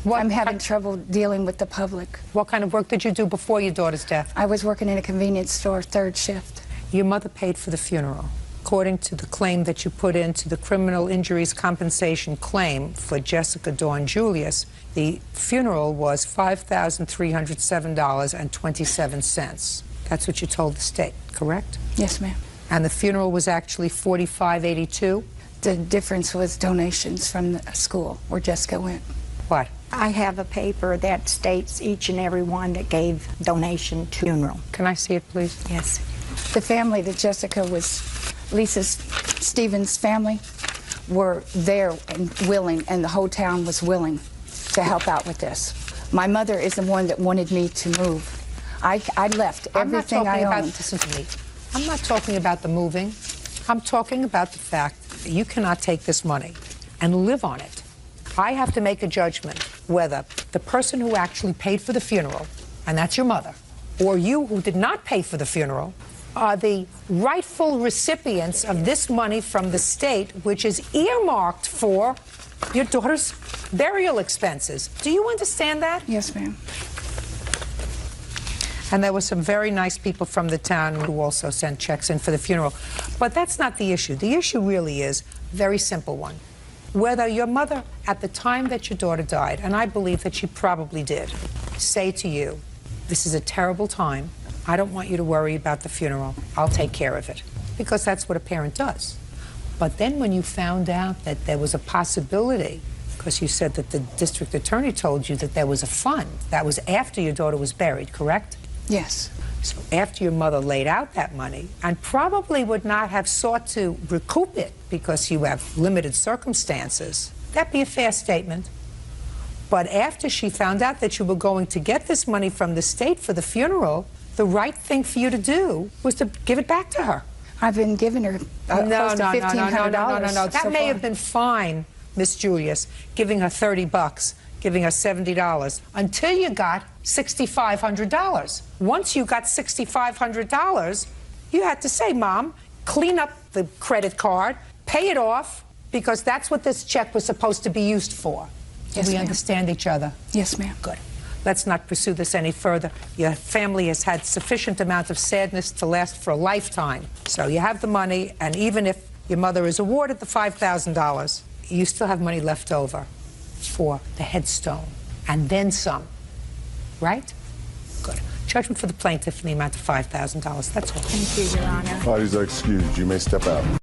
I'm having trouble dealing with the public. What kind of work did you do before your daughter's death? I was working in a convenience store, third shift. Your mother paid for the funeral. According to the claim that you put into the criminal injuries compensation claim for Jessica Dawn Julius, the funeral was $5,307.27. That's what you told the state, correct? Yes, ma'am. And the funeral was actually $45.82? The difference was donations from the school where Jessica went. What? I have a paper that states each and every one that gave donation to funeral. Can I see it, please? Yes. The family that Jessica was, Lisa Stevens' family, were there and willing, and the whole town was willing to help out with this. My mother is the one that wanted me to move. I left everything I owned. Listen to me. I'm not talking about the moving. I'm talking about the fact that you cannot take this money and live on it. I have to make a judgment whether the person who actually paid for the funeral, and that's your mother, or you who did not pay for the funeral, are the rightful recipients of this money from the state, which is earmarked for your daughter's burial expenses. Do you understand that? Yes, ma'am. And there were some very nice people from the town who also sent checks in for the funeral. But that's not the issue. The issue really is a very simple one. Whether your mother, at the time that your daughter died, and I believe that she probably did, say to you, this is a terrible time. I don't want you to worry about the funeral. I'll take care of it. Because that's what a parent does. But then when you found out that there was a possibility, because you said that the district attorney told you that there was a fund, that was after your daughter was buried, correct? Yes. So after your mother laid out that money, and probably would not have sought to recoup it because you have limited circumstances, that'd be a fair statement. But after she found out that you were going to get this money from the state for the funeral, the right thing for you to do was to give it back to her. I've been giving her close to $1,500. No. That may have been fine, Miss Julius, giving her $30, giving her $70, until you got $6,500. Once you got $6,500, you had to say, Mom, clean up the credit card, pay it off, because that's what this check was supposed to be used for. Yes, Do we ma'am. understand each other? Yes, ma'am. Good. Let's not pursue this any further. Your family has had sufficient amount of sadness to last for a lifetime. So you have the money, and even if your mother is awarded the $5,000, you still have money left over for the headstone, and then some. Right? Good. Judgment for the plaintiff in the amount of $5,000. That's all. Thank you, Your Honor. Parties are excused. You may step out.